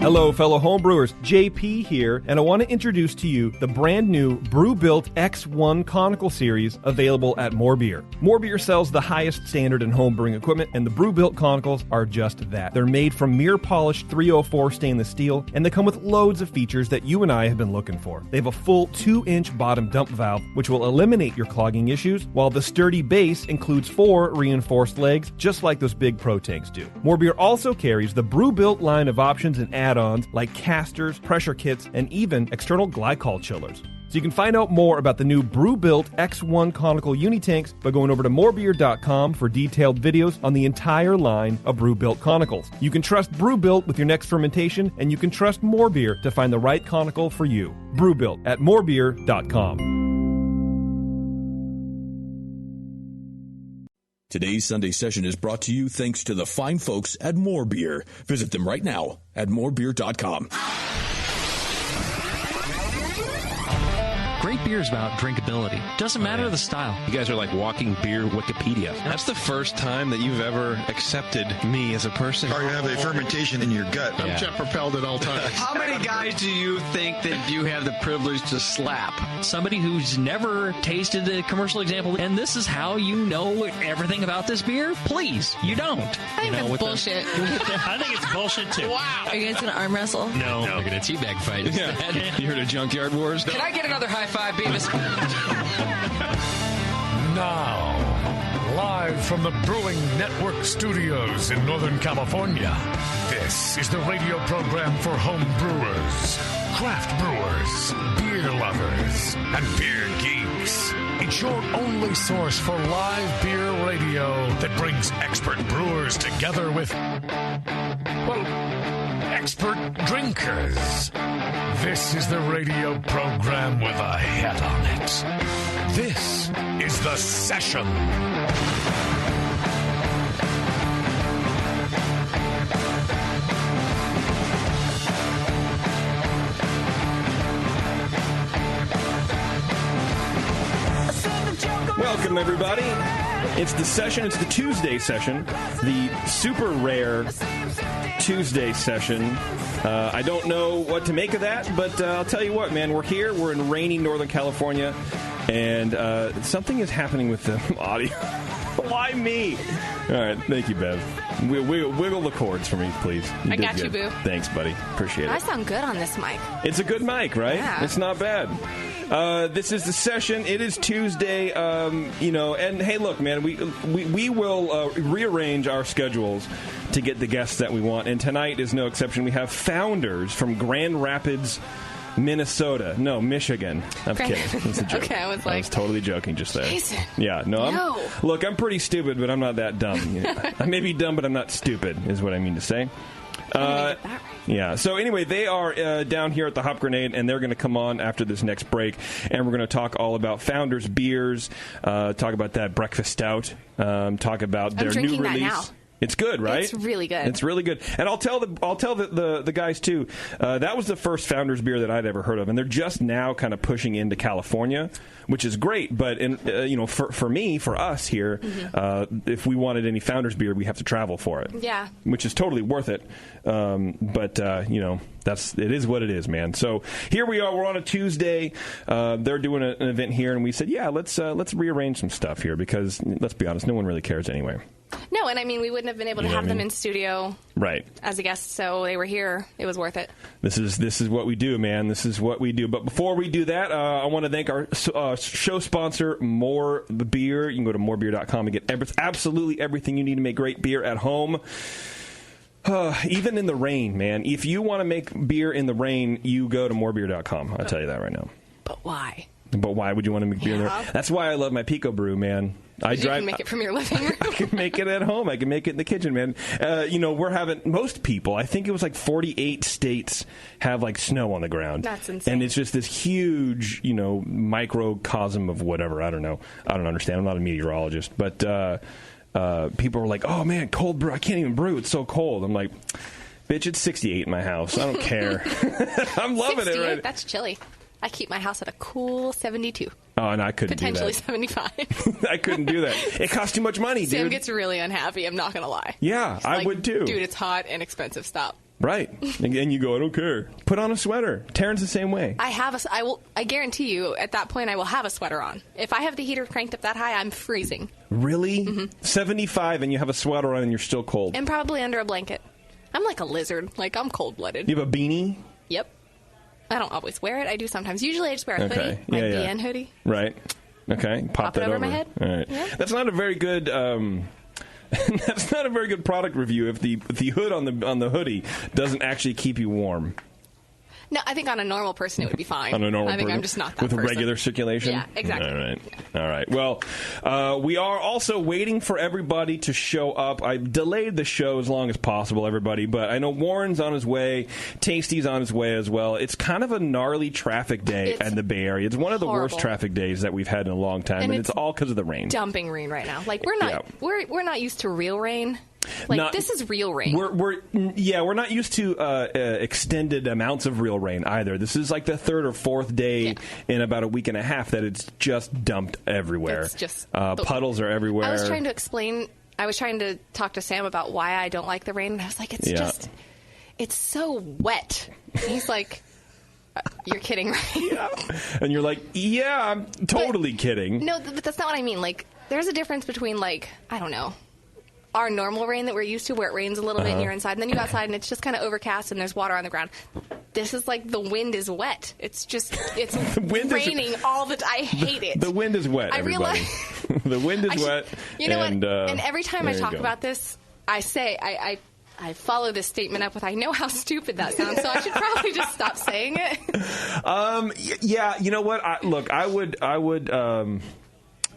Hello, fellow homebrewers. JP here, and I want to introduce to you the brand new Brew-Built X1 Conical Series available at More Beer. More Beer sells the highest standard in homebrewing equipment, and the Brew-Built Conicals are just that. They're made from mirror-polished 304 stainless steel, and they come with loads of features that you and I have been looking for. They have a full 2-inch bottom dump valve, which will eliminate your clogging issues, while the sturdy base includes 4 reinforced legs, just like those big Pro tanks do. More Beer also carries the Brew-Built line of options and add-ons like casters, pressure kits, and even external glycol chillers. So you can find out more about the new Brew-Built X1 Conical Unitanks by going over to morebeer.com for detailed videos on the entire line of Brew-Built Conicals. You can trust Brew-Built with your next fermentation, and you can trust More Beer to find the right conical for you. Brew-Built at morebeer.com. Today's Sunday session is brought to you thanks to the fine folks at More Beer. Visit them right now at morebeer.com. Great beer is about drinkability. Doesn't matter the style. You guys are like walking beer Wikipedia. That's the first time that you've ever accepted me as a person. Or you have a fermentation in your gut. I'm jet propelled at all times. How many guys do you think that you have the privilege to slap? Somebody who's never tasted a commercial example, and this is how you know everything about this beer? Please, you don't. I think that's bullshit. I think it's bullshit too. Wow. Are you guys going to arm wrestle? No. We're going to teabag fight. Yeah. You heard of Junkyard Wars? Can I get another high five, Beavis? Now, live from the Brewing Network studios in Northern California, this is the radio program for home brewers, craft brewers, beer lovers, and beer geeks. It's your only source for live beer radio that brings expert brewers together with, well, expert drinkers. This is the radio program with a head on it. This is The Session. Welcome, everybody. It's The Session. It's the Tuesday session, the super rare Tuesday session. I don't know what to make of that, but I'll tell you what, man. We're here. We're in rainy Northern California, and something is happening with the audio. Why me? All right. Thank you, Bev. Wiggle the cords for me, please. I got you, boo. Thanks, buddy. Appreciate it. I sound good on this mic. It's a good mic, right? Yeah. It's not bad. This is The Session. It is Tuesday, and hey, look, man, we will rearrange our schedules to get the guests that we want, and tonight is no exception. We have Founders from Grand Rapids, Minnesota. No, Michigan. I'm kidding. It's a joke. Okay, I was totally joking just there. Jason. Yeah, no. Look, I'm pretty stupid, but I'm not that dumb. I may be dumb, but I'm not stupid, is what I mean to say. Yeah. So anyway, they are down here at the Hop Grenade, and they're going to come on after this next break, and we're going to talk all about Founders beers, talk about that breakfast stout, talk about their new release. Now. It's good, right? It's really good. It's really good. And I'll tell the guys too. That was the first Founders beer that I'd ever heard of, and they're just now kind of pushing into California, which is great. But for us here, if we wanted any Founders beer, we have to travel for it. Yeah. Which is totally worth it. But it is what it is, man. So here we are. We're on a Tuesday. They're doing an event here, and we said, yeah, let's rearrange some stuff here because let's be honest, no one really cares anyway. No, and I mean, we wouldn't have been able to have them in studio as a guest, so they were here. It was worth it. This is what we do, man. This is what we do. But before we do that, I want to thank our show sponsor, More Beer. You can go to morebeer.com and get absolutely everything you need to make great beer at home. Even in the rain, man. If you want to make beer in the rain, you go to morebeer.com. I'll tell you that right now. But why? But why would you want to make beer in the rain? That's why I love my Pico Brew, man. You can make it from your living room. I can make it at home. I can make it in the kitchen, man. We're having most people. I think it was like 48 states have like snow on the ground. That's insane. And it's just this huge, microcosm of whatever. I don't know. I don't understand. I'm not a meteorologist, but people were like, "Oh man, cold brew. I can't even brew. It's so cold." I'm like, "Bitch, it's 68 in my house. I don't care. I'm loving it." Right? That's chilly. I keep my house at a cool 72. Oh, and I couldn't do that. Potentially 75. I couldn't do that. It costs too much money, dude. Sam gets really unhappy, I'm not going to lie. Yeah, I would too. Dude, it's hot and expensive. Stop. Right. And you go, I don't care. Put on a sweater. Taryn's the same way. I guarantee you, at that point, I will have a sweater on. If I have the heater cranked up that high, I'm freezing. Really? Mm-hmm. 75 and you have a sweater on and you're still cold. And probably under a blanket. I'm like a lizard. Like, I'm cold-blooded. You have a beanie? Yep. I don't always wear it. I do sometimes. Usually I just wear a hoodie. My BN hoodie. Right. Okay. Pop it that over my head. All right. Yeah. That's not a very good... that's not a very good product review if the hood on the hoodie doesn't actually keep you warm. No, I think on a normal person it would be fine. On a normal person? I think I'm just not that with person. With regular circulation? Yeah, exactly. All right. All right. Well, we are also waiting for everybody to show up. I delayed the show as long as possible, everybody, but I know Warren's on his way. Tasty's on his way as well. It's kind of a gnarly traffic day in the Bay Area. It's one of the worst traffic days that we've had in a long time, and it's all because of the rain. Dumping rain right now. Like, we're not used to real rain. Like, this is real rain. We're not used to extended amounts of real rain either. This is like the third or fourth day in about a week and a half that it's just dumped everywhere. It's just puddles are everywhere. I was trying to talk to Sam about why I don't like the rain, and I was like, it's so wet. And he's like, you're kidding, right? Yeah. And you're like, yeah, I'm totally kidding. No, but that's not what I mean. Like, there's a difference between, like, I don't know, our normal rain that we're used to where it rains a little bit and you're inside, and then you go outside and it's just kind of overcast and there's water on the ground. This is like the wind is wet. It's raining all the time. I hate it. The wind is wet, everybody. The wind is wet. You know what? And every time I talk about this, I say, I follow this statement up with, I know how stupid that sounds, so I should probably just stop saying it. Yeah, you know what?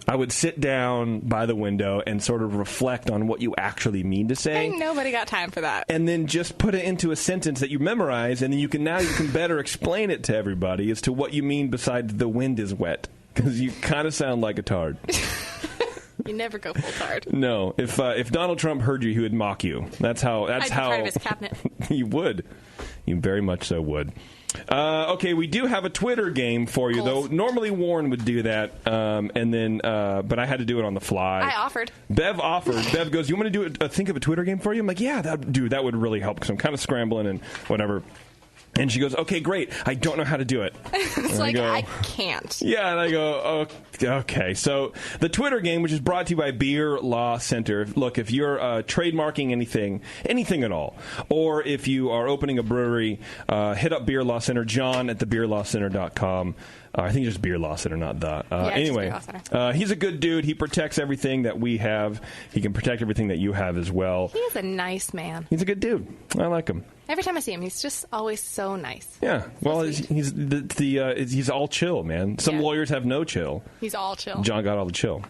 I would sit down by the window and sort of reflect on what you actually mean to say. Ain't nobody got time for that. And then just put it into a sentence that you memorize, and then you can better explain it to everybody as to what you mean besides the wind is wet. Because you kind of sound like a tard. You never go full tard. No. If Donald Trump heard you, he would mock you. That's how. I'd be part of his cabinet. You would. You very much so would. Okay, we do have a Twitter game for you, though. Normally Warren would do that, but I had to do it on the fly. I offered. Bev offered. Bev goes, you want to think of a Twitter game for you? I'm like, yeah, that would really help because I'm kind of scrambling and whatever. And she goes, okay, great. I don't know how to do it. It's like, I can't. Yeah, and I go, okay. So the Twitter game, which is brought to you by Beer Law Center. Look, if you're trademarking anything at all, or if you are opening a brewery, hit up Beer Law Center, John at thebeerlawcenter.com. I think just Beer Law Center, not the. Anyway, he's a good dude. He protects everything that we have. He can protect everything that you have as well. He is a nice man. He's a good dude. I like him. Every time I see him, he's just always so nice. Yeah. Well, he's all chill, man. Some lawyers have no chill. He's all chill. John got all the chill.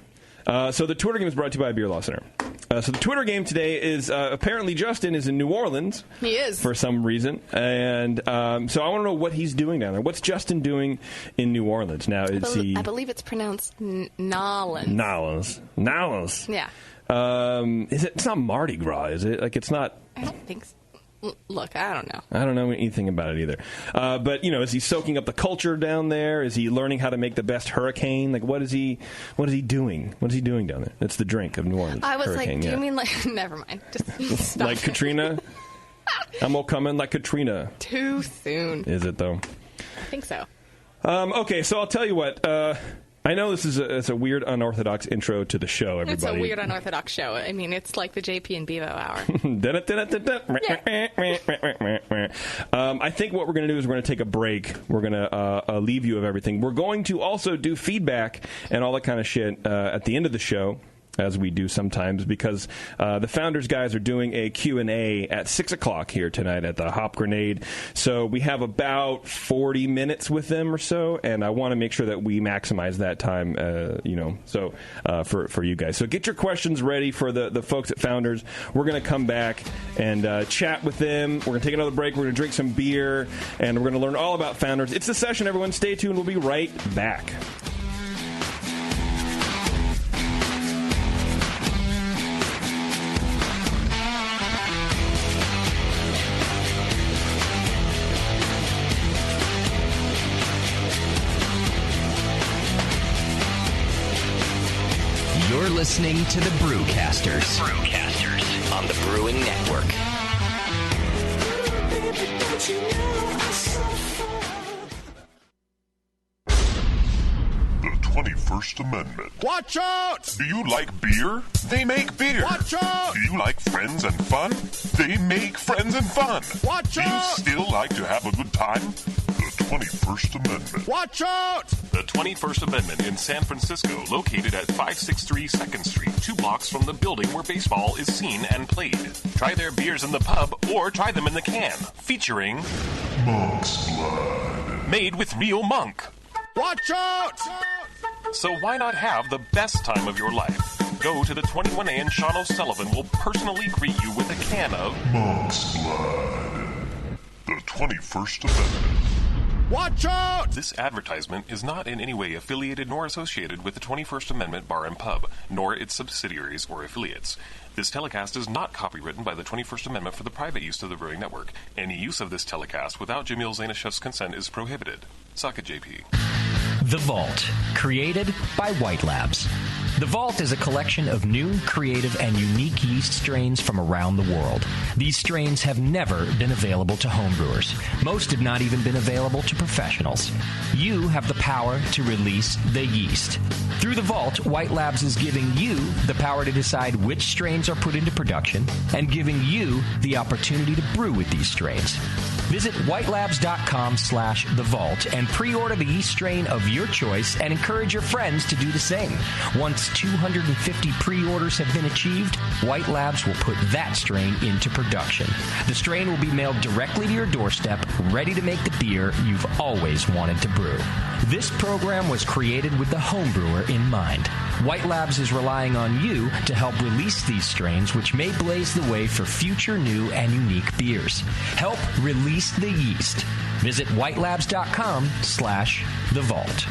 So the Twitter game is brought to you by Beer Law Center. So the Twitter game today is apparently Justin is in New Orleans. He is. For some reason. And so I want to know what he's doing down there. What's Justin doing in New Orleans? Now, I believe it's pronounced Nolans. Nolans. Yeah. It's not Mardi Gras, is it? Like, it's not... I don't think so. Look, I don't know. I don't know anything about it either. But, is he soaking up the culture down there? Is he learning how to make the best hurricane? Like, what is he doing? What is he doing down there? That's the drink of New Orleans. I was hurricane, do you mean like, never mind. Just stop. Like Katrina? I'm all coming like Katrina. Too soon. Is it, though? I think so. Okay, so I'll tell you what. I know this is a weird, unorthodox intro to the show, everybody. It's a weird, unorthodox show. I mean, it's like the JP and Bevo hour. I think what we're going to do is we're going to take a break. We're going to leave you of everything. We're going to also do feedback and all that kind of shit at the end of the show, as we do sometimes, because the Founders guys are doing a Q&A at 6 o'clock here tonight at the Hop Grenade. So we have about 40 minutes with them or so, and I want to make sure that we maximize that time, for you guys. So get your questions ready for the folks at Founders. We're going to come back and chat with them. We're going to take another break. We're going to drink some beer, and we're going to learn all about Founders. It's the session, everyone. Stay tuned. We'll be right back. You're listening to the Brewcasters. On the Brewing Network. The 21st Amendment. Watch out! Do you like beer? They make beer. Watch out! Do you like friends and fun? They make friends and fun. Watch out! Do you still like to have a good time? The 21st Amendment. Watch out! The 21st Amendment in San Francisco, located at 563 2nd Street, 2 blocks from the building where baseball is seen and played. Try their beers in the pub or try them in the can, featuring Monk's Blood. Made with real monk. Watch out! So why not have the best time of your life? Go to the 21A and Sean O'Sullivan will personally greet you with a can of Monk's Blood. The 21st Amendment. Watch out! This advertisement is not in any way affiliated nor associated with the 21st Amendment Bar and Pub, nor its subsidiaries or affiliates. This telecast is not copywritten by the 21st Amendment for the private use of the Brewing Network. Any use of this telecast without Jamil Zainashev's consent is prohibited. Suck it, JP. The Vault, created by White Labs. The Vault is a collection of new, creative, and unique yeast strains from around the world. These strains have never been available to homebrewers. Most have not even been available to professionals. You have the power to release the yeast. Through The Vault, White Labs is giving you the power to decide which strains are put into production and giving you the opportunity to brew with these strains. Visit whitelabs.com/The Vault and pre-order the yeast strain of your choice and encourage your friends to do the same. Once 250 pre-orders have been achieved, White Labs will put that strain into production. The strain will be mailed directly to your doorstep, ready to make the beer you've always wanted to brew. This program was created with the home brewer in mind. White Labs is relying on you to help release these strains, which may blaze the way for future new and unique beers. Help release the yeast. Visit whitelabs.com/The Vault.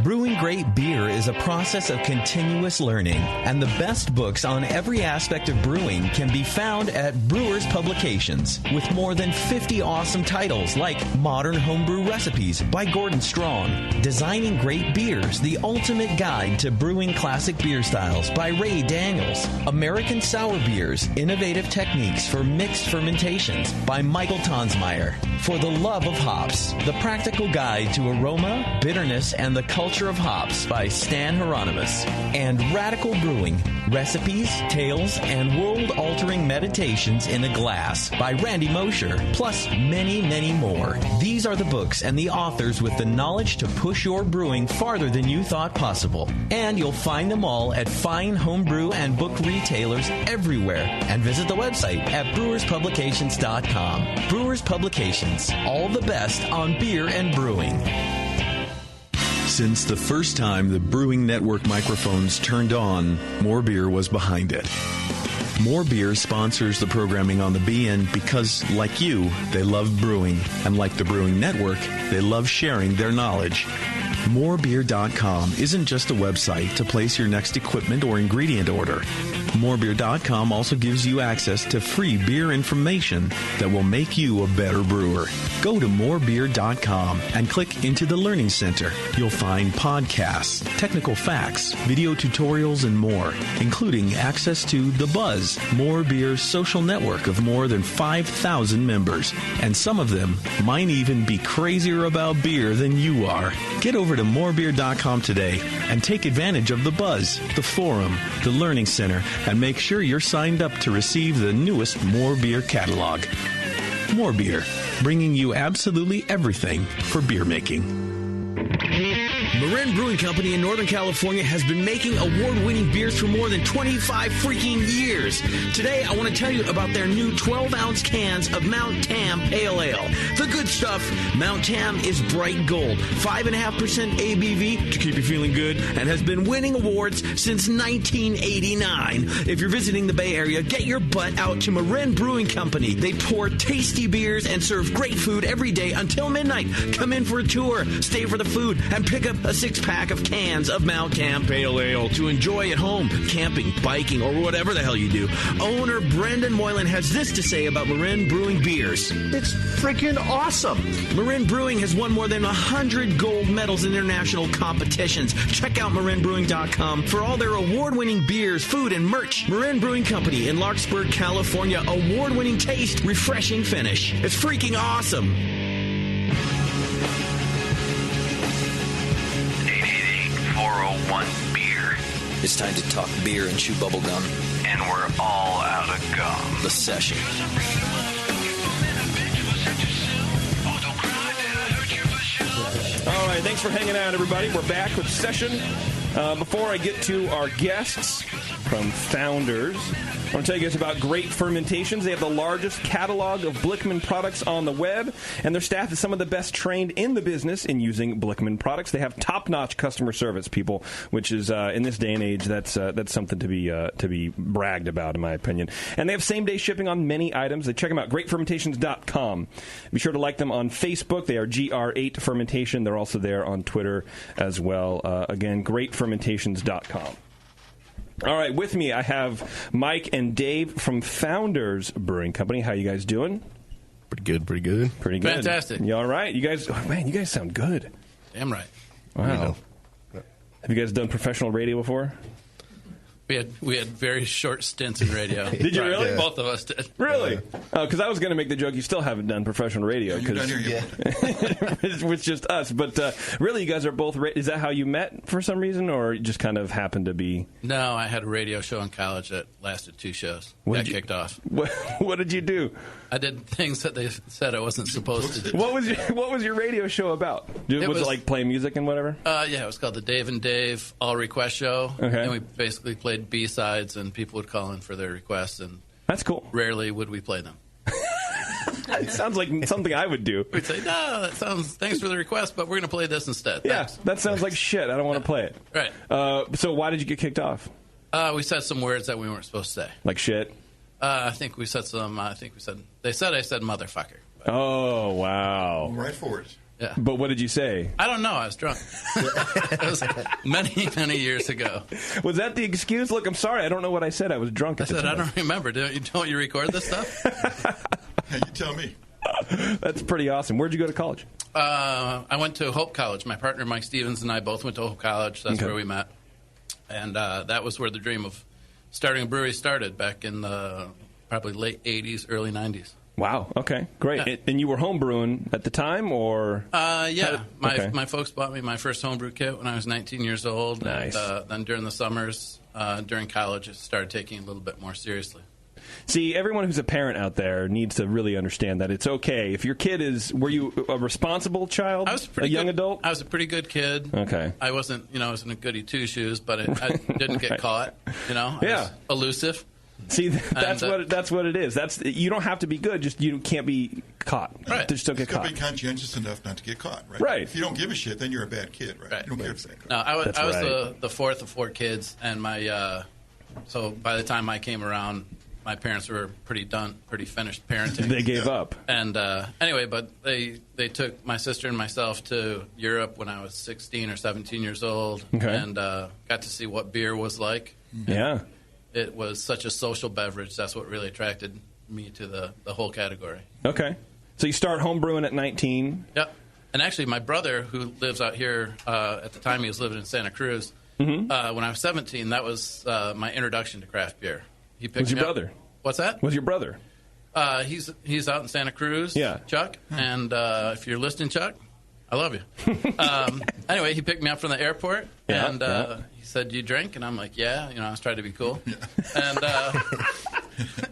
Brewing great beer is a process of continuous learning, and the best books on every aspect of brewing can be found at Brewers Publications, with more than 50 awesome titles like Modern Homebrew Recipes by Gordon Strong, Designing Great Beers, the Ultimate Guide to Brewing Classic Beer Styles by Ray Daniels, American Sour Beers, Innovative Techniques for Mixed Fermentations by Michael Tonsmeyer, For the Love of Hops, The Practical Guide to Aroma, Bitterness, and the Culture of Hops by Stan Hieronymus, and Radical Brewing, Recipes, Tales, and World-Altering Meditations in a Glass by Randy Mosher, plus many, many more. These are the books and the authors with the knowledge to push your brewing farther than you thought possible. And you'll find them all at fine homebrew and book retailers everywhere. And visit the website at brewerspublications.com. Brewers Publications, all the best on beer and brewing. Since the first time the Brewing Network microphones turned on, More Beer was behind it. More Beer sponsors the programming on the BN because, like you, they love brewing. And like the Brewing Network, they love sharing their knowledge. Morebeer.com isn't just a website to place your next equipment or ingredient order. Morebeer.com also gives you access to free beer information that will make you a better brewer. Go to morebeer.com and click into the Learning Center. You'll find podcasts, technical facts, video tutorials, and more, including access to The Buzz, More Beer's social network of more than 5,000 members. And some of them might even be crazier about beer than you are. Get over to morebeer.com today and take advantage of The Buzz, the forum, the Learning Center, and make sure you're signed up to receive the newest More Beer catalog. More Beer, bringing you absolutely everything for beer making. Marin Brewing Company in Northern California has been making award-winning beers for more than 25 freaking years. Today, I want to tell you about their new 12-ounce cans of Mount Tam Pale Ale. The good stuff. Mount Tam is bright gold, 5.5% ABV to keep you feeling good, and has been winning awards since 1989. If you're visiting the Bay Area, get your butt out to Marin Brewing Company. They pour tasty beers and serve great food every day until midnight. Come in for a tour, stay for the food, and pick up a 6-pack of cans of Mount Camp Pale Ale to enjoy at home, camping, biking, or whatever the hell you do. Owner Brendan Moylan has this to say about Marin Brewing beers. It's freaking awesome. Marin Brewing has won more than 100 gold medals in international competitions. Check out marinbrewing.com for all their award-winning beers, food, and merch. Marin Brewing Company in Larkspur, California. Award-winning taste, refreshing finish. It's freaking awesome. 888-401-BEER. It's time to talk beer and chew bubble gum. And we're all out of gum. The Session. All right, thanks for hanging out, everybody. We're back with Session. Before I get to our guests from Founders, I want to tell you guys about Great Fermentations. They have the largest catalog of Blickman products on the web, and their staff is some of the best trained in the business in using Blickman products. They have top-notch customer service, people, which is in this day and age, that's something to be bragged about, in my opinion. And they have same-day shipping on many items. Check them out, greatfermentations.com. Be sure to like them on Facebook. They are GR8 Fermentation. They're also there on Twitter as well. Again, greatfermentations.com. All right, with me I have Mike and Dave from Founders Brewing Company. How you guys doing? Pretty good. Pretty good. Fantastic. You all right? You guys, man, you guys sound good. Damn right. Wow. Have you guys done professional radio before? We had very short stints in radio. Did you really? Yeah. Both of us did. Really? Because I was going to make the joke you still haven't done professional radio. It's just us. But really, you guys are both... Is that how you met for some reason, or you just kind of happened to be... No, I had a radio show in college that lasted 2 shows. Got kicked off. What did you do? I did things that they said I wasn't supposed to do. What was your radio show about? Was it like play music and whatever? Yeah, it was called the Dave and Dave All Request Show. Okay. And we basically played B-sides, and people would call in for their requests, and that's cool. Rarely would we play them. It sounds like something I would do. We'd say, no, thanks for the request, but we're going to play this instead. Yeah, that sounds like shit. I don't want to play it. Right. So why did you get kicked off? We said some words that we weren't supposed to say. Like shit? I think we said some, they said I said motherfucker. But. Oh, wow. Right for it. Yeah. But what did you say? I don't know. I was drunk. It was many, many years ago. Was that the excuse? Look, I'm sorry. I don't know what I said. I was drunk at the time. I don't remember. Don't you record this stuff? Hey, you tell me. That's pretty awesome. Where'd you go to college? I went to Hope College. My partner, Mike Stevens, and I both went to Hope College. That's where we met. And that was where the dream of starting a brewery started back in the probably late 80s, early 90s. Wow. Okay. Great. Yeah. And you were homebrewing at the time, or? Yeah. My folks bought me my first homebrew kit when I was 19 years old. Nice. And then during the summers, during college, I started taking it a little bit more seriously. See, everyone who's a parent out there needs to really understand that it's okay. If your kid is... Were you a responsible child? I was a young adult? I was a pretty good kid. Okay. I wasn't a goody two-shoes, but I didn't get caught. I was elusive. See, that's what it is. You don't have to be good. Just you can't be caught. Right. Just don't get caught. Be conscientious enough not to get caught. Right. Right. If you don't give a shit, then you're a bad kid. Right. You don't care if they No, I was the fourth of 4 kids, and my so by the time I came around, my parents were pretty finished parenting. They gave up. And anyway, but they took my sister and myself to Europe when I was 16 or 17 years old, and got to see what beer was like. Yeah. It was such a social beverage. That's what really attracted me to the whole category. Okay. So you start homebrewing at 19. Yep. And actually, my brother, who lives out here, at the time he was living in Santa Cruz, when I was 17, that was my introduction to craft beer. He picked Was your me up. brother? What's that? Was your brother? He's out in Santa Cruz, Chuck. And if you're listening, Chuck, I love you. Anyway, he picked me up from the airport, and he said, "Do you drink?" And I'm like, "Yeah." I was trying to be cool. And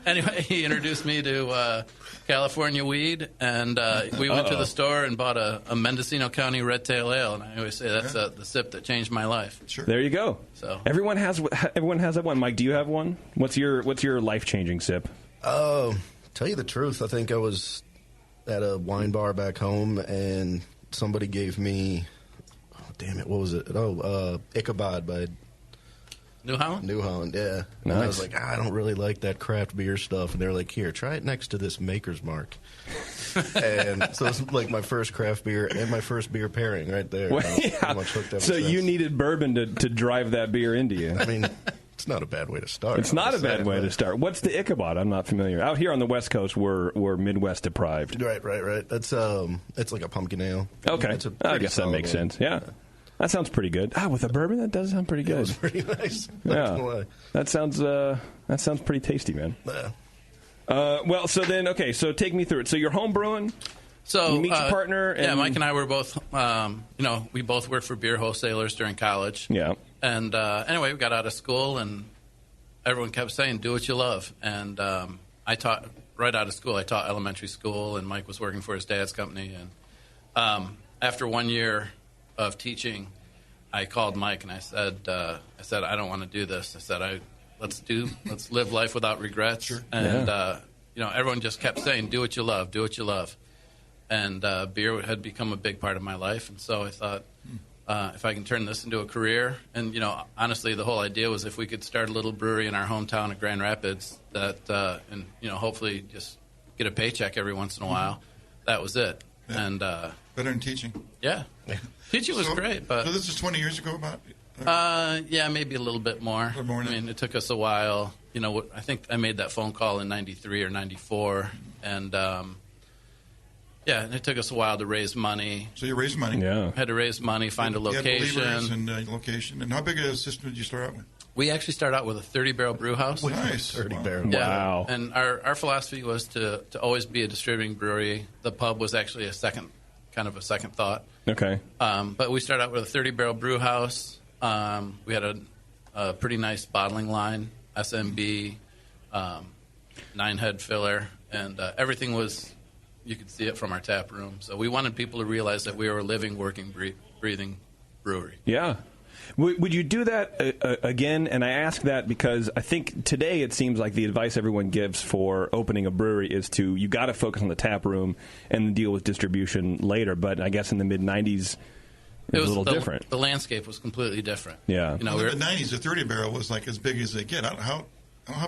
anyway, he introduced me to California weed, and we went to the store and bought a Mendocino County Red Tail Ale. And I always say that's the sip that changed my life. Sure. There you go. So everyone has that one. Mike, do you have one? What's your life-changing sip? Tell you the truth, I think I was at a wine bar back home, and somebody gave me, what was it? Ichabod by New Holland? New Holland, yeah. Nice. And I was like, I don't really like that craft beer stuff. And they're like, here, try it next to this Maker's Mark. And so it's like my first craft beer and my first beer pairing right there. Well, Pretty much hooked ever so since. you needed bourbon to drive that beer into you. I mean, it's not a bad way to start. It's not a bad way to start. What's the Ichabod? I'm not familiar. Out here on the West Coast, we're Midwest deprived. Right. That's it's like a pumpkin ale. Okay, I guess that makes sense. Yeah. That sounds pretty good. With a bourbon, that does sound pretty good. It was pretty nice. Yeah, that sounds pretty tasty, man. Yeah. Well, so then, okay, so take me through it. So you're home brewing. So you meet your partner. And Mike and I were both. We both worked for beer wholesalers during college. Yeah. And anyway, we got out of school, and everyone kept saying, "Do what you love." And I taught right out of school. I taught elementary school, and Mike was working for his dad's company. And after 1 year of teaching, I called Mike and I said, I don't want to do this. I said, let's live life without regrets. Sure. And everyone just kept saying, do what you love, do what you love. And beer had become a big part of my life, and so I thought, if I can turn this into a career, and honestly, the whole idea was if we could start a little brewery in our hometown of Grand Rapids, and hopefully just get a paycheck every once in a while. That was it. Yeah. And better than teaching. Yeah. Teaching was great, but so this is 20 years ago, about. Maybe a little bit more. I mean, it took us a while. I think I made that phone call in '93 or '94, and and it took us a while to raise money. So you raised money. Yeah. Had to raise money, find a location. And location. And how big a system did you start out with? We actually started out with a 30-barrel brew house. Nice. 30 barrel. Yeah. Wow. And our philosophy was to always be a distributing brewery. The pub was actually a second thought. Okay. But we started out with a 30-barrel brew house. We had a pretty nice bottling line, SMB, 9-head filler, and everything was, you could see it from our tap room. So we wanted people to realize that we were a living, working, breathing brewery. Yeah. Would you do that again? And I ask that because I think today it seems like the advice everyone gives for opening a brewery is you got to focus on the tap room and deal with distribution later. But I guess in the mid-'90s, it was a little different. The landscape was completely different. Yeah. In the 90s, the 30 barrel was like as big as they get. How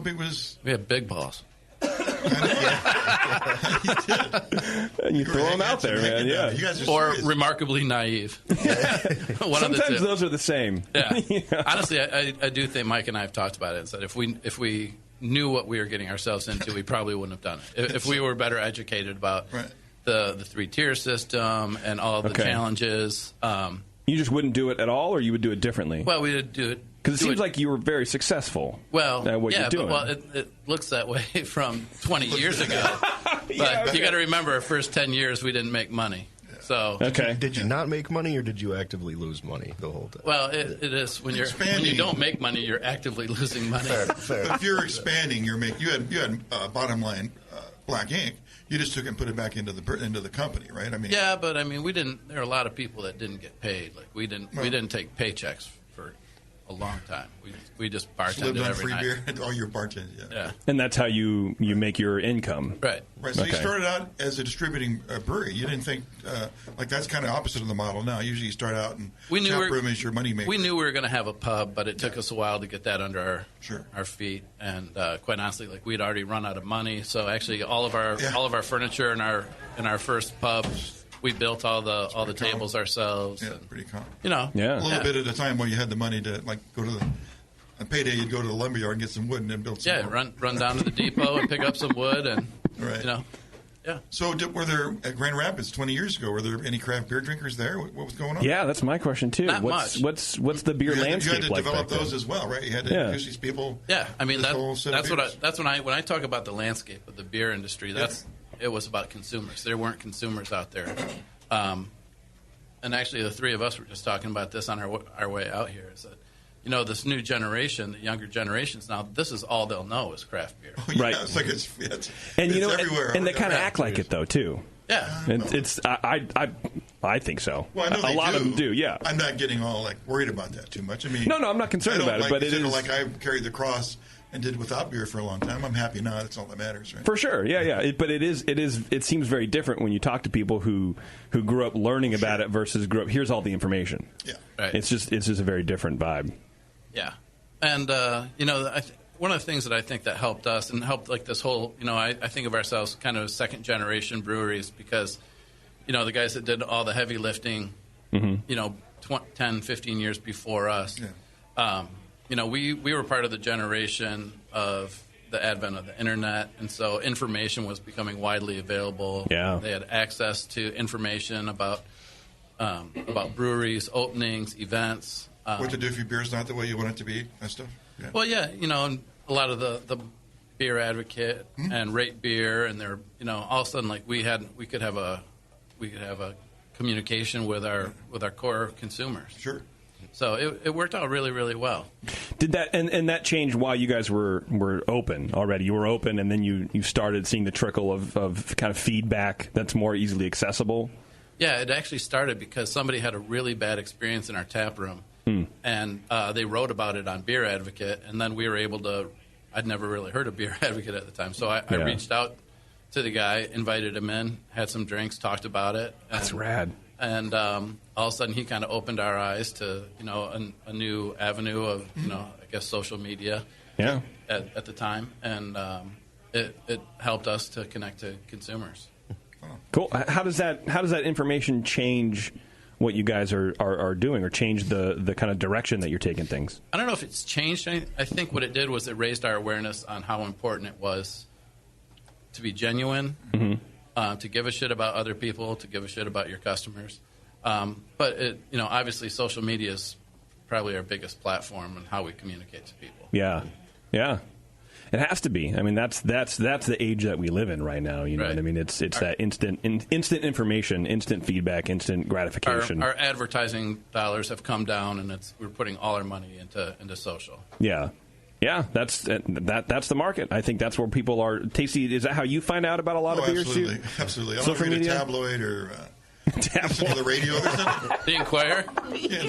big was? We had big balls. And you throw them out there, man. Yeah. You guys are or serious. Remarkably naive. Sometimes those are the same. Yeah. Honestly, I do think Mike and I have talked about it and said if we knew what we were getting ourselves into, we probably wouldn't have done it. If we were better educated about the 3-tier system and all of the challenges. You just wouldn't do it at all, or you would do it differently? Well, we would do it. Because it seems like you were very successful at what you're doing. But it looks that way from 20 years ago. But you got to remember, our first 10 years, we didn't make money. So Did you not make money, or did you actively lose money the whole time? Well, it is when you don't make money, you're actively losing money. Fair. But if you're expanding, you had bottom line black ink. You just took it and put it back into the company, right? I mean, yeah, but I mean, we didn't. There are a lot of people that didn't get paid. Like we didn't take paychecks for a long time. We just bartended every free night. Beer. Oh, you're bartending, yeah. And that's how you make your income. Right. So you started out as a distributing brewery. You didn't think that's kind of opposite of the model now. Usually you start out and tap room is your money maker. We knew we were going to have a pub, but it took us a while to get that under our feet. And quite honestly, we'd already run out of money. So actually, all of our furniture in our first pub, we built all the tables ourselves. Yeah, pretty common. A little bit at a time when you had the money to go to on payday, you'd go to the lumberyard and get some wood and then build some. Yeah, run down to the depot and pick up some wood and Yeah. So were there at Grand Rapids 20 years ago? Were there any craft beer drinkers there? What was going on? Yeah, that's my question too. Not much. What's the beer landscape like? You had to develop back those then? as well, right? You had to introduce these people. Yeah, I mean that's when I talk about the landscape of the beer industry. It was about consumers. There weren't consumers out there. And actually, the three of us were just talking about this on our way out here. Is that this new generation, the younger generations now, this is all they'll know is craft beer. Oh, yeah, right. It's like it's everywhere. And they kind of act like it though too. Yeah. I think so. Well, I know a lot of them do. Yeah. I'm not getting all worried about that too much. I mean, no, I'm not concerned about it. But it is like I carried the cross and did without beer for a long time. I'm happy now. That's all that matters, right? For sure, yeah. But it seems very different when you talk to people who grew up learning about it versus grew up. Here's all the information. Yeah, right. It's just a very different vibe. Yeah, and one of the things that I think that helped us and helped like this whole, I think of ourselves kind of second generation breweries because, the guys that did all the heavy lifting, 10, 15 years before us, we were part of the generation of the advent of the internet, and so information was becoming widely available. Yeah. They had access to information about breweries, openings, events. What to do if your beer's not the way you want it to be, and stuff. Yeah. Well, and a lot of the Beer Advocate and Rate Beer, and they're all of a sudden like we could have a communication with our core consumers. Sure. So it worked out really, really well. Did that and that changed while you guys were open already? You were open, and then you started seeing the trickle of kind of feedback that's more easily accessible. Yeah, it actually started because somebody had a really bad experience in our tap room, and they wrote about it on Beer Advocate, and then we were able to. I'd never really heard of Beer Advocate at the time, so I reached out to the guy, invited him in, had some drinks, talked about it. That's rad. And all of a sudden, he kind of opened our eyes to a new avenue of I guess social media. Yeah. At the time, and it helped us to connect to consumers. Cool. How does that information change what you guys are doing, or change the kind of direction that you're taking things? I don't know if it's changed anything. I think what it did was it raised our awareness on how important it was to be genuine. To give a shit about other people, to give a shit about your customers. But obviously social media is probably our biggest platform and how we communicate to people. Yeah. It has to be. I mean, that's the age that we live in right now. You know what I mean? It's that instant information, instant feedback, instant gratification. Our advertising dollars have come down, and we're putting all our money into social. Yeah. Yeah, that's the market. I think that's where people are. Tasty, is that how you find out about a lot of beers? Absolutely. I don't read a tabloid or listen to the radio. The Inquirer? Yeah,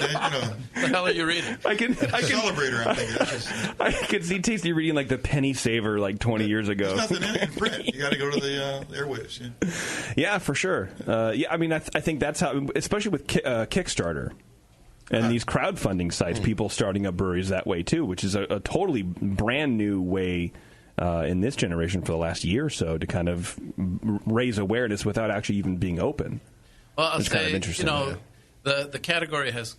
the hell are you reading? Celebrator, I'm thinking. I can see Tasty reading like the Penny Saver like 20 years ago. There's nothing in print. You got to go to the airwaves. Yeah, for sure. I mean, I think that's how, especially with Kickstarter. And these crowdfunding sites, people starting up breweries that way, too, which is a totally brand new way in this generation for the last year or so to kind of raise awareness without actually even being open. Well, I'll say, kind of interesting, the category has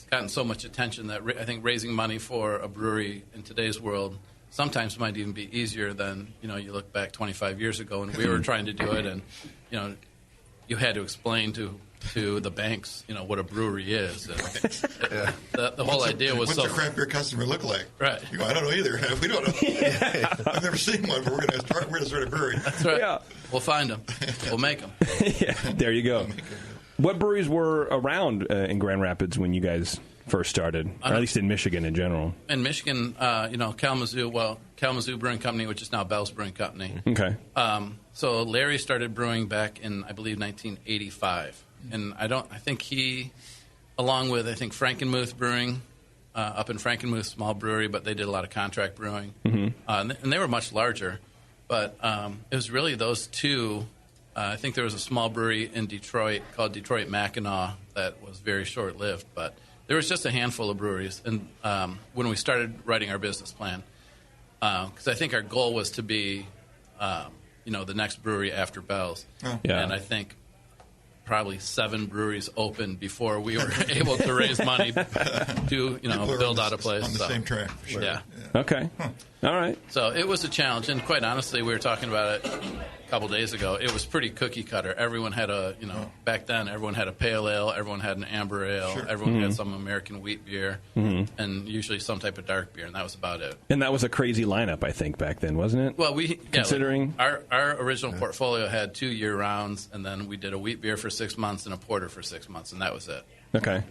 gotten so much attention that I think raising money for a brewery in today's world sometimes might even be easier than, you look back 25 years ago and we were trying to do it and, you had to explain to the banks, what a brewery is. The whole idea was what's a craft beer customer look like? Right. You go, I don't know either. We don't know. I've never seen one, but we're going to start a brewery. That's right. Yeah. We'll find them. We'll make them. Yeah, there you go. What breweries were around in Grand Rapids when you guys first started, or at least in Michigan in general? In Michigan, Kalamazoo Brewing Company, which is now Bell's Brewing Company. Okay. So Larry started brewing back in, I believe, 1985. And I think he, along with, Frankenmuth Brewing, up in Frankenmuth, small brewery, but they did a lot of contract brewing. And they were much larger. But it was really those two. I think there was a small brewery in Detroit called Detroit Mackinac that was very short-lived. But there was just a handful of breweries. And when we started writing our business plan, because I think our goal was to be, the next brewery after Bell's. Oh. Yeah. And I think probably 7 breweries opened before we were able to raise money to, build out a place. On the same track, for sure. Yeah. Okay. All right. So it was a challenge, and quite honestly, we were talking about it a couple days ago. It was pretty cookie cutter. Everyone had back then, everyone had a pale ale, everyone had an amber ale, everyone had some American wheat beer, and usually some type of dark beer, and that was about it. And that was a crazy lineup, I think, back then, wasn't it? Well, considering our original portfolio had 2 year rounds, and then we did a wheat beer for 6 months and a porter for 6 months, and that was it. Okay.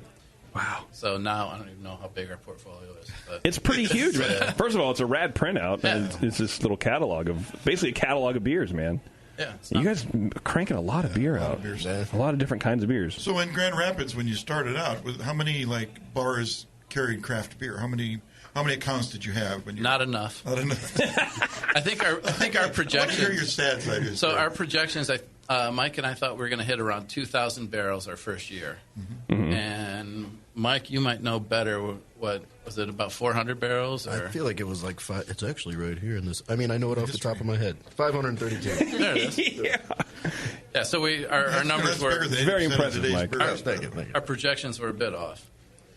Wow. So now I don't even know how big our portfolio is. But it's pretty huge. First of all, it's a rad printout. Yeah. And it's this little catalog basically a catalog of beers, man. Yeah. You guys are cranking a lot of beer out. A lot of different kinds of beers. So in Grand Rapids, when you started out, how many bars carried craft beer? How many accounts did you have? Not enough. Not enough. I think our projections. I want to hear your stats. So our projections, Mike and I thought we were going to hit around 2,000 barrels our first year, and Mike, you might know better. What was it, about 400 barrels? Or? I feel like it was like five. It's actually right here in this. I mean, I know it off the top of my head. 532. There it is. Yeah, so our numbers were very impressive, Mike. Our projections were a bit off.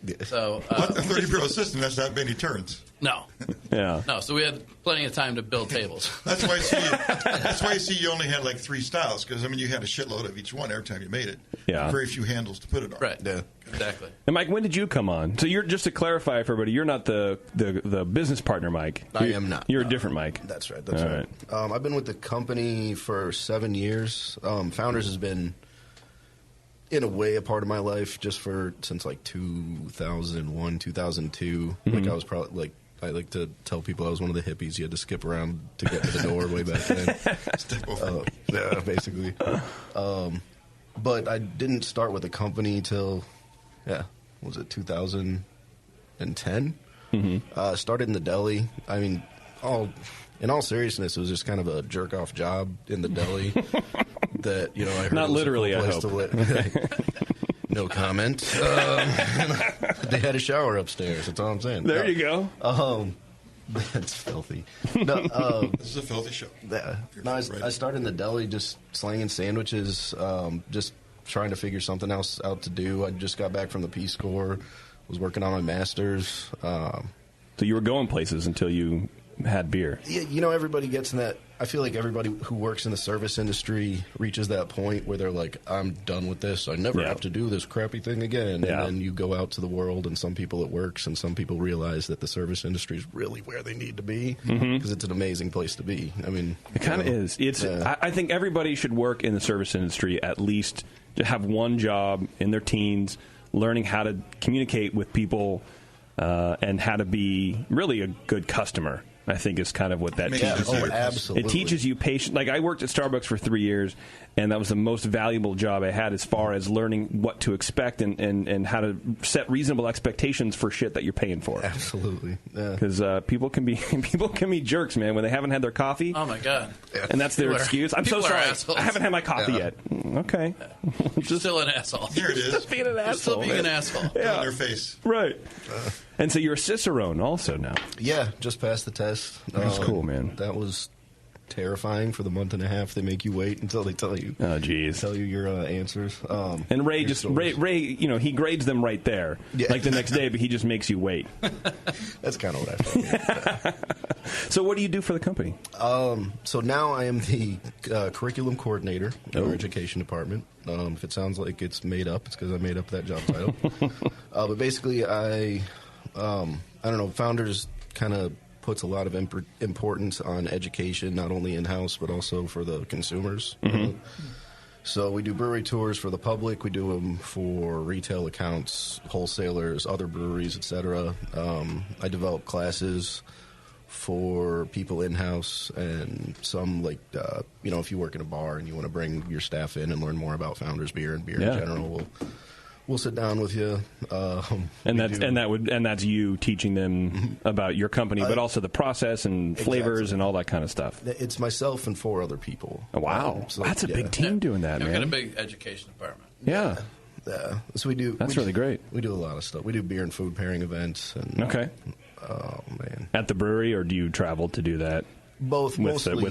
Yeah. So a 30-barrel system, that's not many turns. No. Yeah. No, so we had plenty of time to build tables. That's why I see you only had like 3 styles, because, I mean, you had a shitload of each one every time you made it. Yeah. Very few handles to put it on. Right. Yeah. Exactly. And Mike, when did you come on? So you're, just to clarify for everybody, you're not the business partner, Mike. I am not. You're a different Mike. That's right. That's right. I've been with the company for 7 years. Founders has been, in a way, a part of my life since like 2001, 2002. Mm-hmm. Like I was probably like, I like to tell people I was one of the hippies. You had to skip around to get to the door way back then. Step over. Yeah, basically. But I didn't start with the company till, was it 2010? Mm-hmm. Started in the deli. I mean, in all seriousness, it was just kind of a jerk-off job in the deli that, I heard not literally, I hope. No comment. They had a shower upstairs. That's all I'm saying. There you go. That's filthy. No, this is a filthy show. I started in the deli just slanging sandwiches, just trying to figure something else out to do. I just got back from the Peace Corps, was working on my master's. So you were going places until you had beer. Yeah, everybody gets in that. I feel like everybody who works in the service industry reaches that point where they're like, I'm done with this. I never have to do this crappy thing again. Yeah. And then you go out to the world, and some people it works, and some people realize that the service industry is really where they need to be, because it's an amazing place to be. I mean, it kind of is. I think everybody should work in the service industry, at least to have one job in their teens, learning how to communicate with people and how to be really a good customer. I think is kind of what that teaches you. Absolutely. It teaches you patience. Like, I worked at Starbucks for 3 years, and that was the most valuable job I had as far as learning what to expect and how to set reasonable expectations for shit that you're paying for. Absolutely. Because people can be jerks, man, when they haven't had their coffee. Oh, my God. And that's their excuse. I'm so sorry. Assholes. I haven't had my coffee yet. Okay. You're still an asshole. Here it is. Just being an asshole. Still being an asshole. Yeah. On their face. Right. And so you're a Cicerone also now. Yeah, just passed the test. That's cool, man. That was terrifying for the month and a half they make you wait until they tell you. Oh, geez. Tell you your answers. And Ray he grades them right there, like the next day, but he just makes you wait. That's kind of what I felt. So what do you do for the company? So now I am the curriculum coordinator in our education department. If it sounds like it's made up, it's because I made up that job title. But basically, I don't know, Founders kind of puts a lot of importance on education, not only in-house, but also for the consumers. Mm-hmm. So we do brewery tours for the public. We do them for retail accounts, wholesalers, other breweries, etc. I develop classes for people in-house, and some, like, if you work in a bar and you want to bring your staff in and learn more about Founders Beer and beer in general, we'll sit down with you. And that's you teaching them about your company, but also the process and flavors and all that kind of stuff. It's myself and 4 other people. Oh, wow. So that's a big team doing that, man. We've got a big education department. Yeah. So we do. That's really great. We do a lot of stuff. We do beer and food pairing events. And, okay. Oh, man. At the brewery, or do you travel to do that? Both. Most of what we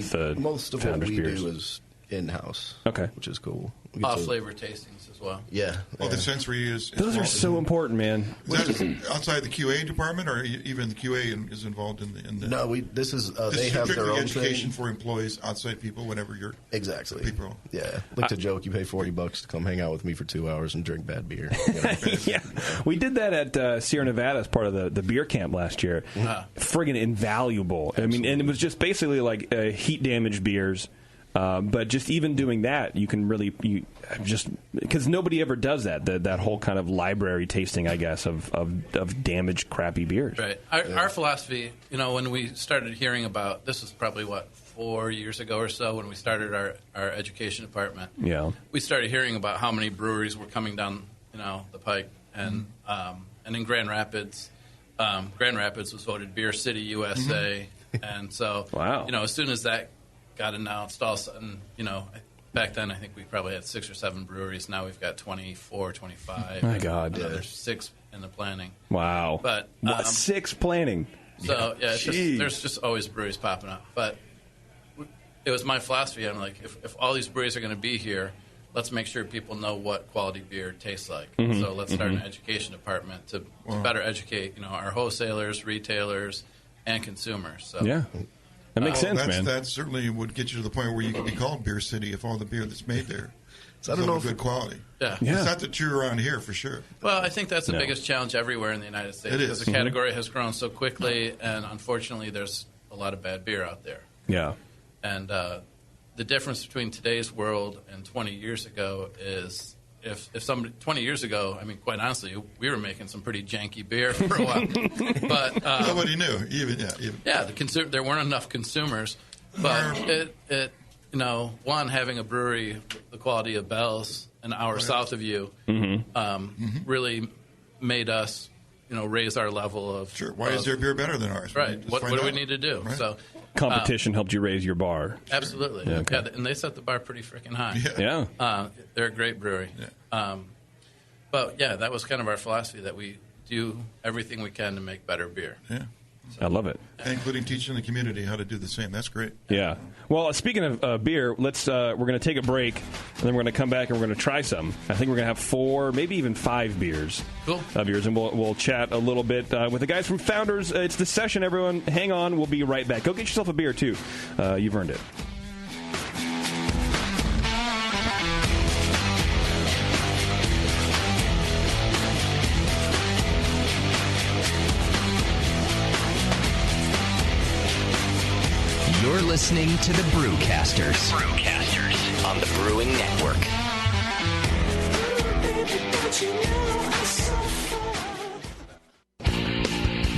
beers? do is in-house. Okay. Which is cool. Flavor tastings as well. Yeah. Well, the sensory is those are so important, man. Is that outside the QA department, or even the QA is involved in the? No, this is they have their own education thing for employees, outside people, whenever you're exactly people. Yeah, like to joke, you pay $40 to come hang out with me for 2 hours and drink bad beer. Yeah, we did that at Sierra Nevada as part of the beer camp last year. Friggin' invaluable. Absolutely. I mean, and it was just basically like heat damaged beers. But just even doing that, you can really because nobody ever does that whole kind of library tasting, I guess, of damaged, crappy beers. Right. Our philosophy, when we started hearing about this was probably 4 years ago or so when we started our education department. Yeah. We started hearing about how many breweries were coming down the pike, and in Grand Rapids was voted Beer City USA, and so wow. As soon as that got announced, all of a sudden, back then, I think we probably had 6 or 7 breweries. Now we've got 24, 25. My God. There's 6 in the planning. Wow. But 6 planning. So, yeah, there's just always breweries popping up. But it was my philosophy. I'm like, if all these breweries are going to be here, let's make sure people know what quality beer tastes like. Mm-hmm. So let's start an education department to better educate, our wholesalers, retailers, and consumers. So, yeah. That makes sense, man. That certainly would get you to the point where you could be called Beer City if all the beer that's made there is of good quality. Yeah. It's not that you're around here, for sure. Well, I think that's the biggest challenge everywhere in the United States. It is. Because the category has grown so quickly, and unfortunately there's a lot of bad beer out there. Yeah. And the difference between today's world and 20 years ago is if somebody 20 years ago, I mean, quite honestly, we were making some pretty janky beer for a while. But nobody knew. There weren't enough consumers. But one, having a brewery the quality of Bell's an hour south of you really made us raise our level of Why is their beer better than ours? Right. What do we need to do? Right. So competition helped you raise your bar. Absolutely. Yeah, okay. And they set the bar pretty freaking high. Yeah. They're a great brewery. Yeah. But that was kind of our philosophy, that we do everything we can to make better beer. Yeah. I love it. Including teaching the community how to do the same. That's great. Yeah. Well, speaking of beer, we're going to take a break, and then we're going to come back and we're going to try some. I think we're going to have 4, maybe even 5 beers of yours, and we'll chat a little bit with the guys from Founders. It's the session, everyone. Hang on. We'll be right back. Go get yourself a beer, too. You've earned it. You're listening to the Brewcasters. On the Brewing Network.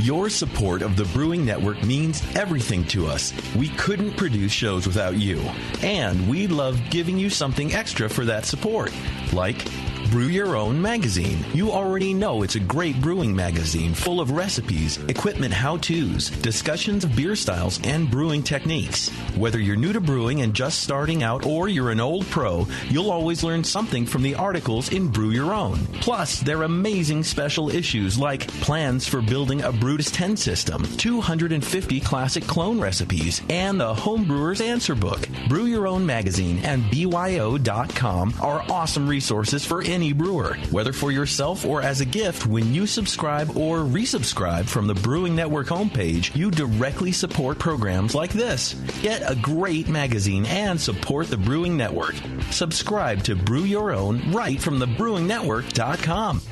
Your support of the Brewing Network means everything to us. We couldn't produce shows without you. And we love giving you something extra for that support. Like Brew Your Own magazine. You already know it's a great brewing magazine full of recipes, equipment how-tos, discussions of beer styles, and brewing techniques. Whether you're new to brewing and just starting out, or you're an old pro, you'll always learn something from the articles in Brew Your Own. Plus, they're amazing special issues like plans for building a Brutus 10 system, 250 classic clone recipes, and the Homebrewer's Answer Book. Brew Your Own magazine and BYO.com are awesome resources for any brewer. Whether for yourself or as a gift, when you subscribe or resubscribe from the Brewing Network homepage, you directly support programs like this. Get a great magazine and support the Brewing Network. Subscribe to Brew Your Own right from thebrewingnetwork.com.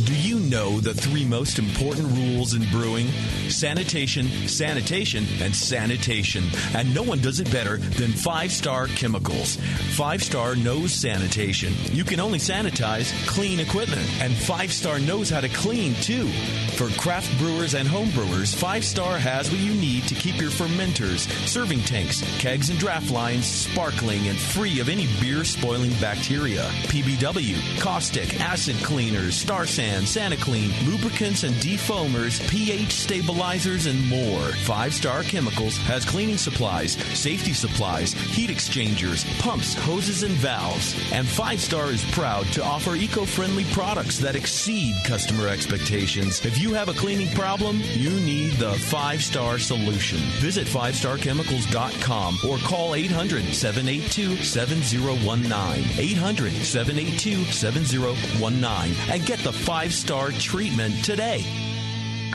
Do you know the 3 most important rules in brewing? Sanitation, sanitation, and sanitation. And no one does it better than 5-Star Chemicals. 5-Star knows sanitation. You can only sanitize clean equipment. And 5-Star knows how to clean, too. For craft brewers and home brewers, 5-Star has what you need to keep your fermenters, serving tanks, kegs, and draft lines sparkling and free of any beer-spoiling bacteria. PBW, caustic, acid cleaners, Star San, SaniClean, lubricants and defoamers, pH stabilizers, and more. 5-Star Chemicals has cleaning supplies, safety supplies, heat exchangers, pumps, hoses, and valves. And 5-Star is proud to offer eco-friendly products that exceed customer expectations. If you have a cleaning problem, you need the 5-Star solution. Visit 5starchemicals.com or call 800-782-7019. 800-782-7019 and get the 5-Star treatment today.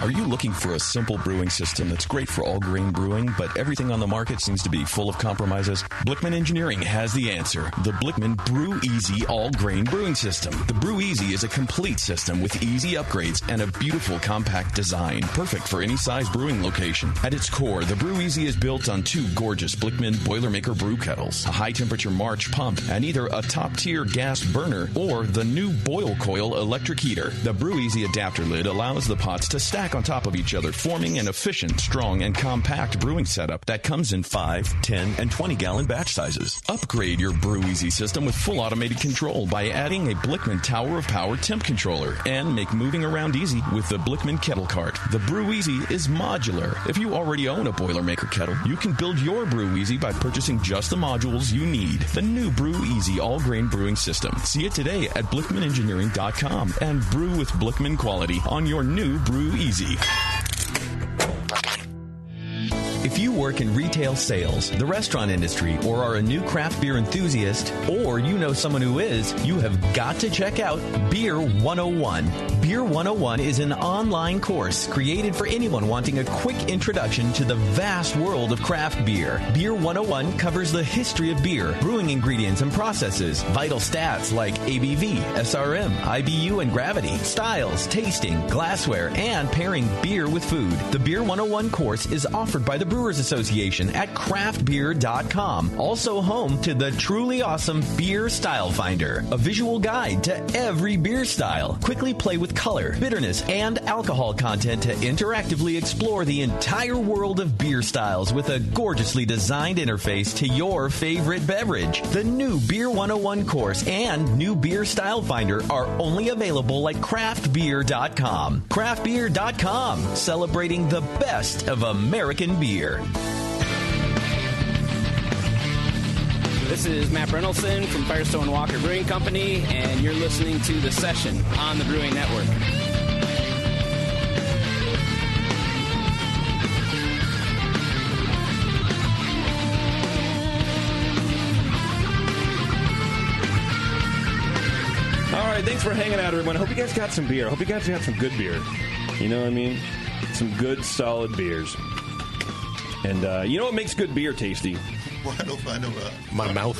Are you looking for a simple brewing system that's great for all-grain brewing, but everything on the market seems to be full of compromises? Blickman Engineering has the answer. The Blickman Brew Easy All-Grain Brewing System. The Brew Easy is a complete system with easy upgrades and a beautiful compact design, perfect for any size brewing location. At its core, the Brew Easy is built on 2 gorgeous Blickman Boilermaker brew kettles, a high-temperature March pump, and either a top-tier gas burner or the new Boil Coil electric heater. The Brew Easy adapter lid allows the pots to stack stack on top of each other, forming an efficient, strong, and compact brewing setup that comes in 5, 10, and 20-gallon batch sizes. Upgrade your Brew Easy system with full automated control by adding a Blickman Tower of Power temp controller, and make moving around easy with the Blickman Kettle Cart. The Brew Easy is modular. If you already own a Boilermaker kettle, you can build your Brew Easy by purchasing just the modules you need. The new Brew Easy all-grain brewing system. See it today at BlickmanEngineering.com and brew with Blickman quality on your new Brew Easy. If you work in retail sales, the restaurant industry, or are a new craft beer enthusiast, or you know someone who is, you have got to check out Beer 101. Beer 101 is an online course created for anyone wanting a quick introduction to the vast world of craft beer. Beer 101 covers the history of beer, brewing ingredients and processes, vital stats like ABV, SRM, IBU, and gravity, styles, tasting, glassware, and pairing beer with food. The Beer 101 course is offered by the Brewers Association at craftbeer.com. Also home to the truly awesome Beer Style Finder, a visual guide to every beer style. Quickly play with color, bitterness, and alcohol content to interactively explore the entire world of beer styles with a gorgeously designed interface to your favorite beverage. The new Beer 101 course and new Beer Style Finder are only available at craftbeer.com. Craftbeer.com, celebrating the best of American beer. This is Matt Brennelson from Firestone Walker Brewing Company, and you're listening to The Session on the Brewing Network. All right, thanks for hanging out, everyone. I hope you guys got some beer. I hope you guys got some good beer. You know what I mean? Some good, solid beers. And you know what makes good beer tasty? Well, I know my mouth.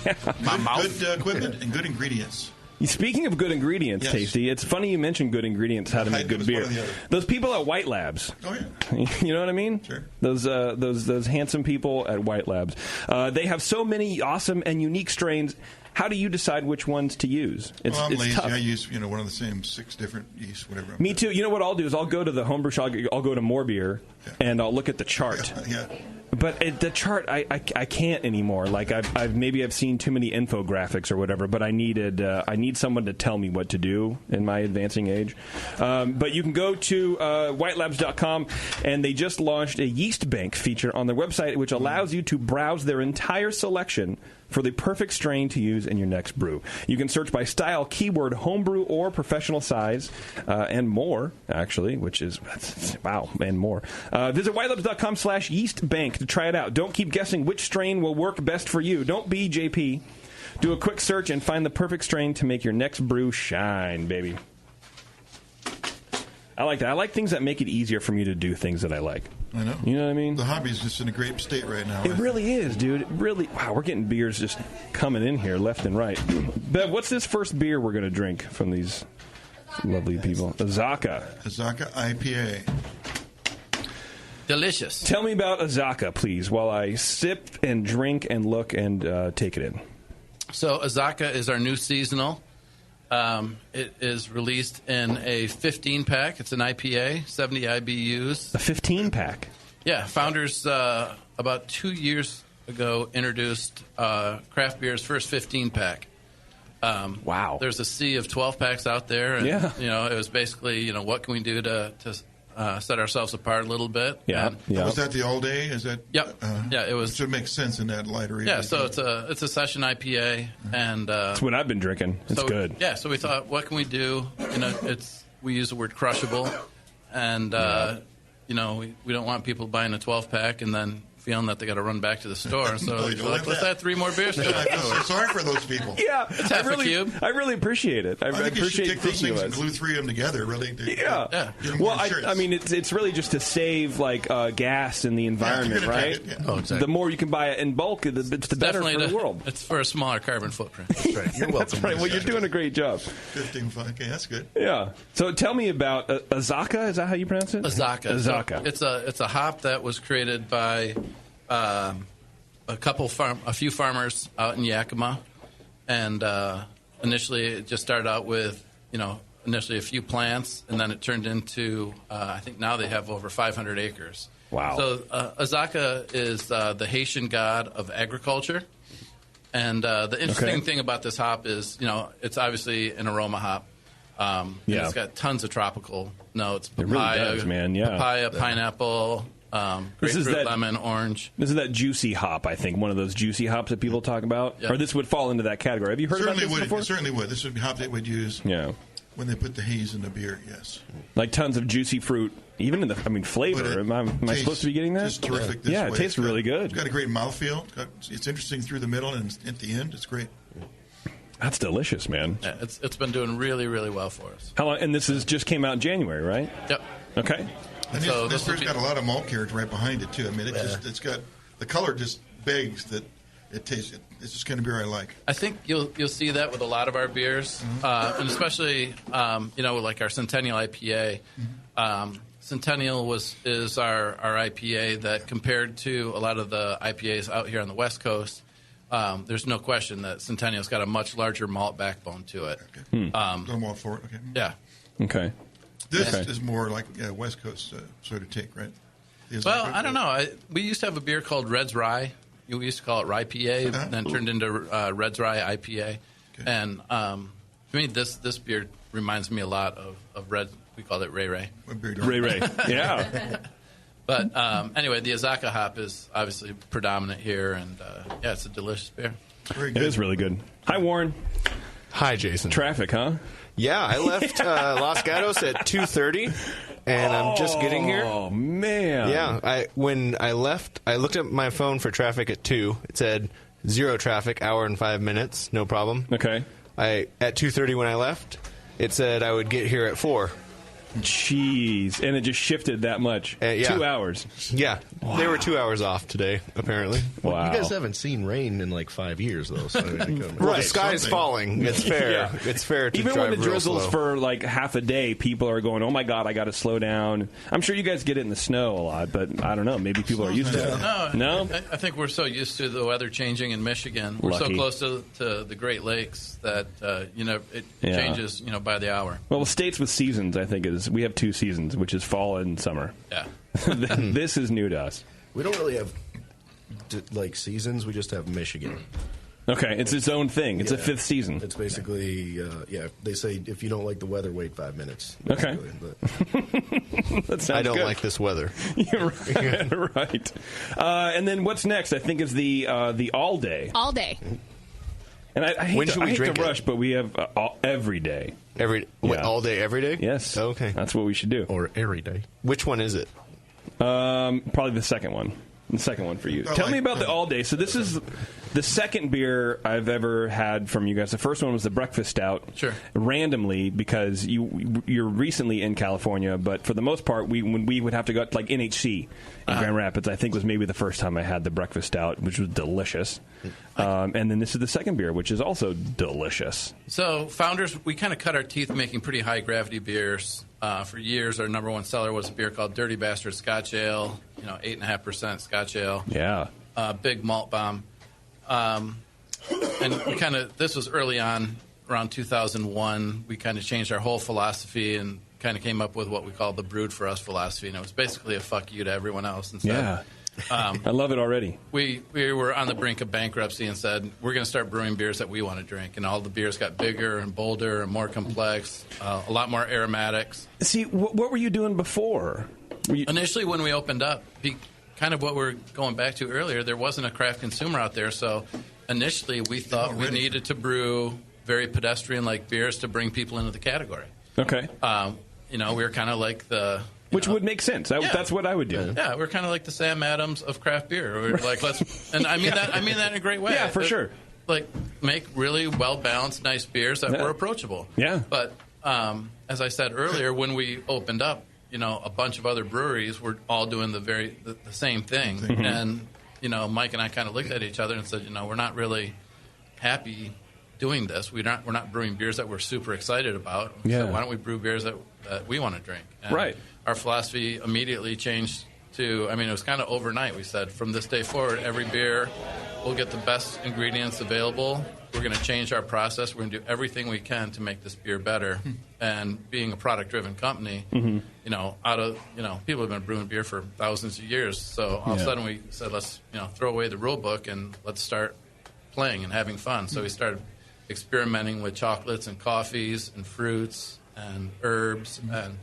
Yeah. My mouth. Good equipment and good ingredients. Speaking of good ingredients, yes. Tasty, it's funny you mentioned good ingredients, how to make good beer. Those people at White Labs. Oh, yeah. You know what I mean? Sure. Those handsome people at White Labs. They have so many awesome and unique strains. How do you decide which ones to use? I'm lazy. Tough. I use one of the same 6 different yeasts, whatever. Me too. You know what I'll do is I'll go to the homebrew shop. I'll go to More Beer, and I'll look at the chart. Yeah. But the chart, I can't anymore. Like I've seen too many infographics or whatever. But I need someone to tell me what to do in my advancing age. But you can go to whitelabs.com, and they just launched a yeast bank feature on their website, which allows you to browse their entire selection for the perfect strain to use in your next brew. You can search by style, keyword, homebrew, or professional size, and more, actually, which is, wow, and more. Visit whitelabs.com/yeastbank to try it out. Don't keep guessing which strain will work best for you. Don't be JP. Do a quick search and find the perfect strain to make your next brew shine, baby. I like that. I like things that make it easier for me to do things that I like. I know. You know what I mean? The hobby is just in a great state right now. It really is, dude. It really. Wow, we're getting beers just coming in here left and right. Bev, what's this first beer we're going to drink from these lovely people? Azaka. Azaka IPA. Delicious. Tell me about Azaka, please, while I sip and drink and look and take it in. So Azaka is our new seasonal. It is released in a 15-pack. It's an IPA, 70 IBUs. A 15-pack? Yeah. Founders, about 2 years ago, introduced craft beer's first 15-pack. Wow. There's a sea of 12-packs out there. And, yeah. It was basically, what can we do to set ourselves apart a little bit? Yeah. Was that the all day? Is that? Yep. Yeah, it was. So it makes sense in that lighter. Yeah, so it's a session IPA, and that's what I've been drinking. It's good. Yeah, so we thought, what can we do? We use the word crushable, and we don't want people buying a 12-pack and then feeling that they got to run back to the store. So let's add 3 more beers to it. I'm so sorry for those people. Yeah, it's half a cube. I really appreciate it. I think appreciate you should take those things and us. glue 3 of them together. Really. Yeah. Well, I mean, it's really just to save gas in the environment, right? Yeah. Oh, exactly. The more you can buy it in bulk, it's the better for the world. It's for a smaller carbon footprint. That's right. You're welcome. That's right. Well, you're doing a great job. 15 fun. Okay, that's good. Yeah. So tell me about Azaka. Is that how you pronounce it? Azaka. Azaka. So it's a hop that was created by a few farmers out in Yakima, and initially it just started out with a initially a few plants, and then it turned into, I think now they have over 500 acres. Wow. So Azaka is the Haitian god of agriculture. And the interesting thing about this hop is, it's obviously an aroma hop. It's got tons of tropical notes. Papaya, it really does, man. Yeah. Papaya, pineapple, grapefruit, lemon, orange. This is that juicy hop, I think, one of those juicy hops that people talk about. Yep. Or this would fall into that category. Have you heard about this before? It certainly would. This would be hop they would use when they put the haze in the beer, yes. Like tons of juicy fruit, even in the flavor. Am I supposed to be getting that? It's terrific this way. It tastes really good. It's got a great mouthfeel. It's interesting through the middle, and at the end, it's great. That's delicious, man. Yeah, it's been doing really, really well for us. How long? And this just came out in January, right? Yep. Okay. And this beer's got a lot of malt character right behind it too. I mean, it's got the color just begs that it tastes. It's just kind of beer I like. I think you'll see that with a lot of our beers, and especially like our Centennial IPA. Centennial is our IPA that compared to a lot of the IPAs out here on the West Coast. There's no question that Centennial's got a much larger malt backbone to it. Okay. No malt for it. Okay. Yeah. Okay. This is more like West Coast sort of take, right? Well, I don't know. We used to have a beer called Red's Rye. We used to call it Rye PA, then turned into Red's Rye IPA. Okay. And to me, this beer reminds me a lot of Red. We call it Ray Ray. Ray Ray. Yeah. But anyway, the Azaka hop is obviously predominant here, and it's a delicious beer. It is really good. Hi, Warren. Hi, Jason. Traffic, huh? Yeah, I left Los Gatos at 2:30, and I'm just getting here. Oh, man. Yeah, when I left, I looked at my phone for traffic at 2. It said 0 traffic, hour and 5 minutes, no problem. Okay. At 2:30 when I left, it said I would get here at 4. Jeez, and it just shifted that much. 2 hours. Yeah, wow. They were 2 hours off today, apparently. Wow. You guys haven't seen rain in like 5 years, though. So well, the sky's falling. It's fair. Yeah. It's fair to even drive when it drizzles slow. for like half a day, people are going, "Oh my God, I got to slow down." I'm sure you guys get it in the snow a lot, but I don't know. Maybe people are used to it. No. I think we're so used to the weather changing in Michigan. We're so close to the Great Lakes that it changes by the hour. Well, states with seasons, I think, we have 2 seasons, which is fall and summer. Yeah. This is new to us. We don't really have seasons. We just have Michigan. Okay, it's its own thing. It's a 5th season. It's basically, they say if you don't like the weather, wait 5 minutes. Okay. That sounds I don't good. like this weather. You're right. And then what's next, I think, is the all day. All day. And I hate to rush, but we have every day. All day, every day? Yes. Okay. That's what we should do. Or every day. Which one is it? Probably the second one. The second one for you. Tell me about the all day. So this is the second beer I've ever had from you guys. The first one was the breakfast stout. Sure. Randomly, because you're recently in California, but for the most part, when we would have to go to like NHC in Grand Rapids, I think was maybe the first time I had the breakfast stout, which was delicious. And then this is the second beer, which is also delicious. So founders, we kind of cut our teeth making pretty high gravity beers. For years, our number one seller was a beer called Dirty Bastard Scotch Ale, 8.5% Scotch Ale. Yeah. Big malt bomb. And we this was early on, around 2001. We kind of changed our whole philosophy and kind of came up with what we call the Brewed for Us philosophy. And it was basically a fuck you to everyone else. And said, I love it already. We were on the brink of bankruptcy and said, we're going to start brewing beers that we want to drink. And all the beers got bigger and bolder and more complex, a lot more aromatics. See, what were you doing before? Initially, when we opened up, kind of what we're going back to earlier, there wasn't a craft consumer out there. So initially, we thought we needed to brew very pedestrian-like beers to bring people into the category. Okay. We were kind of like the... Which would make sense. That's what I would do. Yeah, we're kind of like the Sam Adams of craft beer. We're like, and I mean that in a great way. Yeah, for sure. Like, make really well-balanced, nice beers that were approachable. Yeah. But as I said earlier, when we opened up, a bunch of other breweries were all doing the same thing. Mm-hmm. And, Mike and I kind of looked at each other and said, we're not really happy doing this. We're not brewing beers that we're super excited about. Yeah. So why don't we brew beers that we want to drink? And right. Our philosophy immediately changed to, it was kind of overnight. We said, from this day forward, every beer we'll get the best ingredients available. We're going to change our process. We're going to do everything we can to make this beer better. And being a product-driven company, you know, people have been brewing beer for thousands of years. So all of a sudden we said, let's, throw away the rule book and let's start playing and having fun. So we started experimenting with chocolates and coffees and fruits and herbs. And,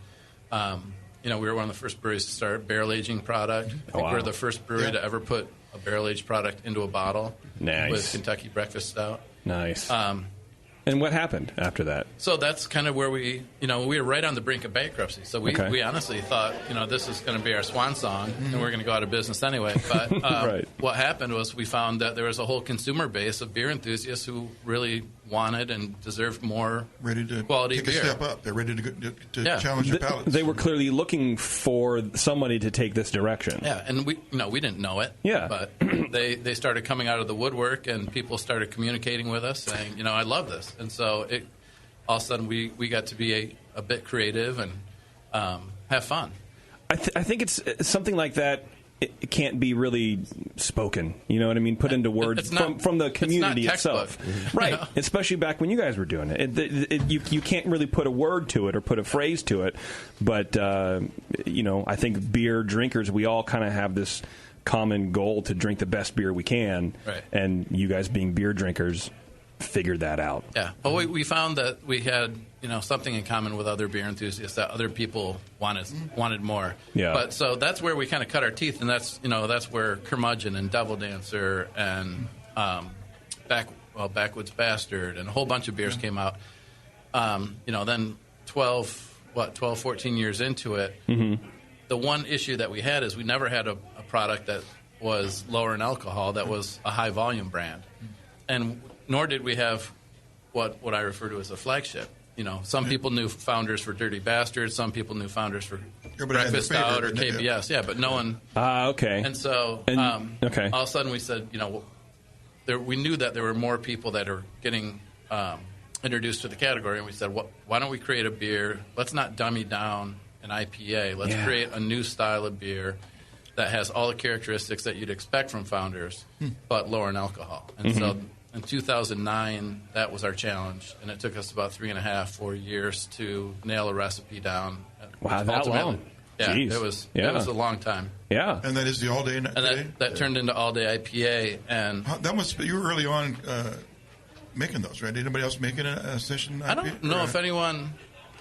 we were one of the first breweries to start barrel aging product. I think we're the first brewery to ever put a barrel aged product into a bottle with Kentucky Breakfast Stout. Nice. And what happened after that? So that's kind of where we were right on the brink of bankruptcy. So we honestly thought, this is going to be our swan song, and we're going to go out of business anyway. But what happened was we found that there was a whole consumer base of beer enthusiasts who really wanted and deserved more quality take beer. A step up. They're ready to challenge their palates. They were clearly looking for somebody to take this direction. Yeah, and we didn't know it. Yeah. But they started coming out of the woodwork, and people started communicating with us saying, I love this. And so all of a sudden we got to be a bit creative and have fun. I think it's something like that. It can't be really spoken. You know what I mean? Put into words from the community itself. Right. Especially back when you guys were doing it. You can't really put a word to it or put a phrase to it. But, I think beer drinkers, we all kind of have this common goal to drink the best beer we can. Right. And you guys being beer drinkers figured that out. Yeah. Well, we found that we had, something in common with other beer enthusiasts that other people wanted more. Yeah. But so that's where we kind of cut our teeth, and that's where Curmudgeon and Devil Dancer and Backwoods Bastard and a whole bunch of beers came out. Then 12, 14 years into it, the one issue that we had is we never had a product that was lower in alcohol that was a high volume brand. And nor did we have what I refer to as a flagship. Some people knew Founders for Dirty Bastards. Some people knew Founders for Breakfast Stout or KBS. Yeah, but no one. Okay. And so all of a sudden we said, we knew that there were more people that are getting introduced to the category, and we said, why don't we create a beer? Let's not dummy down an IPA. Let's create a new style of beer that has all the characteristics that you'd expect from Founders, but lower in alcohol. And so in 2009, that was our challenge, and it took us about 3.5-4 years to nail a recipe down. Wow, that long? Yeah, Jeez. it was a long time. Yeah, and that is the all day. And that turned into all day IPA, and you were early on making those, right? Anybody else making a session IPA? I don't know if anyone.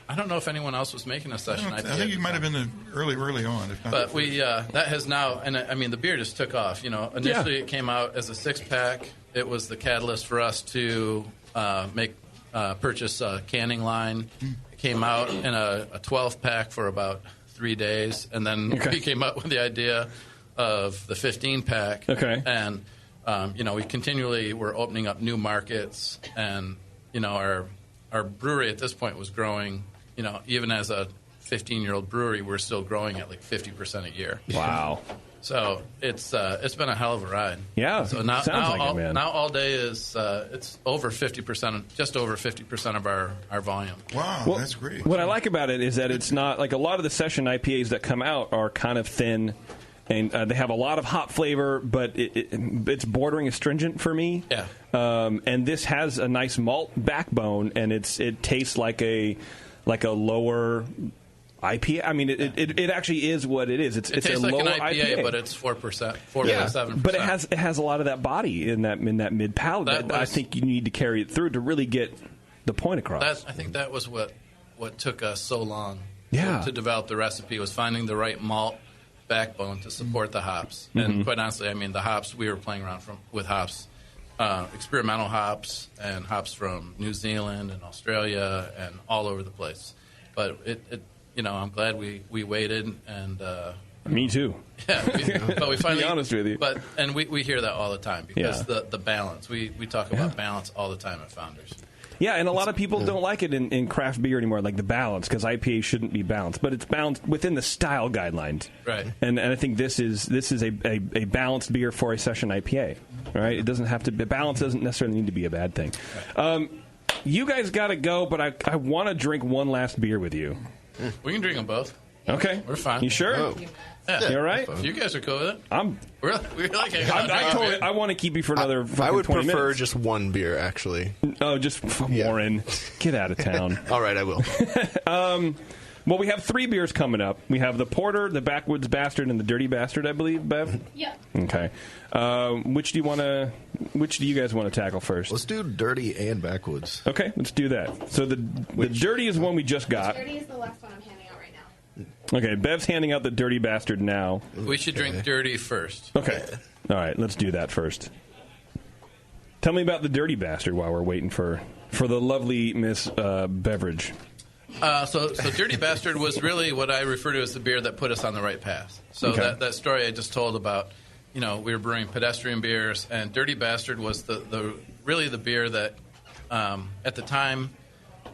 I don't know if anyone else was making a session IPA. I think you might have been the early on. If not but we that has now, and I mean the beer just took off. Initially it came out as a 6-pack. It was the catalyst for us to purchase a canning line. It came out in a 12-pack for about 3 days, and then we came up with the idea of the 15-pack. Okay, and we continually were opening up new markets, and our brewery at this point was growing. Even as a 15-year-old brewery, we're still growing at like 50% a year. Wow. So it's been a hell of a ride. Yeah. So now all day is it's over 50%, just over 50% of our volume. Wow, that's great. What I like about it is that it's not like a lot of the session IPAs that come out are kind of thin. And they have a lot of hop flavor, but it's bordering astringent for me. Yeah. And this has a nice malt backbone, and it tastes like a lower IPA. I mean, it actually is what it is. It's tastes a like lower an IPA, IPA, but it's 4%, 4.7%. But it has a lot of that body in that mid palate that I think you need to carry it through to really get the point across. I think that was what took us so long. Yeah. To develop the recipe was finding the right malt backbone to support the hops. And quite honestly, I mean, the hops, we were playing around with hops, experimental hops and hops from New Zealand and Australia and all over the place. But I'm glad we waited, and me too. Yeah, but we finally. To be honest with you, and we hear that all the time because the balance. We talk about balance all the time at Founders. Yeah, and a lot of people don't like it in craft beer anymore, like the balance, because IPA shouldn't be balanced, but it's balanced within the style guidelines. Right. And I think this is a balanced beer for a session IPA. Right. It doesn't have to be balance. Doesn't necessarily need to be a bad thing. Right. You guys got to go, but I want to drink one last beer with you. We can drink them both. Okay. We're fine. You sure? Oh. Yeah. You all right? You guys are cool with it? We're like I want to keep you for another fucking I would 20 prefer minutes. just one beer, actually. Oh, just Warren. Get out of town. All right, I will. Well, we have 3 beers coming up. We have the Porter, the Backwoods Bastard, and the Dirty Bastard, I believe, Bev? Yeah. Okay. Which do you guys want to tackle first? Let's do Dirty and Backwoods. Okay, let's do that. So the Dirty is one we just got. Dirty is the last one I'm handing out right now. Okay, Bev's handing out the Dirty Bastard now. We should drink Dirty first. Okay. All right, let's do that first. Tell me about the Dirty Bastard while we're waiting for the lovely Miss Beverage. So Dirty Bastard was really what I refer to as the beer that put us on the right path. So that story I just told about, we were brewing pedestrian beers, and Dirty Bastard was the really the beer that at the time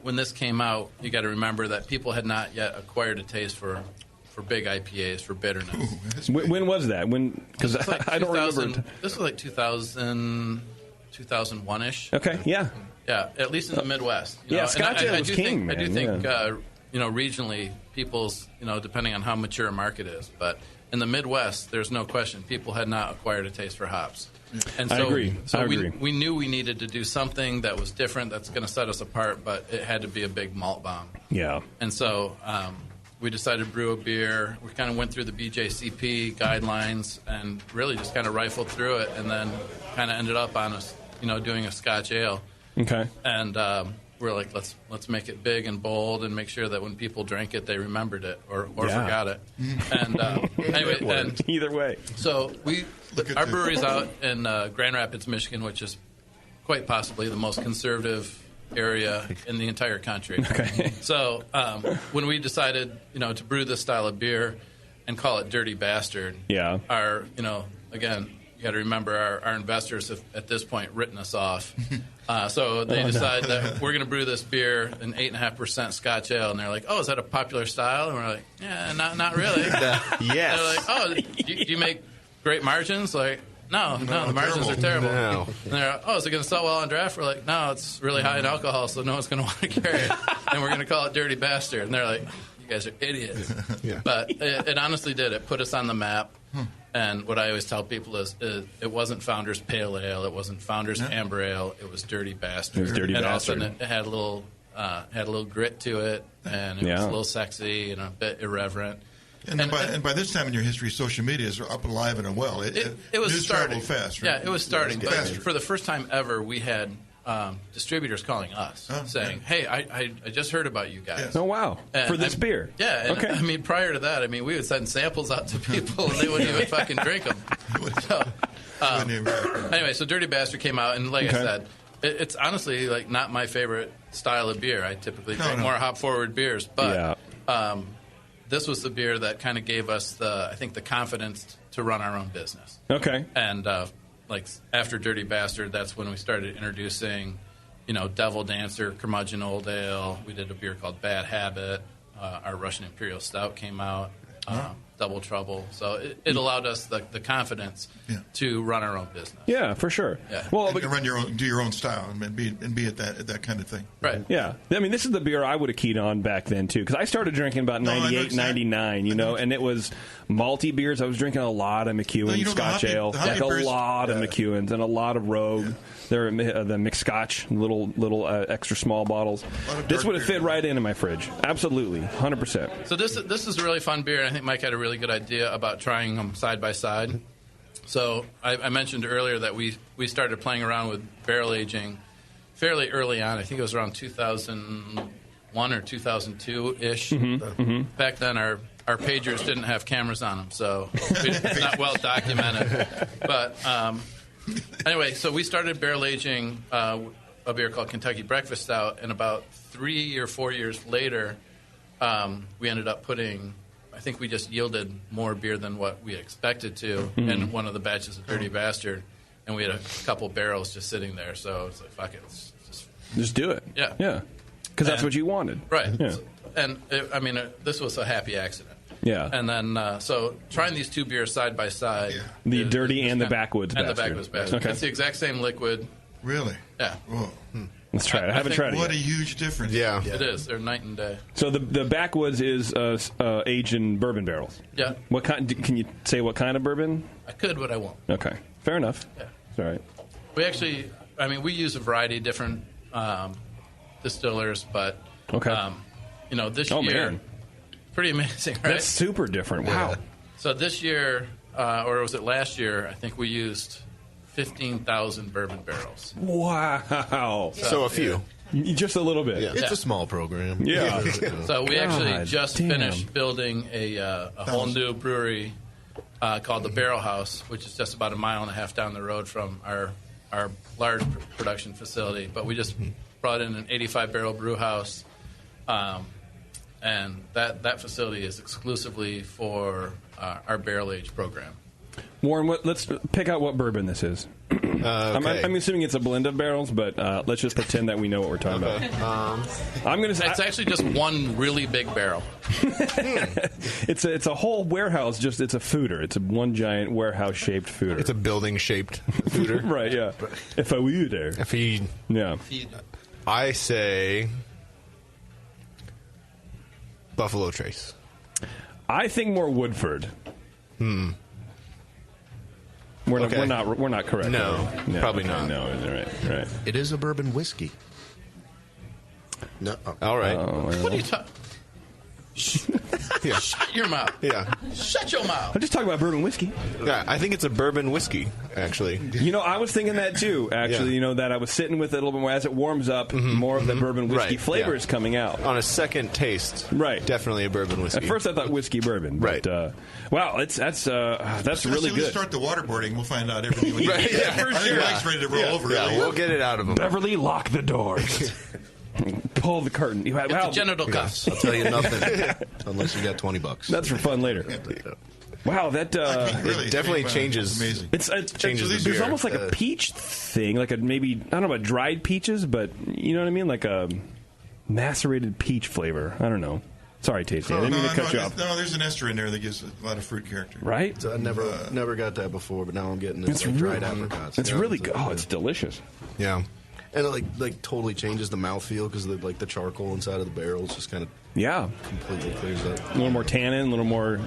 when this came out, you got to remember that people had not yet acquired a taste for big IPAs, for bitterness. When was that? Because I don't remember. This was like 2001-ish. Okay, yeah. Yeah, at least in the Midwest. Scotch Ale was king, man. I do think regionally, people's, depending on how mature a market is, but in the Midwest, there's no question, people had not acquired a taste for hops. And so, I agree. We knew we needed to do something that was different, that's going to set us apart, but it had to be a big malt bomb. Yeah. And so we decided to brew a beer. We kind of went through the BJCP guidelines and really just kind of rifled through it, and then kind of ended up on us, doing a Scotch Ale. Okay. And we're like, let's make it big and bold and make sure that when people drank it, they remembered it or forgot it. And anyway, either way. So our brewery's out in Grand Rapids, Michigan, which is quite possibly the most conservative area in the entire country. Okay. So when we decided, to brew this style of beer and call it Dirty Bastard, our, again, you got to remember our investors have at this point written us off. So they decide that we're going to brew this beer, an 8.5% Scotch Ale, and they're like, "Oh, is that a popular style?" And we're like, "Yeah, not really." Yes. They're like, "Oh, do you make great margins?" Like, no, the margins are terrible. No. And they're like, "Oh, is it going to sell well on draft?" We're like, "No, it's really high in alcohol, so no one's going to want to carry it." And we're going to call it Dirty Bastard. And they're like, "You guys are idiots." Yeah. But it honestly did. It put us on the map. And what I always tell people is it wasn't Founders Pale Ale, it wasn't Founders Amber Ale, it was Dirty Bastard. It was Dirty and Bastard. all of a sudden it had a little grit to it, and it was a little sexy and a bit irreverent. And by this time in your history, social media is up alive and well. It was news starting traveled fast. Right? Yeah, it was starting. But for the first time ever, we had distributors calling us saying, "Hey, I just heard about you guys." Yes. Oh wow! For this beer? Yeah. And okay. I mean, prior to that, we would send samples out to people, and they wouldn't even fucking drink them. So, anyway, so Dirty Bastard came out, and like I said, it's honestly like not my favorite style of beer. I typically drink more hop forward beers, but this was the beer that kind of gave us the confidence to run our own business. Okay. And like after Dirty Bastard, that's when we started introducing, Devil Dancer, Curmudgeon Old Ale. We did a beer called Bad Habit. Our Russian Imperial Stout came out. Double Trouble. So it allowed us the confidence to run our own business. Yeah, for sure. Yeah. Well, and do your own style and be at that kind of thing. Right. Yeah. I mean, this is the beer I would have keyed on back then too, because I started drinking about 98, 99. And it was malty beers. I was drinking a lot of McEwen Scotch Ale, like a lot of McEwens and a lot of Rogue. They're the mixed Scotch, little extra small bottles. This would have fit right into my fridge. Absolutely, 100%. So this is a really fun beer, and I think Mike had a really good idea about trying them side by side. So I mentioned earlier that we started playing around with barrel aging fairly early on. I think it was around 2001 or 2002-ish. Back then, our pagers didn't have cameras on them, so it's not well documented. But anyway, so we started barrel aging a beer called Kentucky Breakfast Stout, and about 3 or 4 years later, we ended up putting, I think we just yielded more beer than what we expected to in one of the batches of Dirty Bastard, and we had a couple barrels just sitting there, so it's like, fuck it. Just do it. Yeah. Yeah. Because that's what you wanted. Right. Yeah. And, this was a happy accident. Yeah. And then, so trying these two beers side by side. The Dirty and the Backwoods And Bastard. the Backwoods Bastard. Okay. It's the exact same liquid. Really? Yeah. Whoa. Let's try it. I haven't tried it What yet. a huge difference. Yeah. It is. They're night and day. So the backwoods is aged in bourbon barrels. Yeah. What kind? Can you say what kind of bourbon? I could, but I won't. Okay, fair enough. Yeah. It's all right. We actually, we use a variety of different distillers, but this year, man. pretty amazing, right? That's super different. Wow. So this year, or was it last year? I think we used 15,000 bourbon barrels. Wow. So a few. Just a little bit. Yeah. It's a small program. Yeah. So we actually just damn. finished building a whole new brewery called the Barrel House, which is just about a mile and a half down the road from our large production facility. But we just brought in an 85-barrel brew house, and that facility is exclusively for our barrel age program. Warren, let's pick out what bourbon this is. Okay. I'm assuming it's a blend of barrels, but let's just pretend that we know what we're talking about. It's actually just one really big barrel. It's a whole warehouse. It's a fooder. It's one giant warehouse-shaped fooder. It's a building-shaped fooder. Right, yeah. If I were you there. Yeah. I say Buffalo Trace. I think more Woodford. We're not correct. No, probably not. No, right. It is a bourbon whiskey. No. All right. What are you talking? Yeah. Shut your mouth. Yeah. Shut your mouth. I'm just talking about bourbon whiskey. Yeah, I think it's a bourbon whiskey, actually. I was thinking that too, actually. Yeah. That I was sitting with it a little bit more. As it warms up, more of the bourbon whiskey flavor is coming out. On a second taste. Right. Definitely a bourbon whiskey. At first I thought whiskey bourbon. But, right. Wow, that's really good. Let's start the waterboarding. We'll find out everything we need. Right, yeah, I think Mike's ready to roll over. Yeah, we'll get it out of him. Beverly, lock the doors. Pull the curtain. It's the genital cuffs. I'll tell you nothing unless you got $20. That's for fun later. Wow, that it definitely changes. Amazing. It changes the there's beer. almost like a peach thing, like maybe I don't know about dried peaches, but you know what I mean, like a macerated peach flavor. I don't know. Sorry, Tasty. I didn't mean to cut you off. No, there's an ester in there that gives a lot of fruit character. Right? So I never got that before, but now I'm getting it. Like dried apricots. It's really good. Oh, it's delicious. Yeah. And it like totally changes the mouthfeel because the charcoal inside of the barrels just kind of completely clears up. A little more tannin, a little more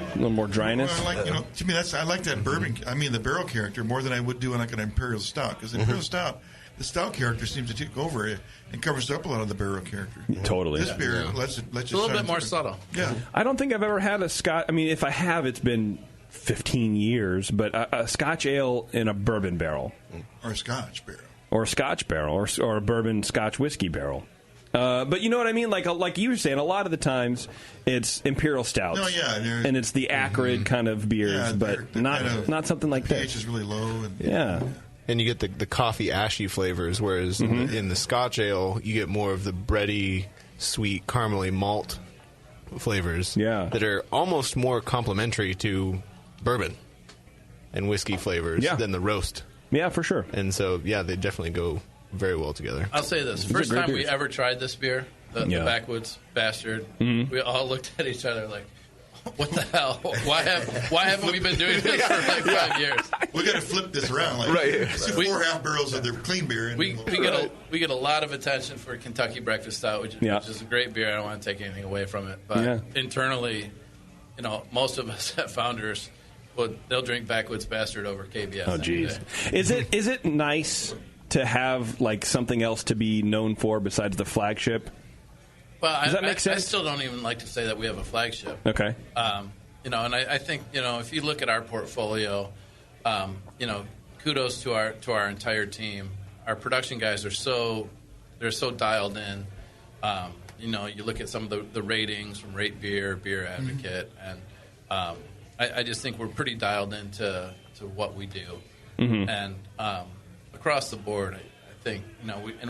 dryness. Well, to me, I like that bourbon. I mean, the barrel character more than I would do in like an imperial stout because imperial stout, the stout character seems to take over it and covers up a lot of the barrel character. Totally. This beer lets it a little bit more subtle. Yeah. I don't think I've ever had a Scotch. I mean, if I have, it's been 15 years, but a Scotch ale in a bourbon barrel. Or a Scotch barrel. Or a Scotch barrel, or a bourbon Scotch whiskey barrel. But you know what I mean? Like you were saying, a lot of the times it's imperial stouts. Oh, yeah. And it's the acrid kind of beers, but not something like that. pH is really low. And you get the coffee ashy flavors, whereas in the Scotch ale, you get more of the bready, sweet, caramely malt flavors that are almost more complementary to bourbon and whiskey flavors than the roast. Yeah, for sure. And so, they definitely go very well together. I'll say this. First time we ever tried this beer, the Backwoods Bastard, we all looked at each other like, what the hell? Why haven't we been doing this for like 5 years? We got to flip this around. Like, right. 4 half barrels of their clean beer. And we get a lot of attention for Kentucky Breakfast Stout, which is a great beer. I don't want to take anything away from it. But internally, most of us at Founders, they'll drink Backwoods Bastard over KBS. Oh, geez. Is it nice to have like something else to be known for besides the flagship? Well, Does that make sense? I still don't even like to say that we have a flagship. Okay. And I think if you look at our portfolio, kudos to our entire team. Our production guys are they're so dialed in. You look at some of the ratings from Rate Beer, Beer Advocate, and I just think we're pretty dialed into what we do, and across the board, I think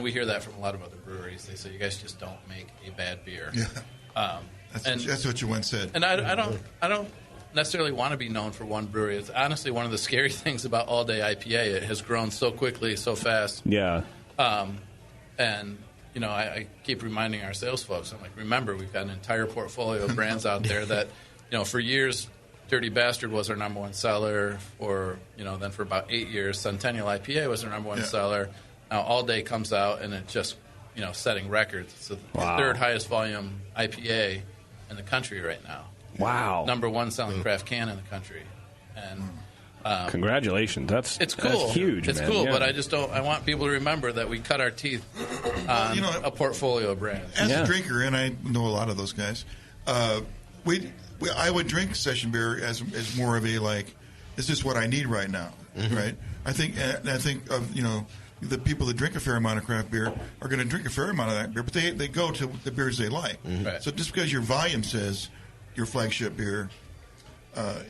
we hear that from a lot of other breweries. They say you guys just don't make a bad beer. Yeah, that's what you once said. And I don't necessarily want to be known for one brewery. It's honestly one of the scary things about All Day IPA. It has grown so quickly, so fast. Yeah. And I keep reminding our sales folks. I'm like, remember, we've got an entire portfolio of brands out there that for years. Dirty Bastard was our number one seller, then for about 8 years, Centennial IPA was our number one seller. Now, All Day comes out, and it's just, setting records. It's the third highest volume IPA in the country right now. Wow. Number one selling craft can in the country. And congratulations. It's cool. That's huge, It's man. cool, Yeah. but I want people to remember that we cut our teeth on a portfolio of brands. As a drinker, and I know a lot of those guys, I would drink session beer as more of a is this what I need right now, right? I think of the people that drink a fair amount of craft beer are going to drink a fair amount of that beer, but they go to the beers they like. Right. So just because your volume says your flagship beer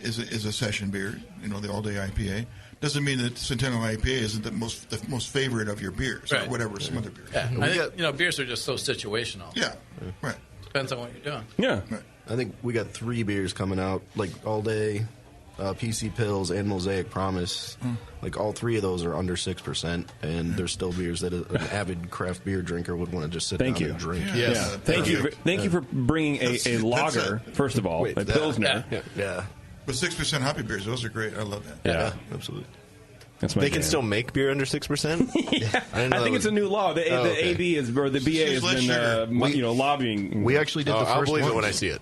is a session beer, the all day IPA, doesn't mean that Centennial IPA isn't the most favorite of your beers or whatever some other beers. Yeah, I think, beers are just so situational. Yeah, right. Depends on what you're doing. Yeah, right. I think we got 3 beers coming out, like All Day, PC Pills, and Mosaic Promise. Like all 3 of those are under 6%, and they're still beers that an avid craft beer drinker would want to just sit down and drink. Yeah. Yes. Yeah. Thank you for bringing a lager, first of all, a Pilsner. Yeah. But 6% hoppy beers, those are great. I love that. Yeah. Absolutely. That's my They jam. can still make beer under 6%? I think it's a new law. The AB or the BA has been lobbying. We actually did the first I'll believe one. it when I see it.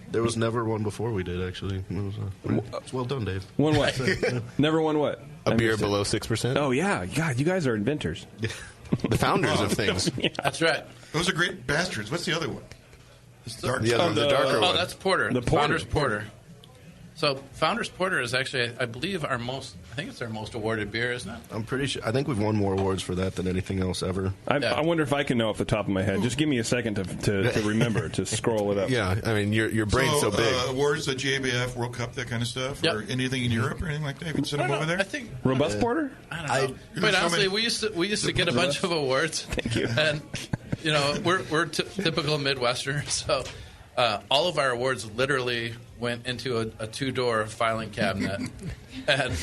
There was never one before we did, actually. It's well done, Dave. One what? Never won what? A beer below 6%? Oh, yeah. God, you guys are inventors. The founders of things. That's right. Those are great bastards. What's the other one? The darker one. Oh, that's Porter. The Porter. Founders Porter. So Founders Porter is actually, I believe, I think it's our most awarded beer, isn't it? I'm pretty sure. I think we've won more awards for that than anything else ever. I wonder if I can know off the top of my head. Just give me a second to remember, to scroll it up. Yeah, I mean, your brain's so big. Awards, the JBF, World Cup, that kind of stuff? Or anything in Europe or anything like that? You can send them over there? I think Robust Porter? I don't know. Quite honestly, we used to get a bunch of awards. Thank you. And, we're typical Midwesterners, so all of our awards literally went into a 2-door filing cabinet. And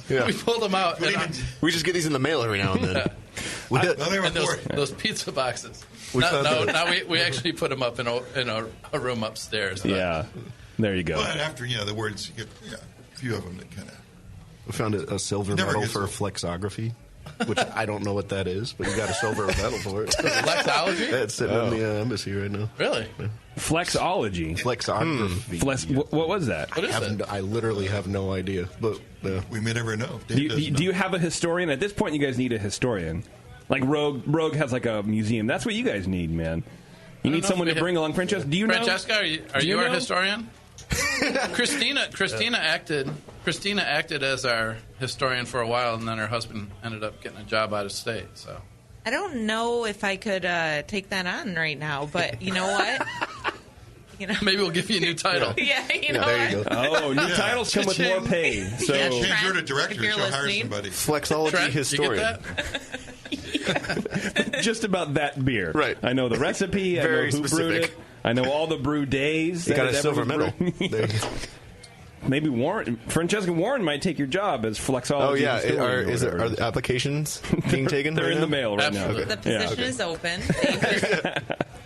we pulled them out. We just get these in the mail every now and then. And those pizza boxes. Now we actually put them up in a room upstairs. Yeah, there you go. But after the words, you get a few of them that kind of. We found a silver medal for flexography, which I don't know what that is, but you got a silver medal for it. Flexology? It's sitting in the embassy right now. Really? Yeah. Flexology. Flexography. What was that? What is that? I literally have no idea, but we may never know. Do you have a historian? At this point, you guys need a historian. Like Rogue has like a museum. That's what you guys need, man. You need someone to bring along. Francesca, do you know? Francesca, are you our historian? Christina acted as our historian for a while, and then her husband ended up getting a job out of state. So I don't know if I could take that on right now, but you know what? Maybe we'll give you a new title. Yeah, there you go. Oh, new titles come with more pay. So change her to director. She'll hire somebody. Flexology historian. Just about that beer. Right. I know the recipe. I know who brewed it. I know all the brew days. You got a silver medal. Maybe Francesca Warren might take your job as flexology. Oh yeah, are the applications being taken? They're right in now? the mail right now. The position is open.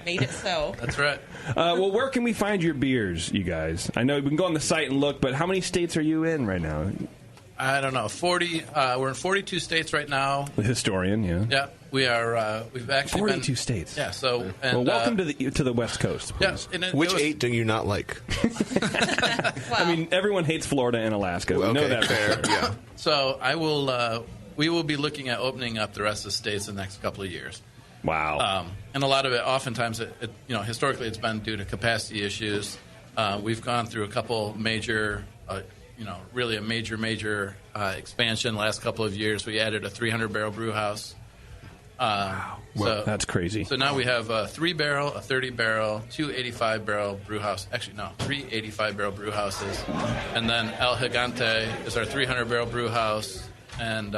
Made it so. That's right. Well, where can we find your beers, you guys? I know we can go on the site and look, but how many states are you in right now? I don't know. 40. We're in 42 states right now. The historian, yeah. Yeah, we are. We've actually 42 states. Yeah. So, well, welcome to the West Coast. Please. Yeah. Which 8 do you not like? I mean, everyone hates Florida and Alaska. We know that. Fair. Yeah. So I will. We will be looking at opening up the rest of the states in the next couple of years. Wow. And a lot of it, oftentimes, historically, it's been due to capacity issues. We've gone through a couple major. Really a major expansion the last couple of years. We added a 300-barrel brew house. Wow. So, that's crazy. So now we have a 3-barrel, a 30-barrel, 2 85-barrel brew house. Actually, no, 3 85-barrel brew houses. And then El Gigante is our 300-barrel brew house. And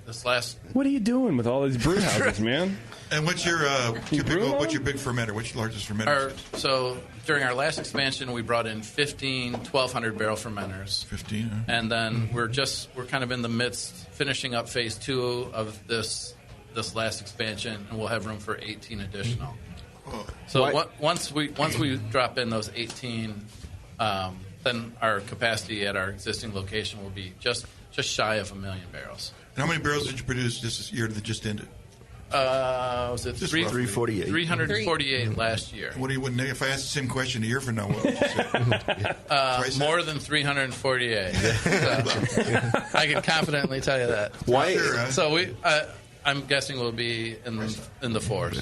this last... What are you doing with all these brew houses, man? And what's your big fermenter? What's your largest fermenter? So during our last expansion, we brought in 15 1,200-barrel fermenters. 15. Huh? And then we're kind of in the midst, finishing up phase 2 of this last expansion, and we'll have room for 18 additional. So once we drop in those 18, then our capacity at our existing location will be just shy of 1 million barrels. And how many barrels did you produce this year that just ended? Was it 348? 348 last year. What do you? If I asked the same question a year from now, what would you say? More than 348. So, I can confidently tell you that. Why? So I'm guessing we'll be in the fours.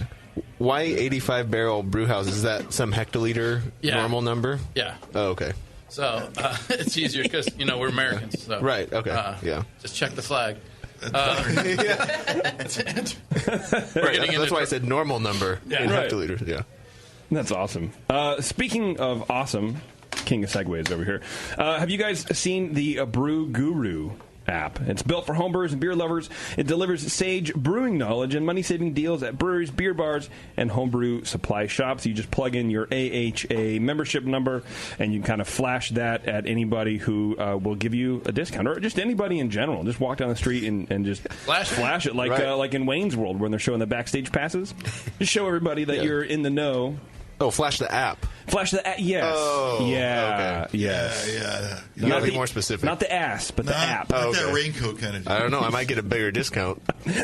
Why 85 barrel brew house? Is that some hectoliter normal number? Yeah. Oh, okay. So it's easier because we're Americans. So, right. Okay. Just check the flag. Right, that's why I said normal number in hectoliters. Yeah, that's awesome. Speaking of awesome, king of segues over here. Have you guys seen the Brew Guru app? It's built for homebrewers and beer lovers. It delivers sage brewing knowledge and money-saving deals at breweries, beer bars, and homebrew supply shops. You just plug in your AHA membership number, and you can kind of flash that at anybody who will give you a discount, or just anybody in general. Just walk down the street and just flash it, like in Wayne's World when they're showing the backstage passes. Just show everybody that you're in the know. Oh, flash the app. Flash the app, yes. Oh, yeah, okay. yes. Yeah. You gotta be more specific. Not the ass, but the app. Not that raincoat kind of deal. I don't know. I might get a bigger discount.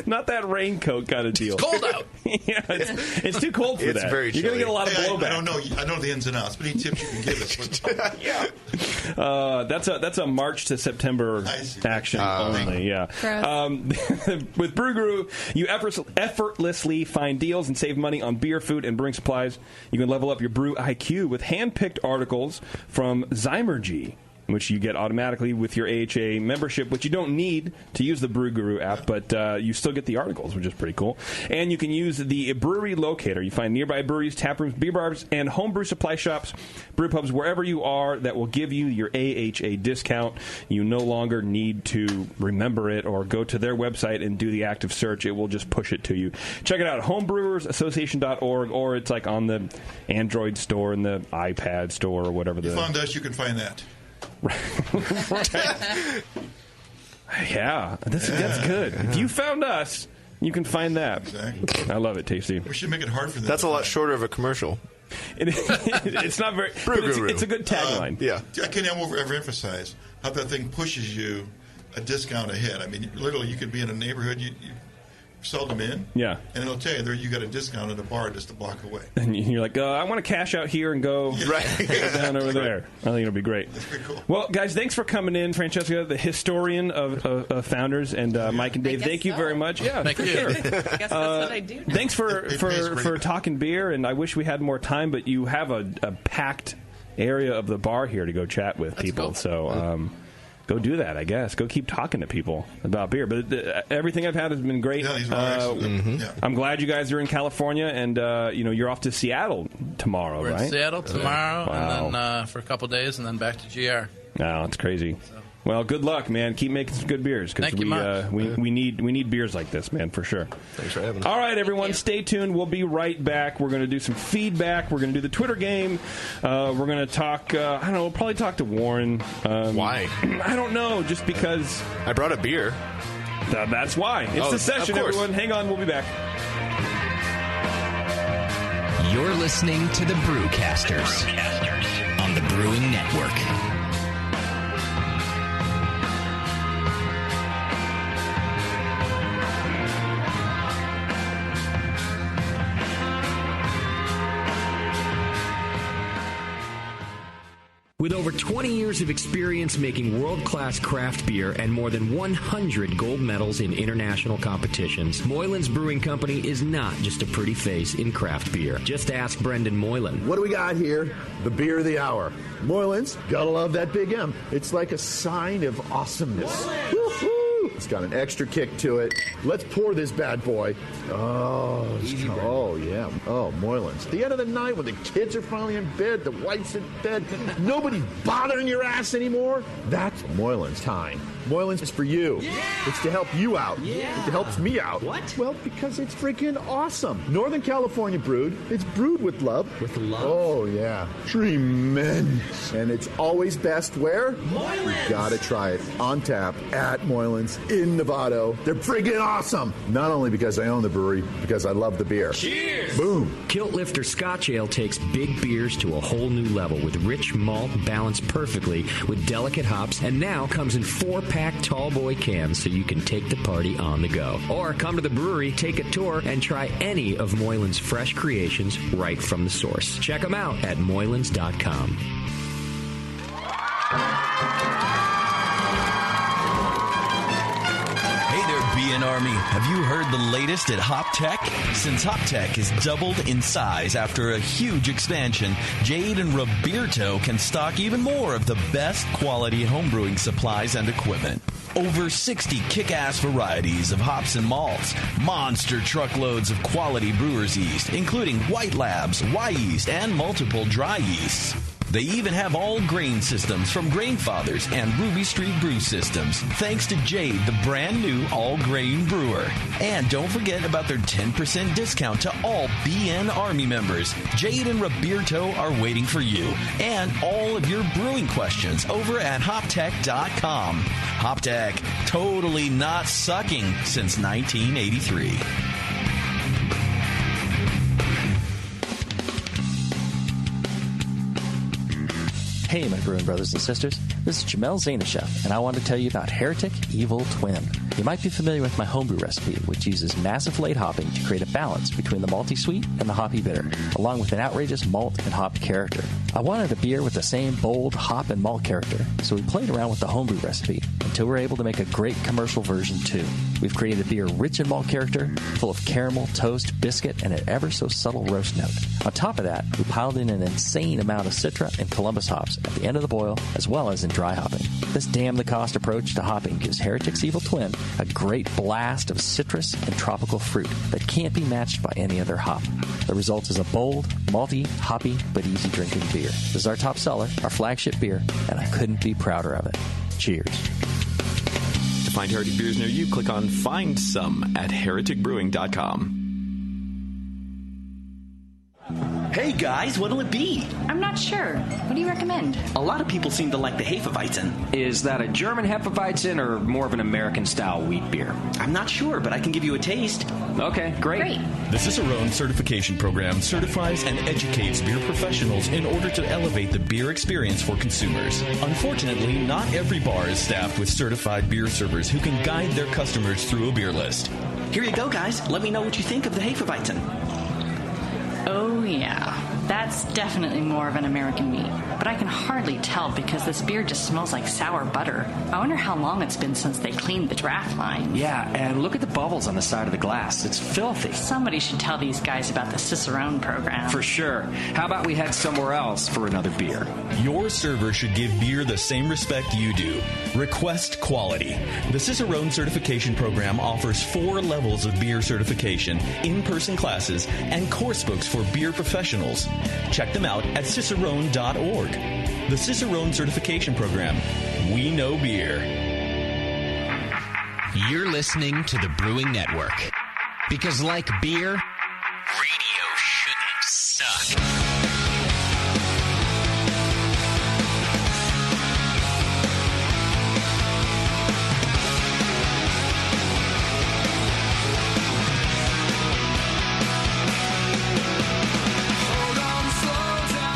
Not that raincoat kind of deal. It's cold out. Yeah, it's too cold for it's that. It's very chilly. You're going to get a lot of blowback. I don't know. I know the ins and outs, but any tips you can give us? That's a March to September action only. Yeah. With Brew Guru, you effortlessly find deals and save money on beer, food, and brewing supplies. You can level up your brew IQ with hand-picked articles from Zymergy, which you get automatically with your AHA membership, which you don't need to use the Brew Guru app, but you still get the articles, which is pretty cool. And you can use the brewery locator. You find nearby breweries, tap rooms, beer bars, and homebrew supply shops, brew pubs, wherever you are, that will give you your AHA discount. You no longer need to remember it or go to their website and do the active search. It will just push it to you. Check it out, homebrewersassociation.org, or it's like on the Android store and the iPad store or whatever. You found us, you can find that. Yeah, that's good. If you found us, you can find that. Exactly. I love it, Tasty. We should make it hard for them. That's a lot shorter of a commercial. It's not very. It's a good tagline. Yeah, I can't overemphasize how that thing pushes you a discount ahead. I mean, literally, you could be in a neighborhood you seldom in. Yeah. And it'll tell you there you got a discount at a bar just a block away. And you're like, I want to cash out here and go down over there. I think it'll be great. That's pretty cool. Well, guys, thanks for coming in, Francesca, the historian of founders, and Mike and Dave. Thank you very much. Yeah, thank you. Sure. I guess that's what I do now. Thanks for talking beer, and I wish we had more time, but you have a packed area of the bar here to go chat with people. Cool. So. Go do that, I guess. Go keep talking to people about beer. But everything I've had has been great. Yeah, I'm glad you guys are in California, and you're off to Seattle tomorrow, We're right? in Seattle tomorrow, Wow. and then for a couple of days, and then back to GR. Oh, that's crazy. Well, good luck, man. Keep making some good beers because we need beers like this, man, for sure. Thanks for having us. All right, everyone, stay tuned. We'll be right back. We're going to do some feedback. We're going to do the Twitter game. We're going to talk. I don't know. We'll probably talk to Warren. Why? I don't know. Just because I brought a beer. That's why. It's the session, everyone. Hang on. We'll be back. You're listening to the Brewcasters on the Brewing Network. With over 20 years of experience making world-class craft beer and more than 100 gold medals in international competitions, Moylan's Brewing Company is not just a pretty face in craft beer. Just ask Brendan Moylan. What do we got here? The beer of the hour. Moylan's, gotta love that big M. It's like a sign of awesomeness. Woo-hoo! It's got an extra kick to it. Let's pour this bad boy. Oh, yeah. Oh, Moylan's. The end of the night when the kids are finally in bed, the wife's in bed, nobody's bothering your ass anymore. That's Moylan's time. Moylan's is for you. Yeah. It's to help you out. Yeah. It helps me out. What? Well, because it's freaking awesome. Northern California brewed. It's brewed with love. With love? Oh, yeah. Tremendous. And it's always best where? Moylan's. You gotta try it. On tap at Moylan's in Novato. They're friggin' awesome. Not only because I own the brewery, because I love the beer. Cheers! Boom. Kilt Lifter Scotch Ale takes big beers to a whole new level with rich malt balanced perfectly with delicate hops, and now comes in 4-pack tall boy cans so you can take the party on the go. Or come to the brewery, take a tour, and try any of Moylan's fresh creations right from the source. Check them out at moylans.com. Hey there, BN Army. Have you heard the latest at Hop Tech? Since Hop Tech has doubled in size after a huge expansion, Jade and Roberto can stock even more of the best quality homebrewing supplies and equipment. Over 60 kick-ass varieties of hops and malts, monster truckloads of quality brewer's yeast, including White Labs, Y-yeast, and multiple dry yeasts. They even have all grain systems from Grain Fathers and Ruby Street Brew Systems, thanks to Jade, the brand new all-grain brewer. And don't forget about their 10% discount to all BN Army members. Jade and Roberto are waiting for you and all of your brewing questions over at hoptech.com. Hoptech, totally not sucking since 1983. Hey, my brewing brothers and sisters. This is Jamel Zanishev, and I want to tell you about Heretic Evil Twin. You might be familiar with my homebrew recipe, which uses massive late hopping to create a balance between the malty sweet and the hoppy bitter, along with an outrageous malt and hop character. I wanted a beer with the same bold hop and malt character, so we played around with the homebrew recipe until we were able to make a great commercial version too. We've created a beer rich in malt character, full of caramel, toast, biscuit, and an ever so subtle roast note. On top of that, we piled in an insane amount of Citra and Columbus hops at the end of the boil, as well as in dry hopping. This damn-the-cost approach to hopping gives Heretic's Evil Twin a great blast of citrus and tropical fruit that can't be matched by any other hop. The result is a bold, malty, hoppy, but easy-drinking beer. This is our top seller, our flagship beer, and I couldn't be prouder of it. Cheers. To find Heretic beers near you, click on Find Some at hereticbrewing.com. Hey guys, what'll it be? I'm not sure. What do you recommend? A lot of people seem to like the Hefeweizen. Is that a German Hefeweizen or more of an American-style wheat beer? I'm not sure, but I can give you a taste. Okay, great. The Cicerone Certification Program certifies and educates beer professionals in order to elevate the beer experience for consumers. Unfortunately, not every bar is staffed with certified beer servers who can guide their customers through a beer list. Here you go, guys. Let me know what you think of the Hefeweizen. Oh, yeah. That's definitely more of an American meat. But I can hardly tell because this beer just smells like sour butter. I wonder how long it's been since they cleaned the draft line. Yeah, and look at the bubbles on the side of the glass. It's filthy. Somebody should tell these guys about the Cicerone program. For sure. How about we head somewhere else for another beer? Your server should give beer the same respect you do. Request quality. The Cicerone Certification Program offers 4 levels of beer certification, in-person classes, and course books for beer professionals. Check them out at cicerone.org. The Cicerone Certification Program. We know beer. You're listening to the Brewing Network. Because like beer, radio shouldn't suck.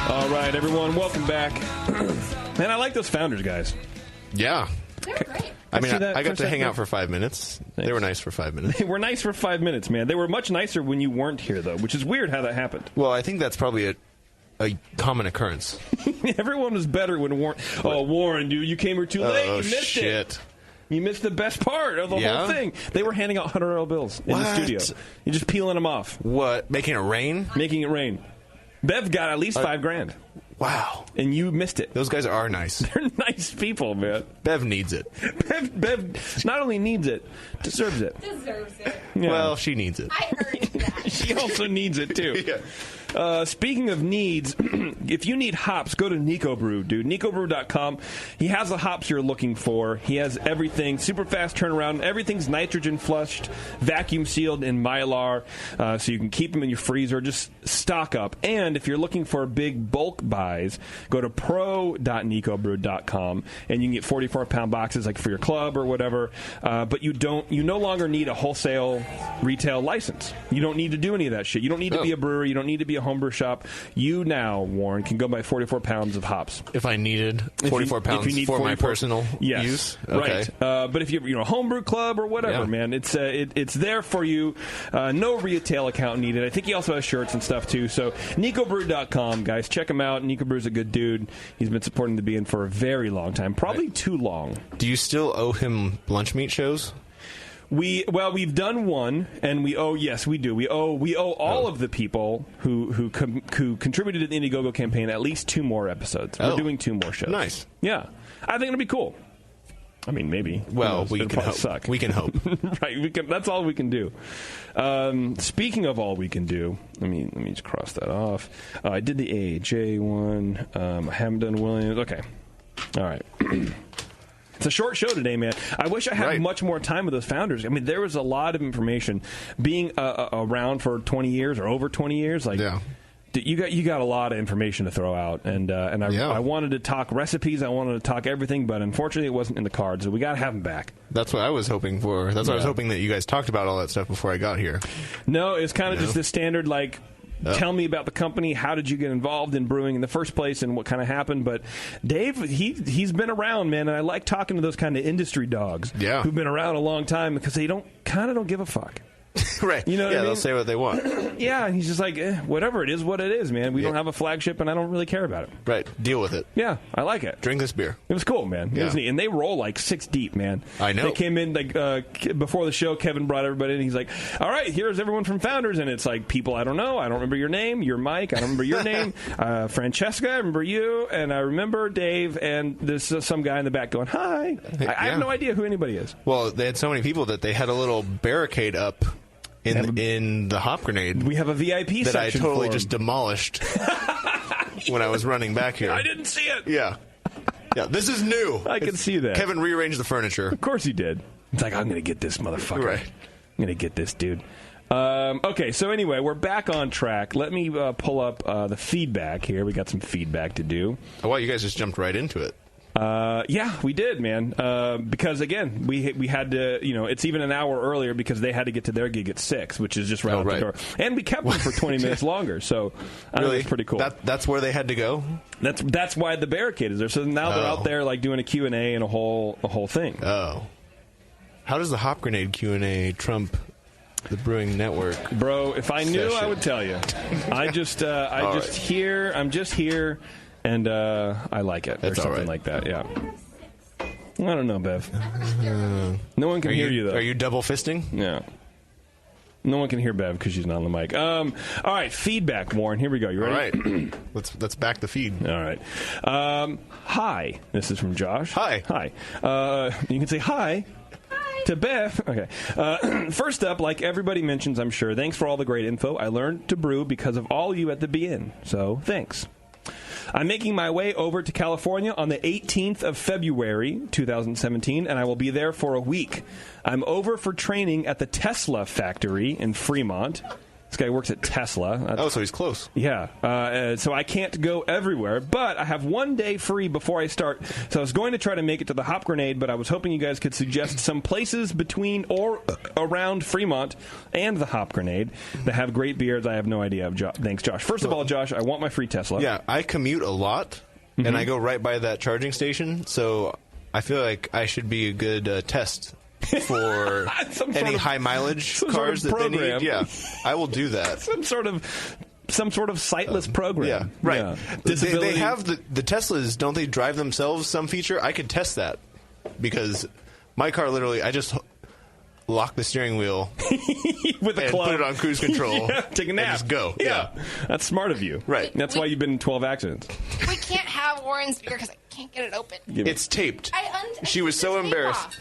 All right, everyone, welcome back. Man, I like those Founders guys. Yeah. They're great. I mean, I got to hang out for 5 minutes. Thanks. They were nice for 5 minutes. They were nice for 5 minutes, man. They were much nicer when you weren't here, though, which is weird how that happened. Well, I think that's probably a common occurrence. Everyone was better when Warren... Oh, Warren, dude, you came here too late. You missed it. You missed the best part of the whole thing. They were handing out $100 bills in the studio. You're just peeling them off. What? Making it rain? Making it rain. Bev got at least $5,000. Wow. And you missed it. Those guys are nice. They're nice people, man. Bev needs it. Bev not only needs it, deserves it. Deserves it. Yeah. Well, she needs it. I heard that. She also needs it, too. Speaking of needs, if you need hops, go to Nico Brew, dude. NicoBrew.com. He has the hops you're looking for. He has everything. Super fast turnaround. Everything's nitrogen flushed, vacuum sealed in Mylar, so you can keep them in your freezer. Just stock up. And if you're looking for big bulk buys, go to pro.nicobrew.com and you can get 44-pound boxes like for your club or whatever. But you no longer need a wholesale retail license. You don't need to do any of that shit. You don't need to be a brewery. You don't need to be a homebrew shop. You now, Warren, can go buy 44 pounds of hops. If I needed 44 pounds for 44, my personal use? Okay. Right. But if you're a homebrew club or whatever, man, it's there for you. No retail account needed. I think he also has shirts and stuff, too. So, nicobrew.com, guys. Check him out. Nico Brew's a good dude. He's been supporting the BN for a very long time. Probably too long. Do you still owe him lunch meat shows? We've done one, and we owe all of the people who contributed to the Indiegogo campaign at least 2 more episodes. We're doing 2 more shows. Nice. Yeah. I think it'll be cool. I mean, maybe. Well, we can hope. Suck. We can hope. Right. That's all we can do. Speaking of all we can do, let me just cross that off. I did the AJ one. I haven't done Williams. Okay. All right. It's a short show today, man. I wish I had much more time with those founders. I mean, there was a lot of information. Being around for 20 years or over 20 years, you got a lot of information to throw out. And I wanted to talk recipes. I wanted to talk everything, but unfortunately it wasn't in the cards. So we got to have them back. That's what I was hoping for. That's what I was hoping that you guys talked about all that stuff before I got here. No, it's kind of just the standard, tell me about the company. How did you get involved in brewing in the first place, and what kind of happened? But Dave, he's been around, man, and I like talking to those kind of industry dogs who've been around a long time because they don't give a fuck. Right. You know what I mean? They'll say what they want. Yeah, and he's just like, whatever, it is what it is, man. We don't have a flagship, and I don't really care about it. Right. Deal with it. Yeah, I like it. Drink this beer. It was cool, man. It was neat. And they roll like 6 deep, man. I know. They came in, before the show, Kevin brought everybody in. He's like, all right, here's everyone from Founders. And it's like, people I don't know. I don't remember your name. You're Mike. I don't remember your name. Francesca, I remember you. And I remember Dave. And there's some guy in the back going, hi. I have no idea who anybody is. Well, they had so many people that they had a little barricade up in the hop grenade. We have a VIP that section I totally for just demolished when I was running back here. I didn't see it. Yeah. Yeah, this is new. I can see that. Kevin rearranged the furniture. Of course he did. It's like, I'm going to get this motherfucker. Right. I'm going to get this dude. Okay, so anyway, we're back on track. Let me pull up the feedback here. We got some feedback to do. Oh, wow, you guys just jumped right into it. Yeah, we did, man. Because again, we had to, it's even an hour earlier because they had to get to their gig at 6, which is just right out the door. And we kept them for 20 minutes longer, so I think it's pretty cool. That's where they had to go? That's why the barricade is there. So now they're out there doing a Q&A and a whole thing. Oh. How does the Hop Grenade Q&A trump the Brewing Network? Bro, if I knew, I would tell you. I'm just here. And I like it, or something like that, yeah. I don't know, Bev. No one can hear you, though. Are you double fisting? Yeah. No one can hear Bev because she's not on the mic. All right, feedback, Warren. Here we go. You ready? All right. Let's back the feed. All right. Hi. This is from Josh. Hi. Hi. You can say hi. To Beth. Okay. First up, like everybody mentions, I'm sure, thanks for all the great info. I learned to brew because of all you at the BN, so thanks. I'm making my way over to California on the 18th of February, 2017, and I will be there for a week. I'm over for training at the Tesla factory in Fremont. This guy works at Tesla. So he's close. Yeah. So I can't go everywhere, but I have 1 day free before I start. So I was going to try to make it to the Hop Grenade, but I was hoping you guys could suggest some places between or around Fremont and the Hop Grenade that have great beers. I have no idea. Thanks, Josh. First of all, Josh, I want my free Tesla. Yeah, I commute a lot, and I go right by that charging station, so I feel like I should be a good test for any high mileage cars that they need. Yeah, I will do that. Some sort of sightless program. Yeah, right. Yeah. They have the Teslas. Don't they drive themselves? Some feature I could test that because my car literally I just lock the steering wheel with a club, put it on cruise control, take a nap, and just go. Yeah, that's smart of you. Right. That's why you've been in 12 accidents. We can't have Warren's beer because I can't get it open. It's taped. She was so embarrassed.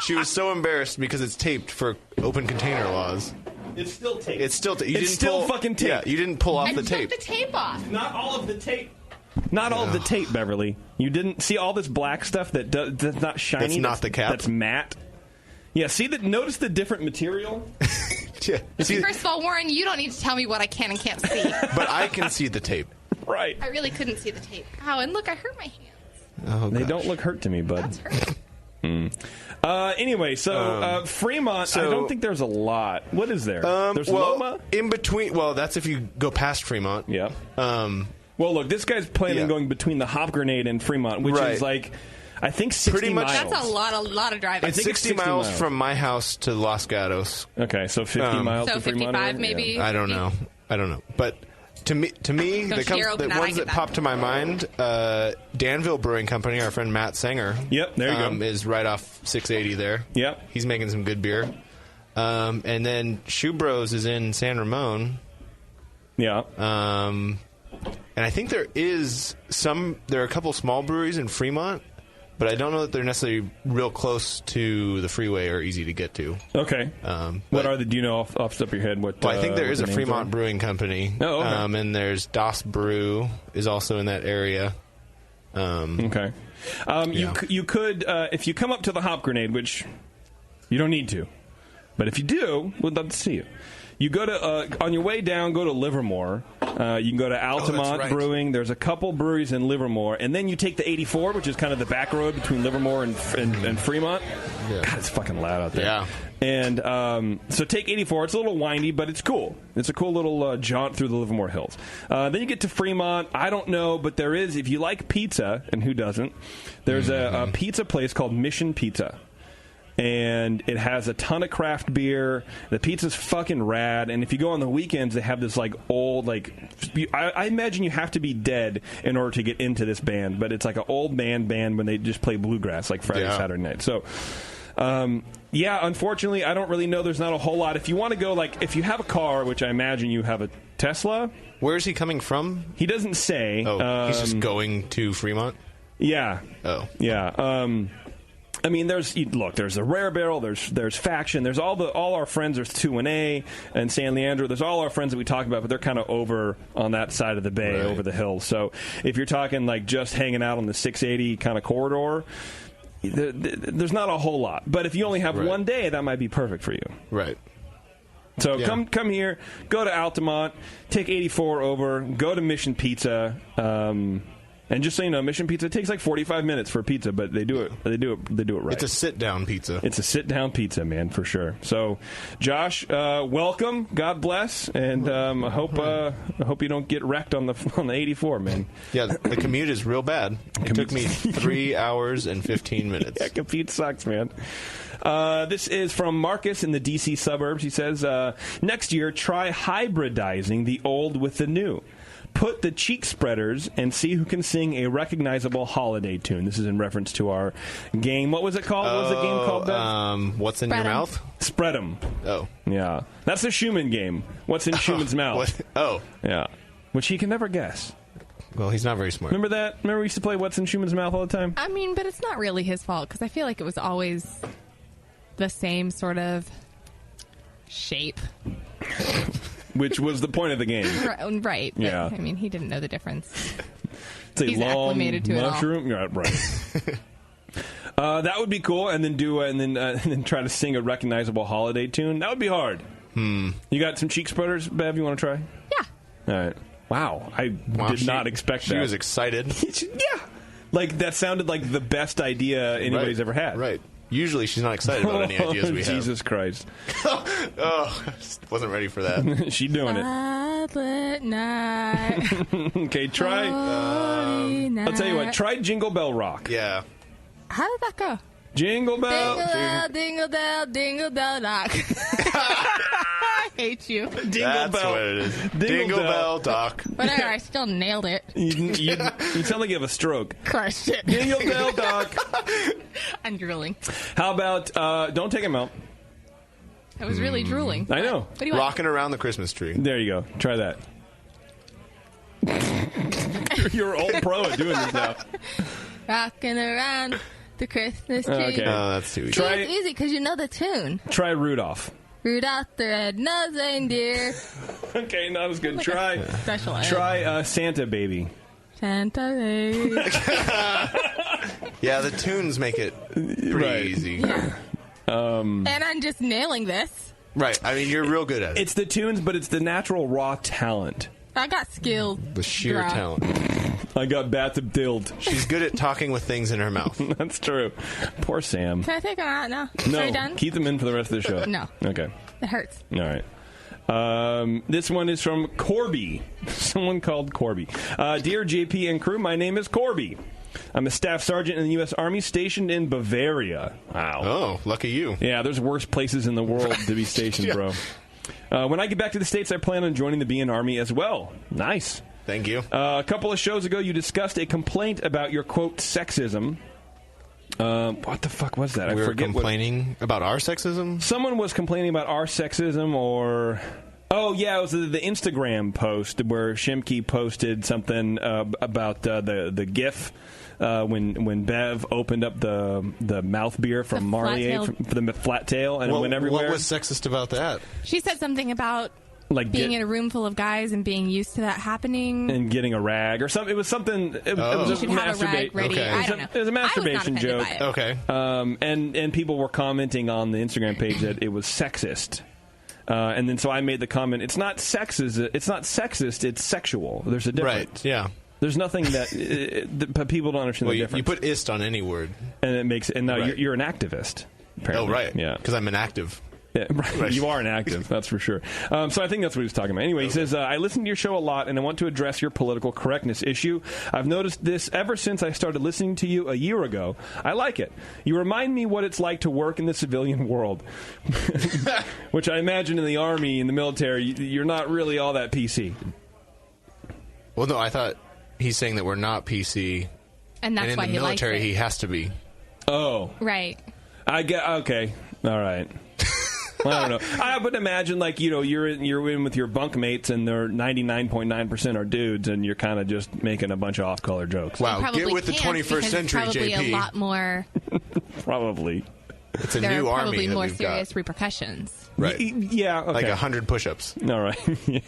She was so embarrassed because it's taped for open container laws. It's still taped. It's still taped. It's still fucking taped. Yeah, you didn't pull off the tape. I took the tape off. Not all of the tape. Not all of the tape, Beverly. You didn't see all this black stuff that's not shiny. That's not the cap. That's matte. Yeah, see that. Notice the different material. First of all, Warren, you don't need to tell me what I can and can't see. But I can see the tape. Right. I really couldn't see the tape. Oh, and look, I hurt my hands. Oh, they don't look hurt to me, bud. That's hurt. Anyway, Fremont, I don't think there's a lot. What is there? There's well, Loma? in between. Well, that's if you go past Fremont. Yeah. Well, look, this guy's planning on going between the Hop Grenade and Fremont, which is like, I think 60 Pretty much. miles. That's a lot of driving. I think it's 60 miles from my house to Los Gatos. Okay, so 50 miles so to Fremont. 55 maybe? I don't know. But to me, the ones that pop to my mind, Danville Brewing Company, our friend Matt Sanger. Yep, there you go. Is right off 680 there. Yep. He's making some good beer. And then Shoe Bros is in San Ramon. Yeah. And I think there are a couple small breweries in Fremont, but I don't know that they're necessarily real close to the freeway or easy to get to. Okay. What are the? Do you know off the top of your head what? Well, I think there is a names Fremont are? Brewing Company. Oh, okay. And there's Das Brew is also in that area. Okay. You could if you come up to the Hop Grenade, which you don't need to, but if you do, we'd love to see you. You go to on your way down, go to Livermore. You can go to Altamont Brewing. There's a couple breweries in Livermore, and then you take the 84, which is kind of the back road between Livermore and Fremont. Yeah. God, it's fucking loud out there. Yeah. And so take 84. It's a little windy, but it's cool. It's a cool little jaunt through the Livermore Hills. Then you get to Fremont. I don't know, but there is, if you like pizza, and who doesn't, there's a pizza place called Mission Pizza. And it has a ton of craft beer. The pizza's fucking rad. And if you go on the weekends, they have this like old, like I imagine you have to be dead in order to get into this band. But it's like an old band when they just play bluegrass like Friday, Saturday night. So, unfortunately, I don't really know. There's not a whole lot. If you want to go, like, if you have a car, which I imagine you have a Tesla. Where is he coming from? He doesn't say. Oh, he's just going to Fremont? Yeah. Oh. Yeah. I mean, there's the Rare Barrel, there's Faction, there's all our friends. There's 2&A and San Leandro. There's all our friends that we talk about, but they're kind of over on that side of the bay, over the hills. So if you're talking like just hanging out on the 680 kind of corridor, there's not a whole lot. But if you only have one day, that might be perfect for you. Right. So come here, go to Altamont, take 84 over, go to Mission Pizza. And just so you know, Mission Pizza takes like 45 minutes for a pizza, but they do it right. It's a sit-down pizza. It's a sit-down pizza, man, for sure. So, Josh, welcome. God bless, and I hope you don't get wrecked on the 84, man. Yeah, the commute is real bad. It took me 3 hours and 15 minutes. Yeah, commute sucks, man. This is from Marcus in the D.C. suburbs. He says, next year, try hybridizing the old with the new. Put the cheek spreaders and see who can sing a recognizable holiday tune. This is in reference to our game. What was it called? What was the game called, Beth? What's in your mouth? Spread 'em. Oh. Yeah. That's the Schumann game. What's in Schumann's mouth? Oh. Yeah. Which he can never guess. Well, he's not very smart. Remember that? Remember we used to play What's in Schumann's mouth all the time? I mean, but it's not really his fault, because I feel like it was always the same sort of shape. Which was the point of the game. Right. Yeah. I mean, he didn't know the difference. It's a He's long acclimated to mushroom. it all. Right. That would be cool, and then and then try to sing a recognizable holiday tune. That would be hard. You got some cheek spreaders, Bev? You want to try? Yeah. All right. Wow, I did not expect that. She was excited. Yeah. Like, that sounded like the best idea anybody's ever had. Right. Usually she's not excited about any ideas we have. Jesus Christ. Wasn't ready for that. She's doing it. Silent night. Okay, try. I'll tell you what. Try Jingle Bell Rock. Yeah. How did that go? Jingle bell. Dingle bell, dingle bell, dingle bell rock. I hate you. That's bell. what it is. Dingle bell, Doc. Whatever, I still nailed it. You sound like you have a stroke. Crushed it. Dingle bell, Doc. I'm drooling. How about, don't take him out. I was really drooling. I know. What do you want? Rocking around the Christmas tree. There you go. Try that. You're old pro at doing this now. Rocking around the Christmas tree. Okay. Oh, that's too easy. See, it's easy because you know the tune. Try Rudolph. Rudolph the red-nosed reindeer. Okay, not as good. Like Try special Santa Baby. Santa baby. Yeah, the tunes make it pretty easy. Yeah. And I'm just nailing this. Right. I mean, you're real good at it. It's the tunes, but it's the natural raw talent. I got skill. The sheer talent. I got bathtub. She's good at talking with things in her mouth. That's true. Poor Sam. Can I take them out now? No, Are you done? keep them in for the rest of the show. No. Okay. It hurts. All right. This one is from Corby. Someone called Corby. Dear JP and crew, my name is Corby. I'm a staff sergeant in the U.S. Army stationed in Bavaria. Wow. Oh, lucky you. Yeah, there's worse places in the world to be stationed, Yeah. bro. When I get back to the States, I plan on joining the BN Army as well. Nice. Thank you. A couple of shows ago, you discussed a complaint about your, quote, sexism. What the fuck was that? We I were forget complaining about our sexism? Someone was complaining about our sexism, or... Oh, yeah, it was the Instagram post where Shimke posted something about the GIF when Bev opened up the mouth beer from Marlier, for the flat tail, and it went everywhere. What was sexist about that? She said something about being in a room full of guys and being used to that happening. And getting a rag or something. It was something. It was just You should have a rag ready. Okay. I don't know. It was a masturbation I was not joke. offended by it. Okay. And people were commenting on the Instagram page that it was sexist. And then so I made the comment, it's not sexist, it's sexual. There's a difference. Right, yeah. There's nothing that people don't understand the difference. You put ist on any word. And it makes, and now Right. you're an activist, apparently. Oh, right. Yeah. Because I'm an active. Yeah, right. You are an active, that's for sure. So I think that's what he was talking about. Anyway, he says, I listen to your show a lot, and I want to address your political correctness issue. I've noticed this ever since I started listening to you a year ago. I like it. You remind me what it's like to work in the civilian world, which I imagine in the Army, in the military, you're not really all that PC. Well, no, I thought he's saying that we're not PC. And that's in why the he likes military, it. he has to be. Oh. Right. I get, okay. All right. I don't know. I would imagine, like, you're in with your bunk mates, and they're 99.9% are dudes, and you're kind of just making a bunch of off-color jokes. Wow, get with the 21st century, probably JP. a lot more. Probably. It's a there new are army probably that more we've serious got. repercussions. Right. Yeah, okay. Like 100 push-ups. All right. Yeah.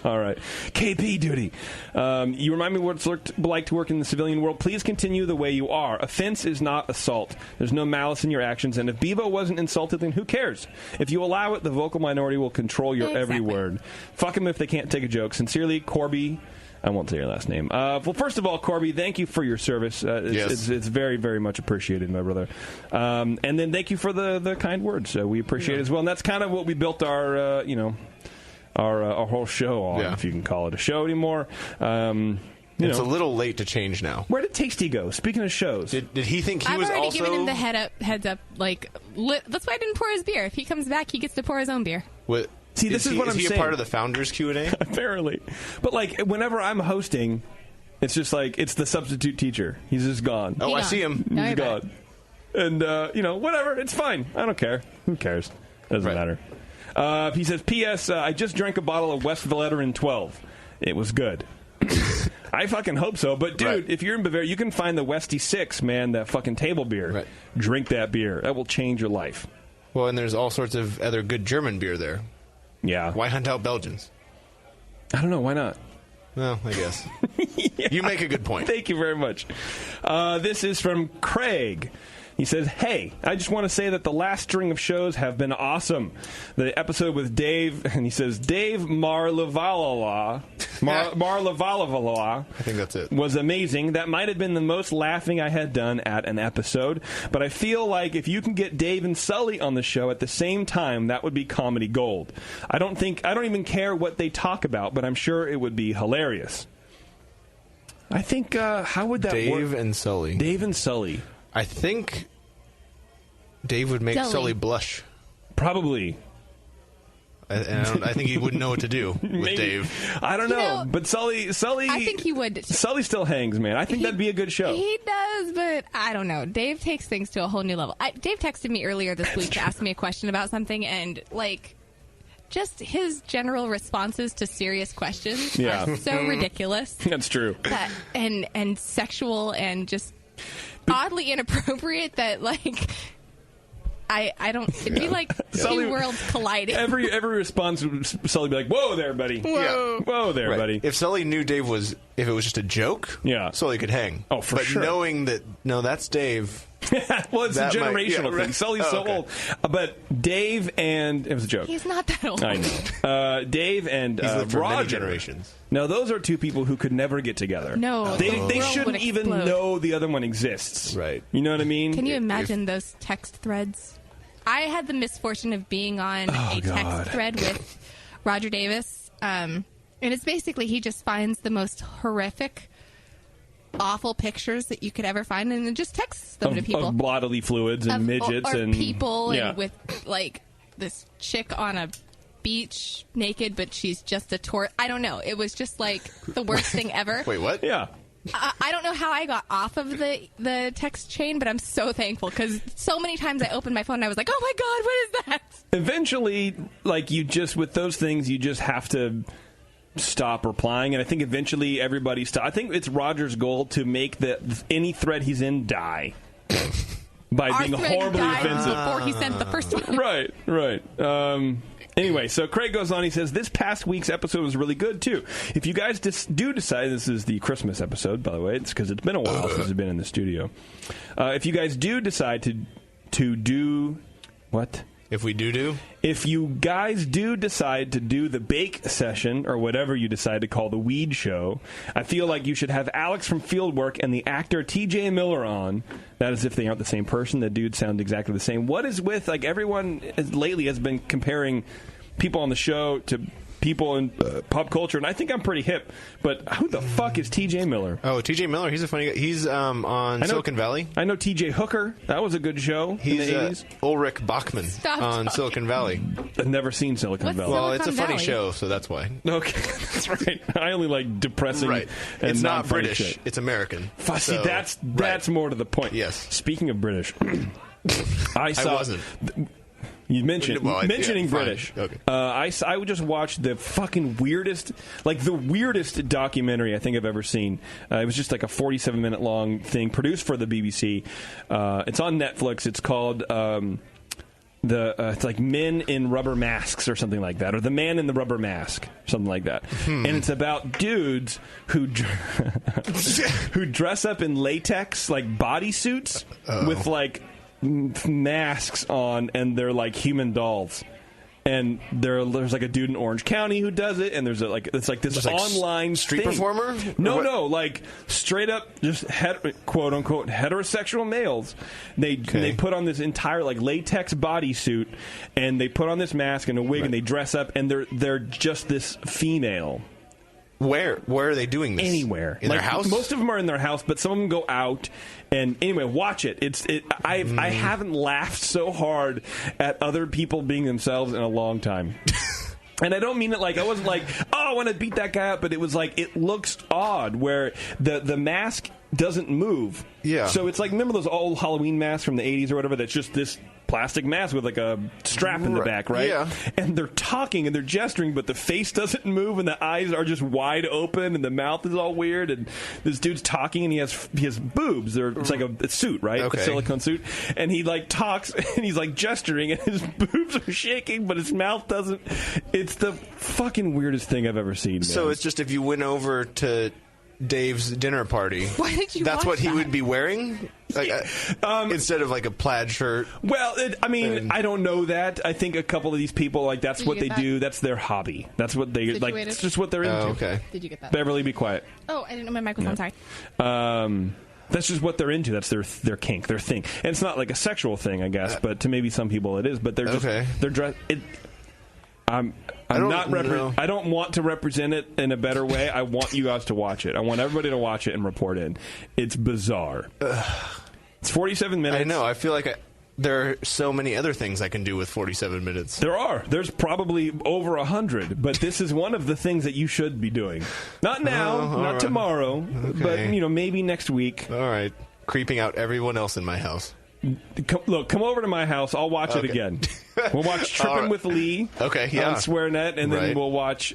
All right. KP duty. You remind me what it's like to work in the civilian world. Please continue the way you are. Offense is not assault. There's no malice in your actions. And if Bevo wasn't insulted, then who cares? If you allow it, the vocal minority will control your every word. Fuck them if they can't take a joke. Sincerely, Corby. I won't say your last name. Well, first of all, Corby, thank you for your service. It's very, very much appreciated, my brother. And then thank you for the kind words. We appreciate it as well. And that's kind of what we built our, our whole show on, if you can call it a show anymore. It's a little late to change now. Where did Tasty go? Speaking of shows, did he think he I've was already also? given him the heads up. Like, that's why I didn't pour his beer. If he comes back, he gets to pour his own beer. What? See, this is what I'm saying. Is he a part of the Founders Q&A? Apparently. But, like, whenever I'm hosting, it's just like, it's the substitute teacher. He's just gone. Oh, I see him. He's gone. And, whatever. It's fine. I don't care. Who cares? Doesn't matter. He says, P.S. I just drank a bottle of West Veteran 12. It was good. I fucking hope so. But, dude, if you're in Bavaria, you can find the Westy 6, man, that fucking table beer. Right. Drink that beer. That will change your life. Well, and there's all sorts of other good German beer there. Yeah. Why hunt out Belgians? I don't know. Why not? Well, I guess. You make a good point. Thank you very much. This is from Craig. He says, hey, I just want to say that the last string of shows have been awesome. The episode with Dave, and he says, Dave Marlavalala, I think that's it. was amazing. That might have been the most laughing I had done at an episode. But I feel like if you can get Dave and Sully on the show at the same time, that would be comedy gold. I don't even care what they talk about, but I'm sure it would be hilarious. I think, how would that work? Dave and Sully. Dave and Sully. I think Dave would make Sully blush. Probably. I think he wouldn't know what to do with Dave. I don't know, but Sully. I think he would. Sully still hangs, man. I think that'd be a good show. He does, but I don't know. Dave takes things to a whole new level. Dave texted me earlier this week to ask me a question about something, and just his general responses to serious questions are so ridiculous. That's true. And sexual and just oddly inappropriate that I don't. It'd be like two worlds colliding. Every response would Sully be like, "Whoa there, buddy! Whoa, whoa there, buddy!" If Sully knew Dave if it was just a joke, Sully could hang. Oh, for but sure. Knowing that that's Dave. Well, it's That a might- generational yeah, right. thing. Sully's so okay. old. But Dave and... It was a joke. He's not that old. I know. Dave and He's lived for many Roger. generations. No, those are two people who could never get together. No, They the world shouldn't would even explode. know the other one exists. Right. You know what I mean? Can you imagine those text threads? I had the misfortune of being on a God. text thread with Roger Davis. And it's basically he just finds the most horrific, awful pictures that you could ever find and then just texts them to people. Of bodily fluids and midgets or and people yeah. and with like this chick on a beach naked, but she's just a tourist. I don't know. It was just like the worst thing ever. Wait, what? Yeah. I don't know how I got off of the text chain, but I'm so thankful because so many times I opened my phone and I was like, oh my God, what is that? Eventually, like you just, with those things, you just have to stop replying. And I think eventually everybody stop. I think it's Roger's goal to make any thread he's in die. By Our being thread horribly died offensive. before he sent the first one. Right. Anyway, so Craig goes on. He says, this past week's episode was really good, too. If you guys do decide, this is the Christmas episode, by the way. It's because it's been a while since it's been in the studio. If you guys do decide to do... What? If we do? If you guys do decide to do the bake session, or whatever you decide to call the weed show, I feel like you should have Alex from Fieldwork and the actor TJ Miller on. That is if they aren't the same person. The dudes sound exactly the same. What is with, like, everyone lately has been comparing people on the show to people in pop culture, and I think I'm pretty hip, but who the fuck is TJ Miller? Oh, TJ Miller, he's a funny guy. He's on Silicon Valley. I know TJ Hooker. That was a good show He's in the 80s. Ulrich Bachman on Silicon Valley. I've never seen Silicon Valley. Well, it's a funny show, so that's why. Okay, that's right. I only like depressing Right. and It's not non-funny British. shit. It's American. See, So- that's more to the point. Yes. Speaking of British, I wasn't. You mentioned Well, mentioning yeah, fine. British. Okay. I would just watch the fucking weirdest, like the weirdest documentary I think I've ever seen. It was just like a 47-minute long thing produced for the BBC. It's on Netflix. It's called it's like Men in Rubber Masks or something like that, or The Man in the Rubber Mask, something like that. And it's about dudes who who dress up in latex like bodysuits with like masks on, and they're like human dolls. And there's like a dude in Orange County who does it, and it's like this online street thing. performer? No, like straight up just quote unquote heterosexual males. They put on this entire like latex bodysuit, and they put on this mask and a wig, and they dress up, and they're just this female. Where are they doing this? Anywhere. In their house? Most of them are in their house, but some of them go out. And anyway, watch it. I haven't laughed so hard at other people being themselves in a long time. And I don't mean it like, I wasn't like, oh, I want to beat that guy up, but it was like, it looks odd where the mask doesn't move. Yeah. So it's like, remember those old Halloween masks from the 80s or whatever that's just this plastic mask with like a strap in the back, right? Yeah. And they're talking and they're gesturing, but the face doesn't move and the eyes are just wide open and the mouth is all weird, and this dude's talking and he has boobs. It's like a suit, right? Okay. A silicone suit. And he like talks and he's like gesturing and his boobs are shaking, but his mouth doesn't. It's the fucking weirdest thing I've ever seen, man. So it's just if you went over to Dave's dinner party, why did you that's watch what he that? would be wearing? Like, instead of like a plaid shirt? Well, I don't know that. I think a couple of these people, like, that's Did what you they get that? do. That's their hobby. That's what they, like, Situated? it's just what they're into. Oh, okay. Did you get that? Beverly, be quiet. Oh, I didn't know my microphone. Sorry. That's just what they're into. That's their kink, their thing. And it's not like a sexual thing, I guess, but to maybe some people it is. But they're just they're dressed. I don't want to represent it in a better way. I want you guys to watch it. I want everybody to watch it and report in. It's bizarre. It's 47 minutes. I know. I feel like there are so many other things I can do with 47 minutes. There are. There's probably over 100, but this is one of the things that you should be doing. Not now, not tomorrow, but maybe next week. All right. Creeping out everyone else in my house. Come over to my house. I'll watch it again. We'll watch Trippin' with Lee. Okay, yeah. On SwearNet, and then we'll watch.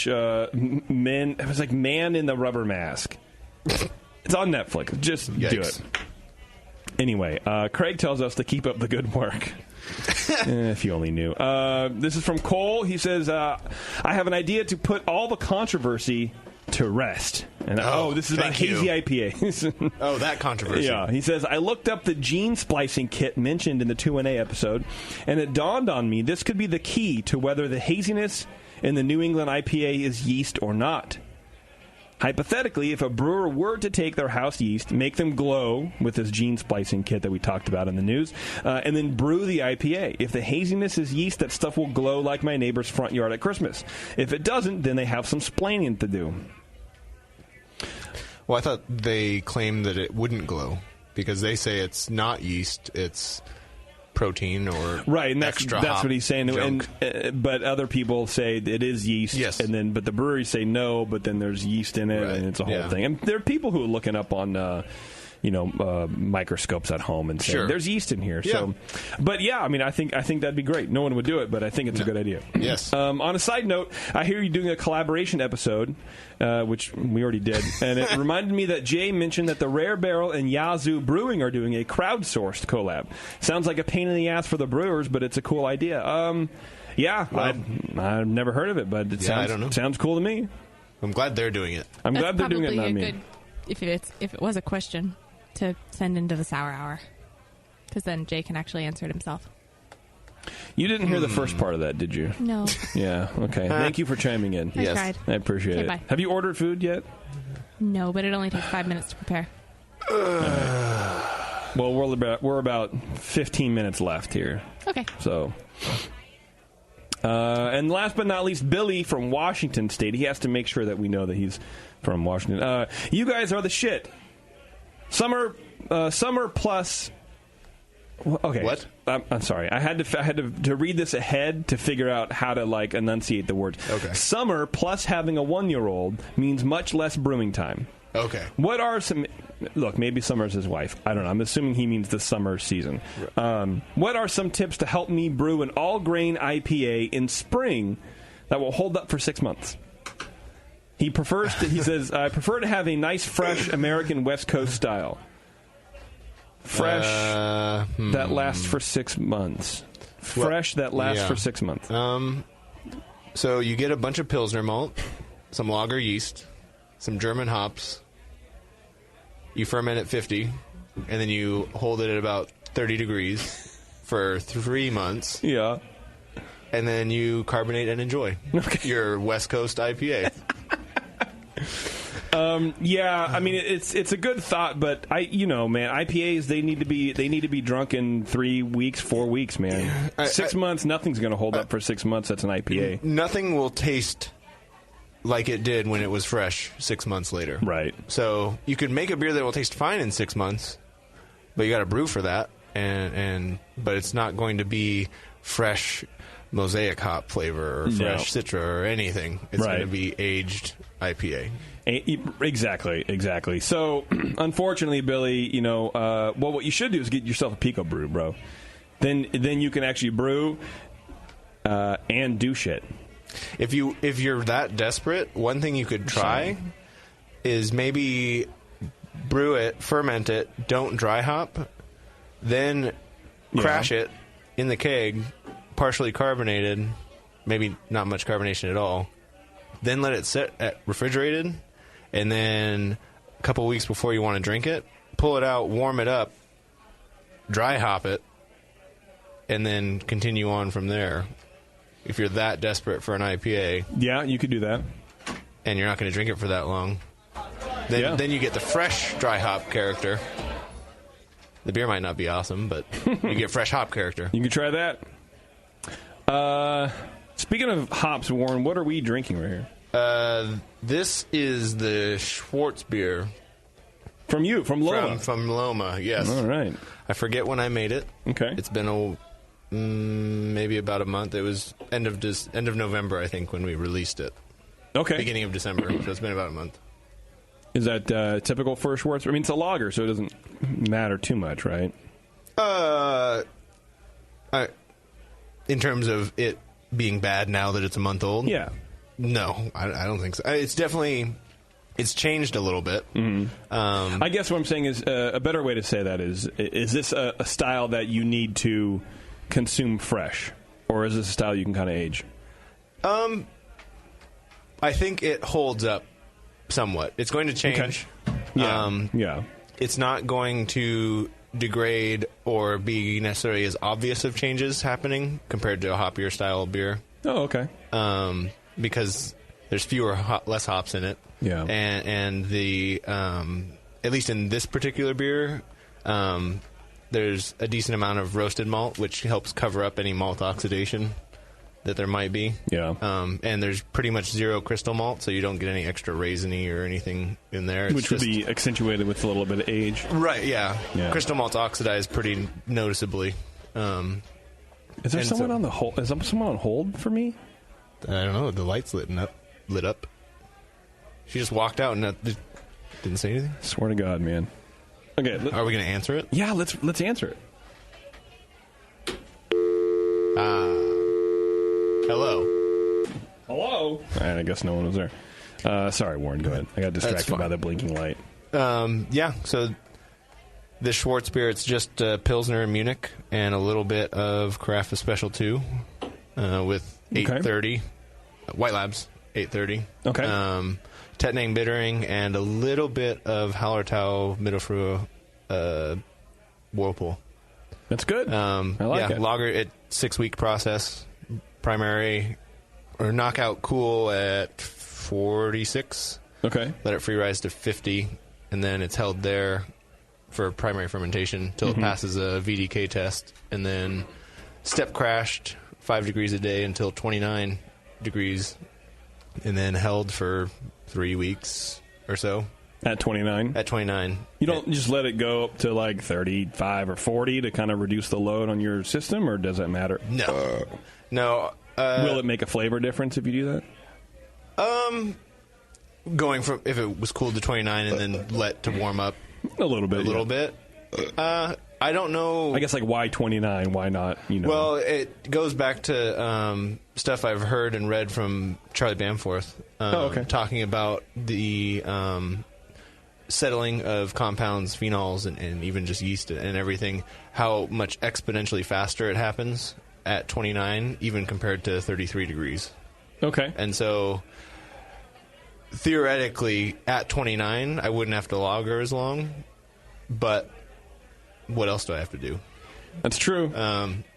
Men. It was like Man in the Rubber Mask. It's on Netflix. Just do it. Anyway, Craig tells us to keep up the good work. If you only knew. This is from Cole. He says, I have an idea to put all the controversy to rest. And this is about thank you. hazy IPAs. Oh, that controversy. Yeah, he says, I looked up the gene splicing kit mentioned in the 2NA episode, and it dawned on me this could be the key to whether the haziness in the New England IPA is yeast or not. Hypothetically, if a brewer were to take their house yeast, make them glow with this gene splicing kit that we talked about in the news, and then brew the IPA. If the haziness is yeast, that stuff will glow like my neighbor's front yard at Christmas. If it doesn't, then they have some splaining to do. Well, I thought they claimed that it wouldn't glow because they say it's not yeast, it's protein or right, and extra that's hop what he's saying. junk. And but other people say it is yeast, Yes. and but the breweries say no, but then there's yeast in it, and it's a whole thing. And there are people who are looking up on microscopes at home and saying there's yeast in here. Yeah. So, but I mean, I think that'd be great. No one would do it, but I think it's a good idea. Yes. On a side note, I hear you doing a collaboration episode, which we already did, and it reminded me that Jay mentioned that the Rare Barrel and Yazoo Brewing are doing a crowdsourced collab. Sounds like a pain in the ass for the brewers, but it's a cool idea. I've never heard of it, but it I don't know. sounds cool to me. I'm glad they're doing it. I'm glad they're doing it, not me. Good, if it was a question to send into the Sour Hour, because then Jay can actually answer it himself. You didn't hear the first part of that, did you? No. Yeah, okay. Thank you for chiming in. I tried. I appreciate Okay, it. bye. Have you ordered food yet? No, but it only takes 5 minutes to prepare. Well, we're about 15 minutes left here. Okay. So, and last but not least, Billy from Washington State. He has to make sure that we know that he's from Washington. You guys are the shit. Summer plus. Okay. What? I'm sorry. I had to read this ahead to figure out how to enunciate the words. Okay. Summer plus having a 1-year-old means much less brewing time. Okay. What are some... Look, maybe Summer's his wife. I don't know. I'm assuming he means the summer season. What are some tips to help me brew an all-grain IPA in spring that will hold up for 6 months? He says, I prefer to have a nice, fresh American West Coast style. Fresh that lasts for 6 months. Fresh that lasts for 6 months. So you get a bunch of Pilsner malt, some lager yeast, some German hops. You ferment at 50, and then you hold it at about 30 degrees for 3 months. Yeah. And then you carbonate and enjoy your West Coast IPA. I mean it's a good thought, but man, IPAs they need to be drunk in 3 weeks, 4 weeks, man. 6 months, nothing's going to hold up for 6 months. That's an IPA. Nothing will taste like it did when it was fresh 6 months later. Right. So you could make a beer that will taste fine in 6 months, but you got to brew for that, but it's not going to be fresh mosaic hop flavor or fresh Citra or anything. It's going to be aged IPA. Exactly. So, unfortunately, Billy, what you should do is get yourself a Pico brew, bro. Then you can actually brew and do shit. If you're that desperate, one thing you could try is maybe brew it, ferment it, don't dry hop, then crash it in the keg, partially carbonated, maybe not much carbonation at all. Then let it sit refrigerated, and then a couple weeks before you want to drink it, pull it out, warm it up, dry hop it, and then continue on from there. If you're that desperate for an IPA, yeah, you could do that, and you're not going to drink it for that long. Then you get the fresh dry hop character. The beer might not be awesome, but you get fresh hop character. You can try that. Speaking of hops, Warren, what are we drinking right here? This is the Schwartz beer. From Loma. From Loma, yes. All right. I forget when I made it. Okay. It's been maybe about a month. It was end of November, I think, when we released it. Okay. Beginning of December, so it's been about a month. Is that typical for a Schwartz? I mean, it's a lager, so it doesn't matter too much, right? In terms of it being bad now that it's a month old? Yeah. No, I don't think so. It's changed a little bit. Mm-hmm. I guess what I'm saying is a better way to say that is this a style that you need to consume fresh, or is this a style you can kind of age? I think it holds up somewhat. It's going to change. Okay. Yeah. It's not going to degrade or be necessarily as obvious of changes happening compared to a hoppier style beer. Oh, okay. Because there's less hops in it. Yeah. And the at least in this particular beer, there's a decent amount of roasted malt, which helps cover up any malt oxidation that there might be. Yeah. And there's pretty much zero crystal malt, so you don't get any extra raisiny or anything in there. It's Which would be accentuated with a little bit of age. Right, yeah. Crystal malt's oxidized pretty noticeably. Is there someone on the hold? Is there someone on hold for me? I don't know. The light's lit up. She just walked out and didn't say anything. Swear to God, man. Okay, are we going to answer it? Yeah, let's answer it. Hello. Hello. All right, I guess no one was there. Sorry, Warren. Go ahead. I got distracted by the blinking light. Yeah. So this Schwartz beer, it's just Pilsner and Munich and a little bit of Carafa Special 2 with 830 White Labs 830. Okay. Tettnang bittering and a little bit of Hallertau Mittelfrüh Whirlpool. That's good. I like it. Lager, 6-week process. Primary or knockout cool at 46. Okay. Let it free rise to 50, and then it's held there for primary fermentation till it passes a VDK test, and then step crashed 5 degrees a day until 29 degrees, and then held for 3 weeks or so. At 29? At 29. You don't just let it go up to like 35 or 40 to kind of reduce the load on your system, or does that matter? No. No. Will it make a flavor difference if you do that? Going from, if it was cooled to 29 and then let to warm up a little bit. I don't know. I guess, like, why 29? Why not, Well, it goes back to stuff I've heard and read from Charlie Bamforth. Talking about the settling of compounds, phenols, and even just yeast and everything, how much exponentially faster it happens at 29, even compared to 33 degrees. Okay. And so, theoretically, at 29, I wouldn't have to lager as long, but what else do I have to do? That's true.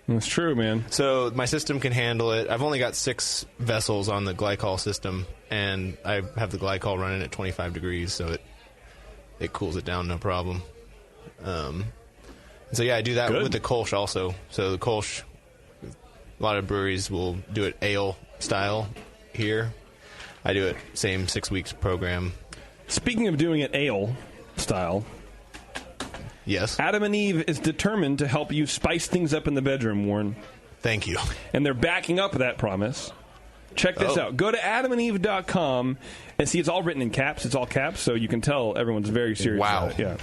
That's true, man. So my system can handle it. I've only got 6 vessels on the glycol system, and I have the glycol running at 25 degrees, so it cools it down no problem. So yeah, I do that with the Kolsch also. So the Kolsch, a lot of breweries will do it ale style here. I do it same 6 weeks program. Speaking of doing it ale style, yes, Adam and Eve is determined to help you spice things up in the bedroom, Warren. Thank you. And they're backing up that promise. Check this out. Go to adamandeve.com and see, it's all written in caps. It's all caps, so you can tell everyone's very serious about it. Yeah.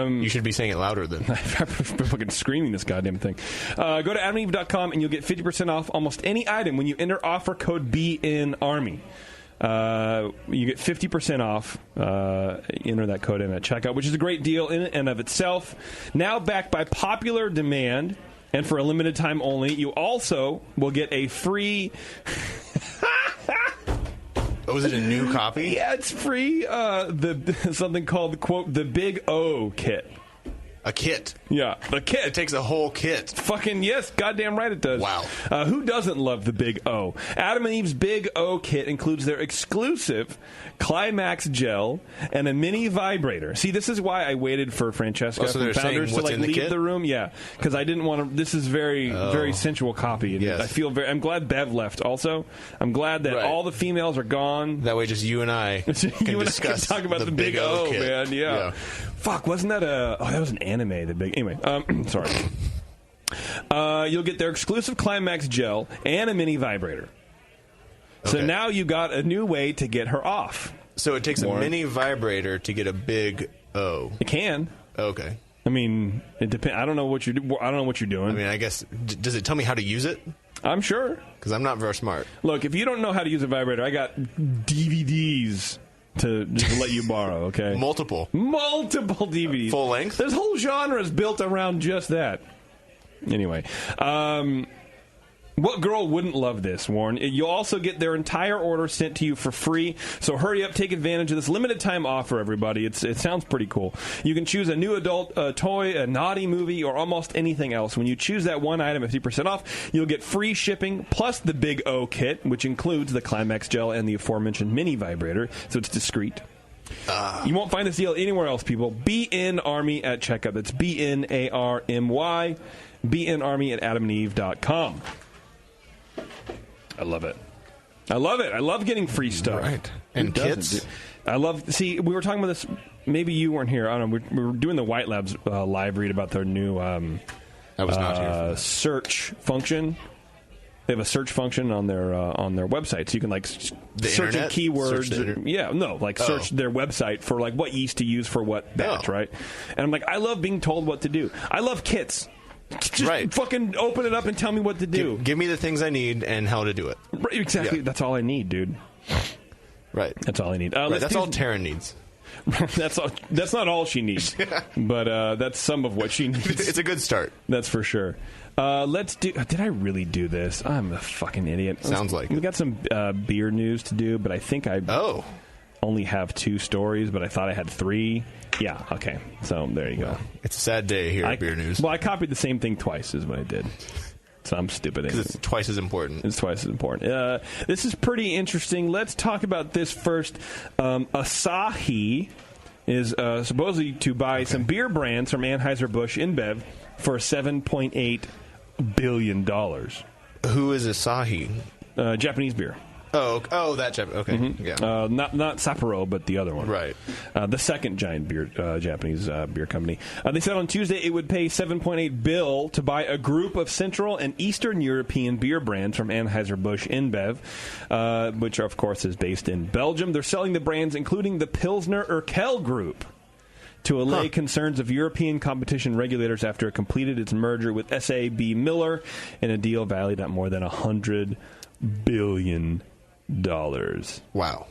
You should be saying it louder then. I've been fucking screaming this goddamn thing. Go to adamandeve.com and you'll get 50% off almost any item when you enter offer code BNARMY. You get 50% off. Enter that code in at checkout, which is a great deal in and of itself. Now backed by popular demand, and for a limited time only, you also will get a free... Oh, is it a new copy? Yeah, it's free. Something called, quote, the Big O kit. A kit? Yeah, a kit. It takes a whole kit. Fucking yes, goddamn right it does. Wow. Who doesn't love the Big O? Adam and Eve's Big O kit includes their exclusive Climax gel and a mini vibrator. See, this is why I waited for Francesca from Founders to leave the room. Yeah, because I didn't want to. This is very sensual copy. And yes. I feel I'm glad Bev left. Also, I'm glad that all the females are gone. That way, just you and I can discuss talk about the Big O kit. Man. Yeah. Fuck, wasn't that that was an anime. The big anyway. Sorry. You'll get their exclusive Climax gel and a mini vibrator. So now you got a new way to get her off. So it takes a mini vibrator to get a Big O. It can. Okay. I mean, it depends. I don't know what you're doing. I mean, I guess does it tell me how to use it? I'm sure, because I'm not very smart. Look, if you don't know how to use a vibrator, I got DVDs to just let you borrow. Okay. Multiple DVDs. Full length. There's whole genres built around just that. Anyway, What girl wouldn't love this, Warren? You'll also get their entire order sent to you for free, so hurry up, take advantage of this limited-time offer, everybody. It sounds pretty cool. You can choose a new adult toy, a naughty movie, or almost anything else. When you choose that one item at 50% off, you'll get free shipping, plus the Big O kit, which includes the Climax Gel and the aforementioned mini vibrator, so it's discreet. You won't find this deal anywhere else, people. BN Army at checkout. That's BNARMY. BN Army at adamandeve.com. I love it. I love it. I love getting free stuff. Right. And kits. See, we were talking about this. Maybe you weren't here. I don't know. We were doing the White Labs live read about their new I was not here. Search function. They have a search function on their website, so you can search internet? keywords. Search search their website for what yeast to use for what batch, right? And I'm like, I love being told what to do. I love kits. Just fucking open it up and tell me what to do. Give me the things I need and how to do it. Right, exactly. Yeah. That's all I need, dude. Right. That's all I need. That's all Taryn needs. That's not all she needs, but that's some of what she needs. It's a good start. That's for sure. Let's do. Did I really do this? I'm a fucking idiot. Sounds like we got some beer news to do, but I think I only have 2 stories, but I thought I had 3. Yeah, okay. So there you go. It's a sad day here at Beer News. Well, I copied the same thing twice is what I did. So I'm stupid. Because it's twice as important. It's twice as important. This is pretty interesting. Let's talk about this first. Asahi is supposedly to buy some beer brands from Anheuser-Busch InBev for $7.8 billion. Who is Asahi? Japanese beer. Oh, that Japanese. Okay, mm-hmm. Yeah. Not Sapporo, but the other one. Right. The second giant Japanese beer company. They said on Tuesday it would pay $7.8 billion to buy a group of Central and Eastern European beer brands from Anheuser-Busch InBev, which of course is based in Belgium. They're selling the brands, including the Pilsner Urquell Group, to allay concerns of European competition regulators after it completed its merger with SAB Miller in a deal valued at more than $100 billion. Wow.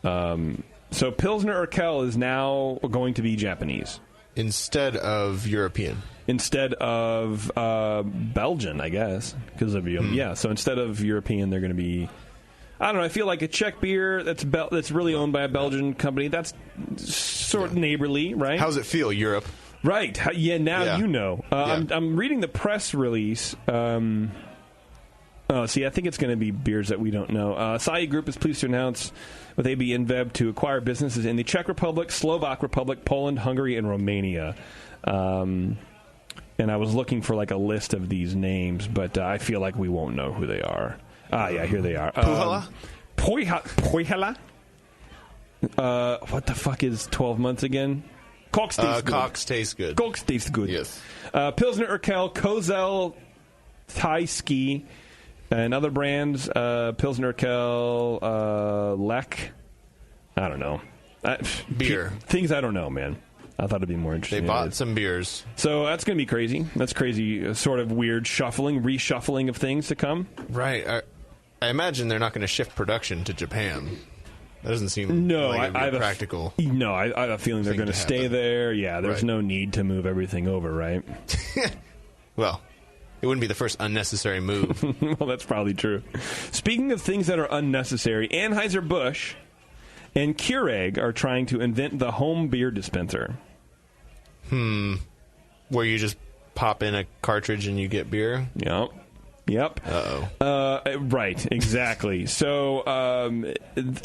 So Pilsner Urquell is now going to be Japanese. Instead of European. Instead of Belgian, I guess. Because of yeah. So instead of European, they're going to be... I don't know. I feel like a Czech beer that's really owned by a Belgian company. That's sort of neighborly, right? How's it feel, Europe? Right. Yeah, now you know. I'm reading the press release. I think it's going to be beers that we don't know. Asahi Group is pleased to announce with AB InBev to acquire businesses in the Czech Republic, Slovak Republic, Poland, Hungary, and Romania. And I was looking for a list of these names, but I feel like we won't know who they are. Yeah, here they are. Puhala? Puhala? What the fuck is 12 months again? Cox tastes good. Cox tastes good. Cox tastes good. Yes. Pilsner Urquell, Kozel, Tyskie, and other brands, Pilsner Urquell, Lek. I don't know. Beer. Things I don't know, man. I thought it'd be more interesting. They bought some beers. So that's going to be crazy. That's crazy, sort of weird reshuffling of things to come. Right. I imagine they're not going to shift production to Japan. That doesn't seem like practical. I have a feeling they're going to stay there. Yeah, there's no need to move everything over, right? Well, it wouldn't be the first unnecessary move. Well, that's probably true. Speaking of things that are unnecessary, Anheuser-Busch and Keurig are trying to invent the home beer dispenser. Where you just pop in a cartridge and you get beer? Yep. Uh-oh. Right, exactly. So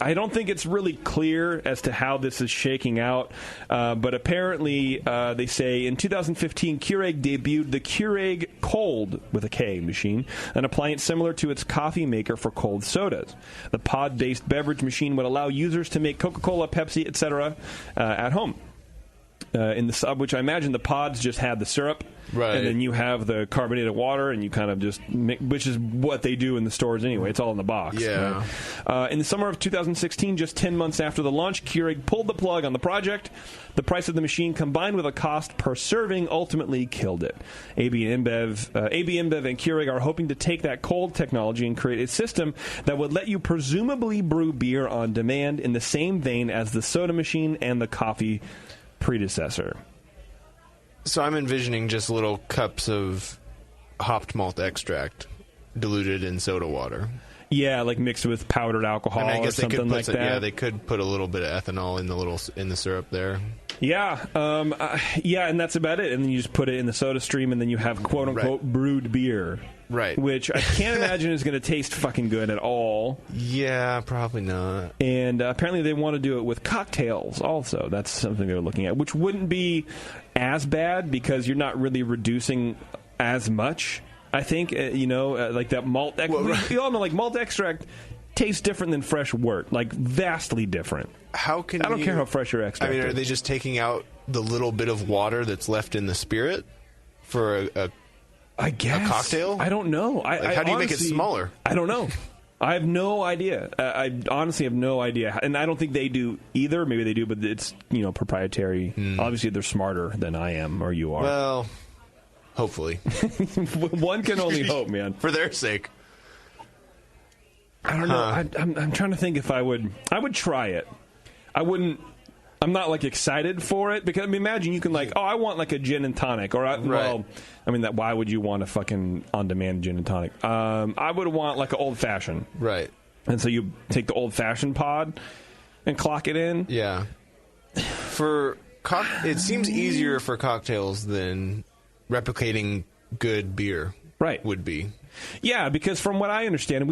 I don't think it's really clear as to how this is shaking out, but apparently they say in 2015 Keurig debuted the Keurig Cold, with a K, machine, an appliance similar to its coffee maker for cold sodas. The pod-based beverage machine would allow users to make Coca-Cola, Pepsi, etc. At home. In the sub, which I imagine the pods just had the syrup, right, and then you have the carbonated water, and you kind of just mix, which is what they do in the stores anyway. It's all in the box. Yeah. Right? In the summer of 2016, just 10 months after the launch, Keurig pulled the plug on the project. The price of the machine, combined with a cost per serving, ultimately killed it. AB InBev and Keurig are hoping to take that cold technology and create a system that would let you presumably brew beer on demand in the same vein as the soda machine and the coffee predecessor. So I'm envisioning just little cups of hopped malt extract diluted in soda water. Yeah, like mixed with powdered alcohol I guess or something like that. Yeah, they could put a little bit of ethanol in the syrup there. Yeah, and that's about it. And then you just put it in the soda stream, and then you have quote unquote brewed beer. Right. Which I can't imagine is going to taste fucking good at all. Yeah, probably not. And apparently they want to do it with cocktails also. That's something they're looking at, which wouldn't be as bad because you're not really reducing as much. I think, like that malt extract. We all know, like, malt extract tastes different than fresh wort. Like, vastly different. I don't care how fresh your extract is. Are they just taking out the little bit of water that's left in the spirit for I guess. a cocktail? I don't know. How do you make it smaller? I don't know. I have no idea. I honestly have no idea. And I don't think they do either. Maybe they do, but it's, proprietary. Obviously, they're smarter than I am or you are. Well, hopefully. One can only hope, man. For their sake. I don't know. I'm trying to think if I would try it. I wouldn't. I'm not like excited for it because imagine you can I want like a gin and tonic why would you want a fucking on-demand gin and tonic? I would want like an old fashioned, right? And so you take the old fashioned pod and clock it in. Yeah. It seems easier for cocktails than replicating good beer. Right. Would be. Yeah, because from what I understand,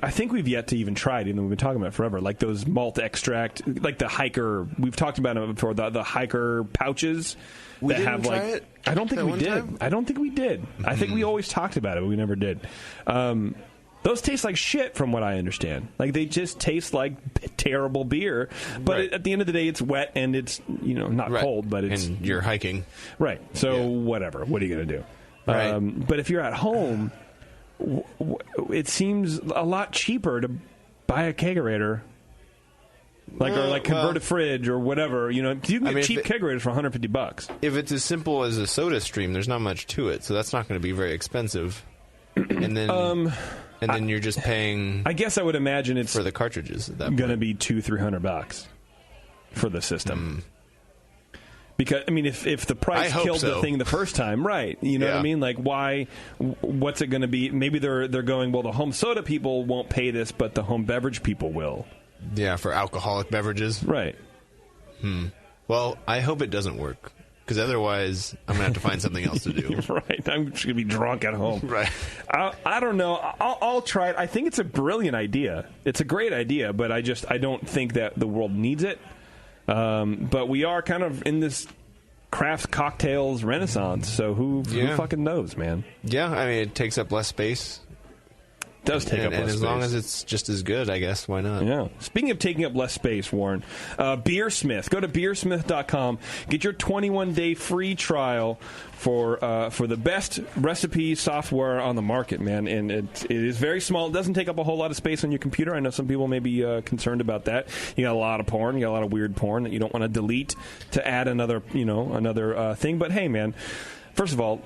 I think we've yet to even try it, even though we've been talking about it forever, like those malt extract, like the hiker, we've talked about it before, the hiker pouches we that didn't have try like it I don't think we did. Time? I don't think we did. Mm-hmm. I think we always talked about it, but we never did. Those taste like shit from what I understand. Like they just taste like terrible beer, but at the end of the day it's wet and it's not cold, but it's and you're hiking. Right. So whatever. What are you going to do? Right. But if you're at home, it seems a lot cheaper to buy a kegerator, or convert a fridge or whatever. You can get cheap kegerators for $150. If it's as simple as a soda stream, there's not much to it, so that's not going to be very expensive. And then you're just paying. I guess I would imagine it's for the cartridges at that point. Going to be $200-300 for the system. Because if the price killed the thing the first time, right? You know what I mean? Like, why? What's it going to be? Maybe they're going. Well, the home soda people won't pay this, but the home beverage people will. Yeah, for alcoholic beverages, right? Well, I hope it doesn't work because otherwise, I'm gonna have to find something else to do. Right? I'm just gonna be drunk at home. Right? I don't know. I'll try it. I think it's a brilliant idea. It's a great idea, but I don't think that the world needs it. But we are kind of in this craft cocktails renaissance, so who fucking knows, man? Yeah, I mean, it takes up less space. It does take up less space. And as long as it's just as good, I guess, why not? Yeah. Speaking of taking up less space, Warren, Beersmith. Go to beersmith.com. Get your 21-day free trial for the best recipe software on the market, man. And it is very small. It doesn't take up a whole lot of space on your computer. I know some people may be concerned about that. You got a lot of porn. You got a lot of weird porn that you don't want to delete to add another thing. But hey, man. First of all,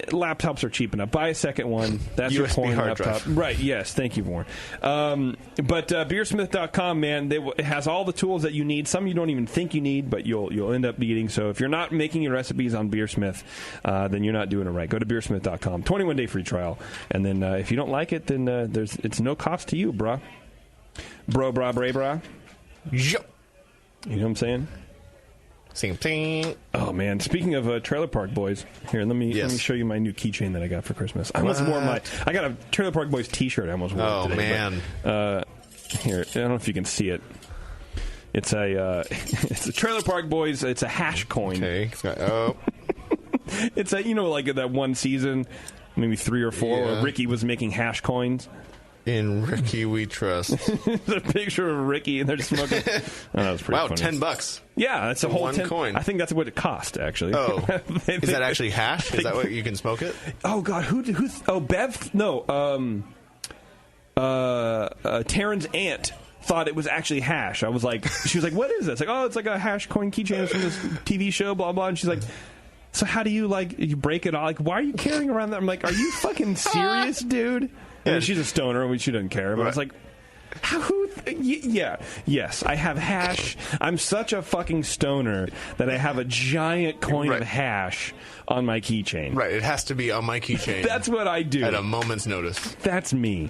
laptops are cheap enough. Buy a second one. That's your porn laptop. Drive. Right, yes. Thank you, Warren. But beersmith.com, man, it has all the tools that you need. Some you don't even think you need, but you'll end up needing. So if you're not making your recipes on Beersmith, then you're not doing it right. Go to beersmith.com. 21-day free trial. And then if you don't like it, then it's no cost to you, brah. Brah. Yep. You know what I'm saying? Oh man! Speaking of Trailer Park Boys, here let me show you my new keychain that I got for Christmas. I almost wore I got a Trailer Park Boys T-shirt. I almost wore it today. Man! Here, I don't know if you can see it. It's a Trailer Park Boys. It's a hash coin. Okay. It's like that one season, maybe 3 or 4, where Ricky was making hash coins. In Ricky we trust. There's a picture of Ricky and they're just smoking. Oh, that was pretty funny. $10. Yeah, that's a whole 10 coin. I think that's what it cost, actually. Oh, is that actually hash? Is that what you can smoke it? Oh God, who? Bev? No, Taryn's aunt thought it was actually hash. I was like, she was like, "What is this?" Like, "Oh, it's like a hash coin keychain from this TV show." Blah blah. And she's like, "So how do you you break it all? Like, why are you carrying around that?" I'm like, "Are you fucking serious, dude?" And she's a stoner, and she doesn't care. But I was like, Yes, I have hash. I'm such a fucking stoner that I have a giant coin of hash on my keychain. Right, it has to be on my keychain. That's what I do. At a moment's notice. That's me.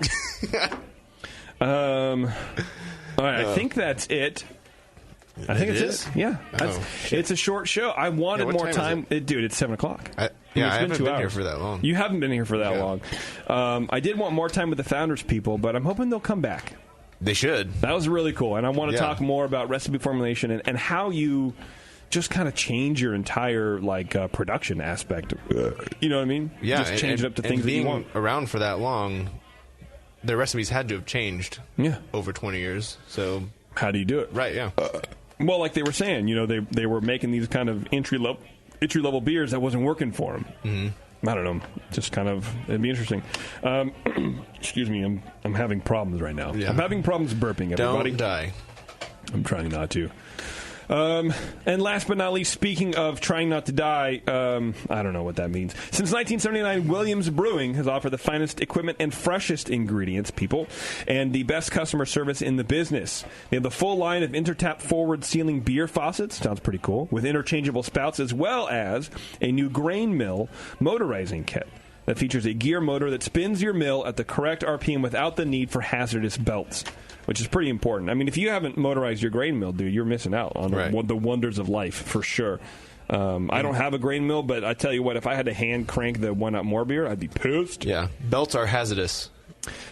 All right, I think that's it. I think it's it. Yeah. It's a short show. I wanted more time. Dude, it's 7 o'clock. I haven't been here for that long. You haven't been here for that long. I did want more time with the Founders people, but I'm hoping they'll come back. They should. That was really cool. And I want to talk more about recipe formulation and how you just kind of change your entire production aspect. You know what I mean? Yeah. Just change it up to things that you want. Around for that long, their recipes had to have changed over 20 years. So how do you do it? Right, yeah. Well, like they were saying, they were making these kind of entry level beers that wasn't working for them. Mm-hmm. I don't know. Just kind of, it'd be interesting. Excuse me, I'm having problems right now. Yeah. I'm having problems burping, everybody. Don't die. I'm trying not to. And last but not least, speaking of trying not to die, I don't know what that means. Since 1979, Williams Brewing has offered the finest equipment and freshest ingredients, people, and the best customer service in the business. They have the full line of intertap forward sealing beer faucets, sounds pretty cool, with interchangeable spouts, as well as a new grain mill motorizing kit that features a gear motor that spins your mill at the correct RPM without the need for hazardous belts, which is pretty important. I mean, if you haven't motorized your grain mill, dude, you're missing out on the wonders of life, for sure. I don't have a grain mill, but I tell you what, if I had to hand crank the one-up more beer, I'd be pissed. Yeah, belts are hazardous.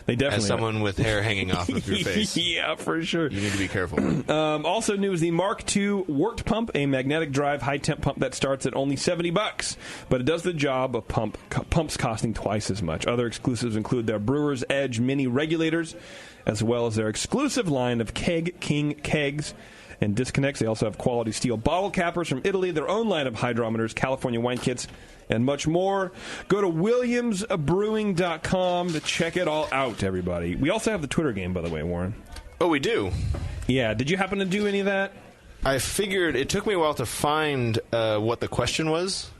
They definitely As someone with hair hanging off of your face. Yeah, for sure. You need to be careful. Also new is the Mark II Wort Pump, a magnetic drive high-temp pump that starts at only $70, but it does the job of pumps costing twice as much. Other exclusives include their Brewer's Edge mini regulators, as well as their exclusive line of Keg King kegs and disconnects. They also have quality steel bottle cappers from Italy, their own line of hydrometers, California wine kits, and much more. Go to williamsbrewing.com to check it all out, everybody. We also have the Twitter game, by the way, Warren. Oh, we do? Yeah. Did you happen to do any of that? I figured it took me a while to find what the question was.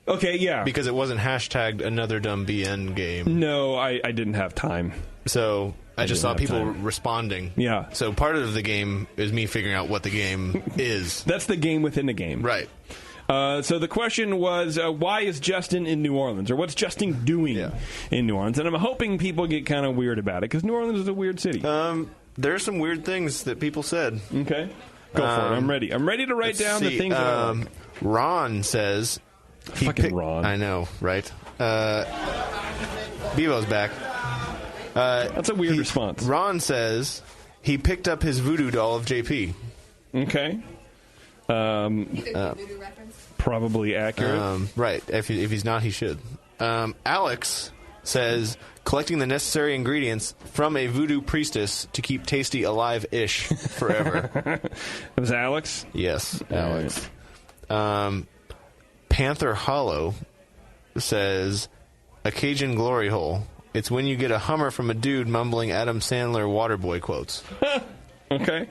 Okay, yeah. Because it wasn't hashtagged another dumb BN game. No, I didn't have time. So I just saw people responding. Yeah. So part of the game is me figuring out what the game is. That's the game within the game. Right. So the question was, why is Justin in New Orleans? Or what's Justin doing in New Orleans? And I'm hoping people get kind of weird about it, because New Orleans is a weird city. There are some weird things that people said. Okay. Go for it. I'm ready. I'm ready to write down the things that I like. Ron says... Ron. I know, right? Bevo's back. That's a weird response. Ron says he picked up his voodoo doll of JP. Okay. Voodoo reference? Probably accurate. Right. If he's not, he should. Alex says collecting the necessary ingredients from a voodoo priestess to keep Tasty alive-ish forever. It was Alex? Yes, Alex. Right. Panther Hollow says a Cajun glory hole. It's when you get a Hummer from a dude mumbling Adam Sandler Waterboy quotes. Okay.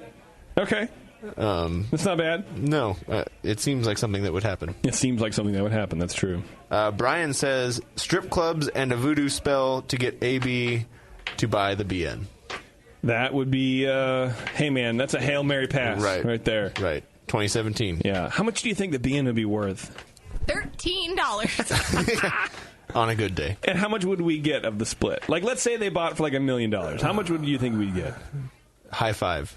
That's not bad. No, it seems like something that would happen. It seems like something that would happen. That's true. Brian says strip clubs and a voodoo spell to get AB to buy the BN. That would be, hey man, that's a Hail Mary pass right there. Right. 2017. Yeah. How much do you think the BN would be worth? $13. On a good day. And how much would we get of the split? Like, let's say they bought it for like $1 million. How much would you think we'd get? High five.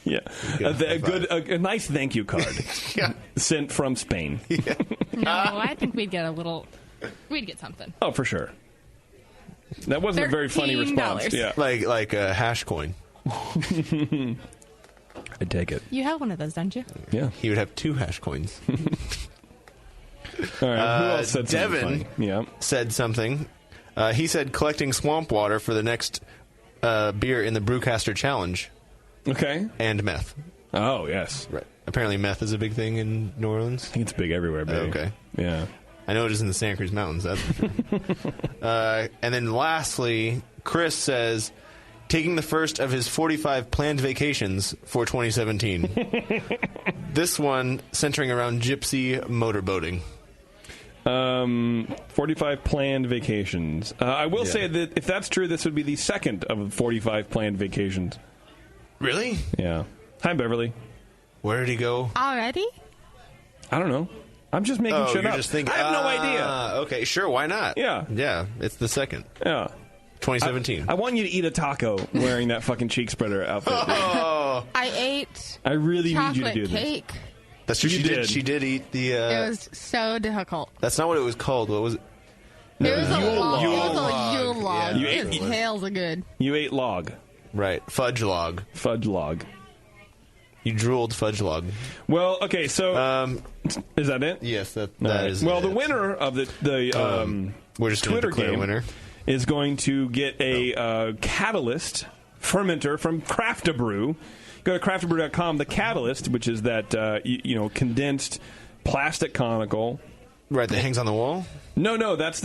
Yeah. A nice thank you card. Sent from Spain. Yeah. No, I think we'd get something. Oh, for sure. That wasn't a very funny response. Yeah. Like a hash coin. I'd take it. You have one of those, don't you? Yeah. He would have 2 hash coins. All right. Who else said Devin said something. He said collecting swamp water for the next beer in the Brewcaster Challenge. Okay. And meth. Oh, yes. Right. Apparently meth is a big thing in New Orleans. I think it's big everywhere, baby. Okay. Yeah. I know it is in the Santa Cruz Mountains, that's for sure. And then lastly, Chris says taking the first of his 45 planned vacations for 2017. This one centering around gypsy motorboating. 45 planned vacations. I will say that if that's true, this would be the second of 45 planned vacations. Really? Yeah. Hi, Beverly. Where did he go? Already? I don't know. I'm just making shit you're up. just thinking, I have no idea. Okay, sure, why not? Yeah. Yeah, it's the 2nd. Yeah. 2017. I want you to eat a taco wearing that fucking cheek spreader outfit. Oh. I ate I really need chocolate you to do cake. this. That's true. You She did eat the... It was so difficult. That's not what it was called. What was it? It was a log. It was a Yule Yule log. You His ate- tails are good. You ate log. Right. Fudge log. Fudge log. You drooled fudge log. Well, okay, so... is that it? Yes, that Right. is Well, it. the winner of the we're just gonna Twitter declare a game winner. is going to get a Catalyst fermenter from Craft-A-Brew. Go to craftabrew.com. The Catalyst, which is that condensed plastic conical. Right, that hangs on the wall? No, that's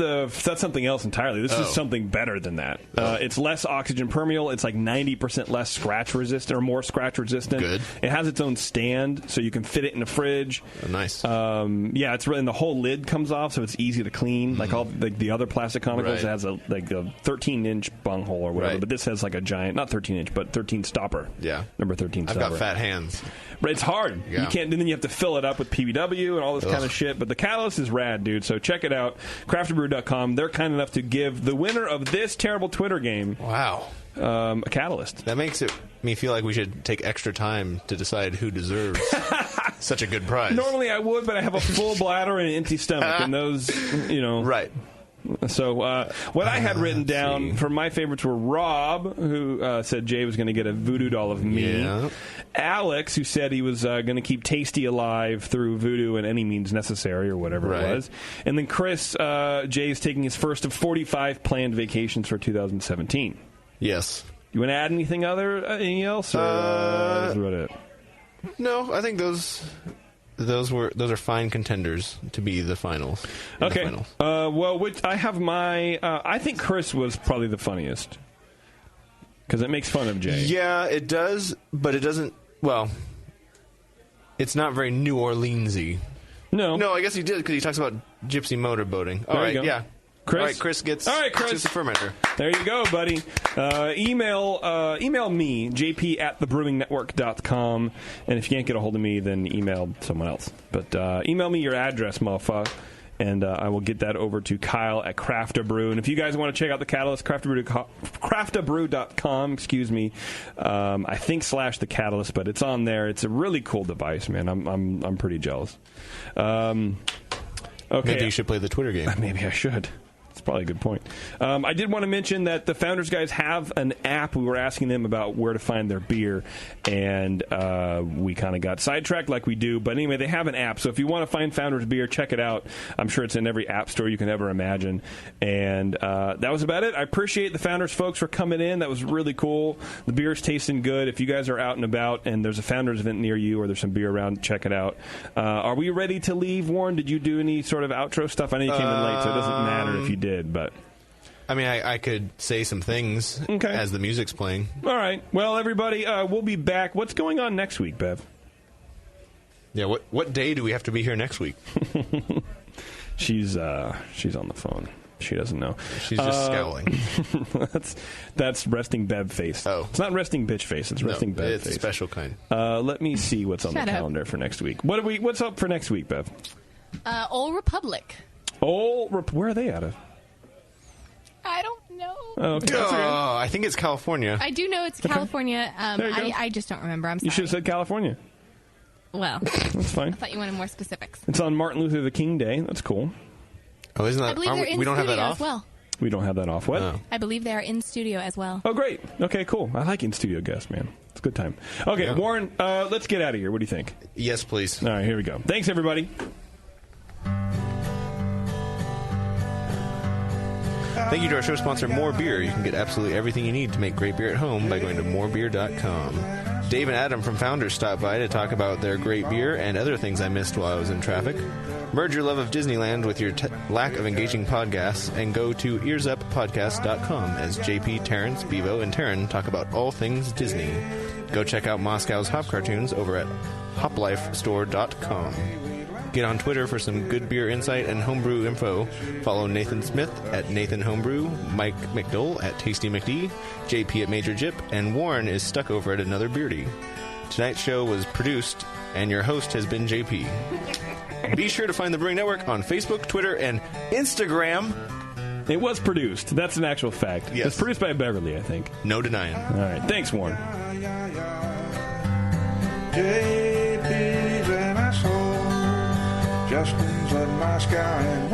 something else entirely. This is something better than that. It's less oxygen permeable. It's like 90% less scratch resistant or more scratch resistant. Good. It has its own stand, so you can fit it in a fridge. Oh, nice. Yeah, it's really, and the whole lid comes off, so it's easy to clean. Like all the other plastic conicals, Right. it has a 13-inch bunghole or whatever. Right. But this has like a giant, not 13-inch, but 13 stopper. Yeah. Number 13 I've stopper. got fat hands. But it's hard. Yeah. You can't. And then you have to fill it up with PBW and all this kind of shit. But the Catalyst is rad, dude. So check it out. Craftabrew.com. They're kind enough to give the winner of this terrible Twitter game, a Catalyst. That makes me feel like we should take extra time to decide who deserves such a good prize. Normally I would, but I have a full bladder and an empty stomach, and those, Right. So what I had written down for my favorites were Rob, who said Jay was going to get a voodoo doll of me. Yeah. Alex, who said he was going to keep Tasty alive through voodoo and any means necessary or whatever it was. And then Chris, Jay's taking his first of 45 planned vacations for 2017. Yes. You want to add anything else? Or, that's about it. No, I think those are fine contenders to be the finals. Okay. I have my. I think Chris was probably the funniest because it makes fun of Jay. Yeah, it does, but it doesn't. Well, it's not very New Orleans-y. No, I guess he did because he talks about gypsy motorboating. All There right, you go. yeah. Chris? All right, Chris gets. All right, Chris. Gets the fermenter. There you go, buddy. Email me, jp@thebrewingnetwork.com. And if you can't get a hold of me, then email someone else. But email me your address, motherfucker. And I will get that over to Kyle at Craft-A-Brew. And if you guys want to check out the Catalyst, craftabrew.com, excuse me. I think /the Catalyst, but it's on there. It's a really cool device, man. I'm pretty jealous. Okay. Maybe you should play the Twitter game. Maybe I should. That's probably a good point. I did want to mention that the Founders guys have an app. We were asking them about where to find their beer, and we kind of got sidetracked like we do. But anyway, they have an app. So if you want to find Founders beer, check it out. I'm sure it's in every app store you can ever imagine. And that was about it. I appreciate the Founders folks for coming in. That was really cool. The beer's tasting good. If you guys are out and about and there's a Founders event near you or there's some beer around, check it out. Are we ready to leave, Warren? Did you do any sort of outro stuff? I know you came in late, so it doesn't matter if you did. But I mean, I could say some things as the music's playing. All right. Well, everybody, we'll be back. What's going on next week, Bev? Yeah. What day do we have to be here next week? She's on the phone. She doesn't know. She's just scowling. That's resting Bev face. Oh, it's not resting bitch face. It's resting Bev it's face. It's a special kind. Let me see what's on Shut the up. calendar for next week. What's up for next week, Bev? Old Republic. Where are they out of? I don't know. Okay. That's okay. I think it's California. I do know it's California. There you go. I just don't remember. I'm sorry. You should have said California. Well, that's fine. I thought you wanted more specifics. It's on Martin Luther the King Day. That's cool. Oh, isn't that? I believe they're in we don't have studio that as off. well. We don't have that off. What? Oh. I believe they are in studio as well. Oh, great. Okay, cool. I like in-studio guests, man. It's a good time. Okay, Yeah. Warren, let's get out of here. What do you think? Yes, please. All right, here we go. Thanks, everybody. Thank you to our show sponsor, More Beer. You can get absolutely everything you need to make great beer at home by going to morebeer.com. Dave and Adam from Founders stopped by to talk about their great beer and other things I missed while I was in traffic. Merge your love of Disneyland with your lack of engaging podcasts and go to earsuppodcast.com as JP, Terrence, Bevo, and Taryn talk about all things Disney. Go check out Moscow's Hop Cartoons over at hoplifestore.com. Get on Twitter for some good beer insight and homebrew info. Follow Nathan Smith at Nathan Homebrew, Mike McDowell at Tasty McD, JP at Major Jip, and Warren is stuck over at Another Beardy. Tonight's show was produced, and your host has been JP. Be sure to find the Brewing Network on Facebook, Twitter, and Instagram. It was produced. That's an actual fact. Yes. It's produced by Beverly, I think. No denying. All right. Thanks, Warren. JP's an asshole. Justin's a nice guy.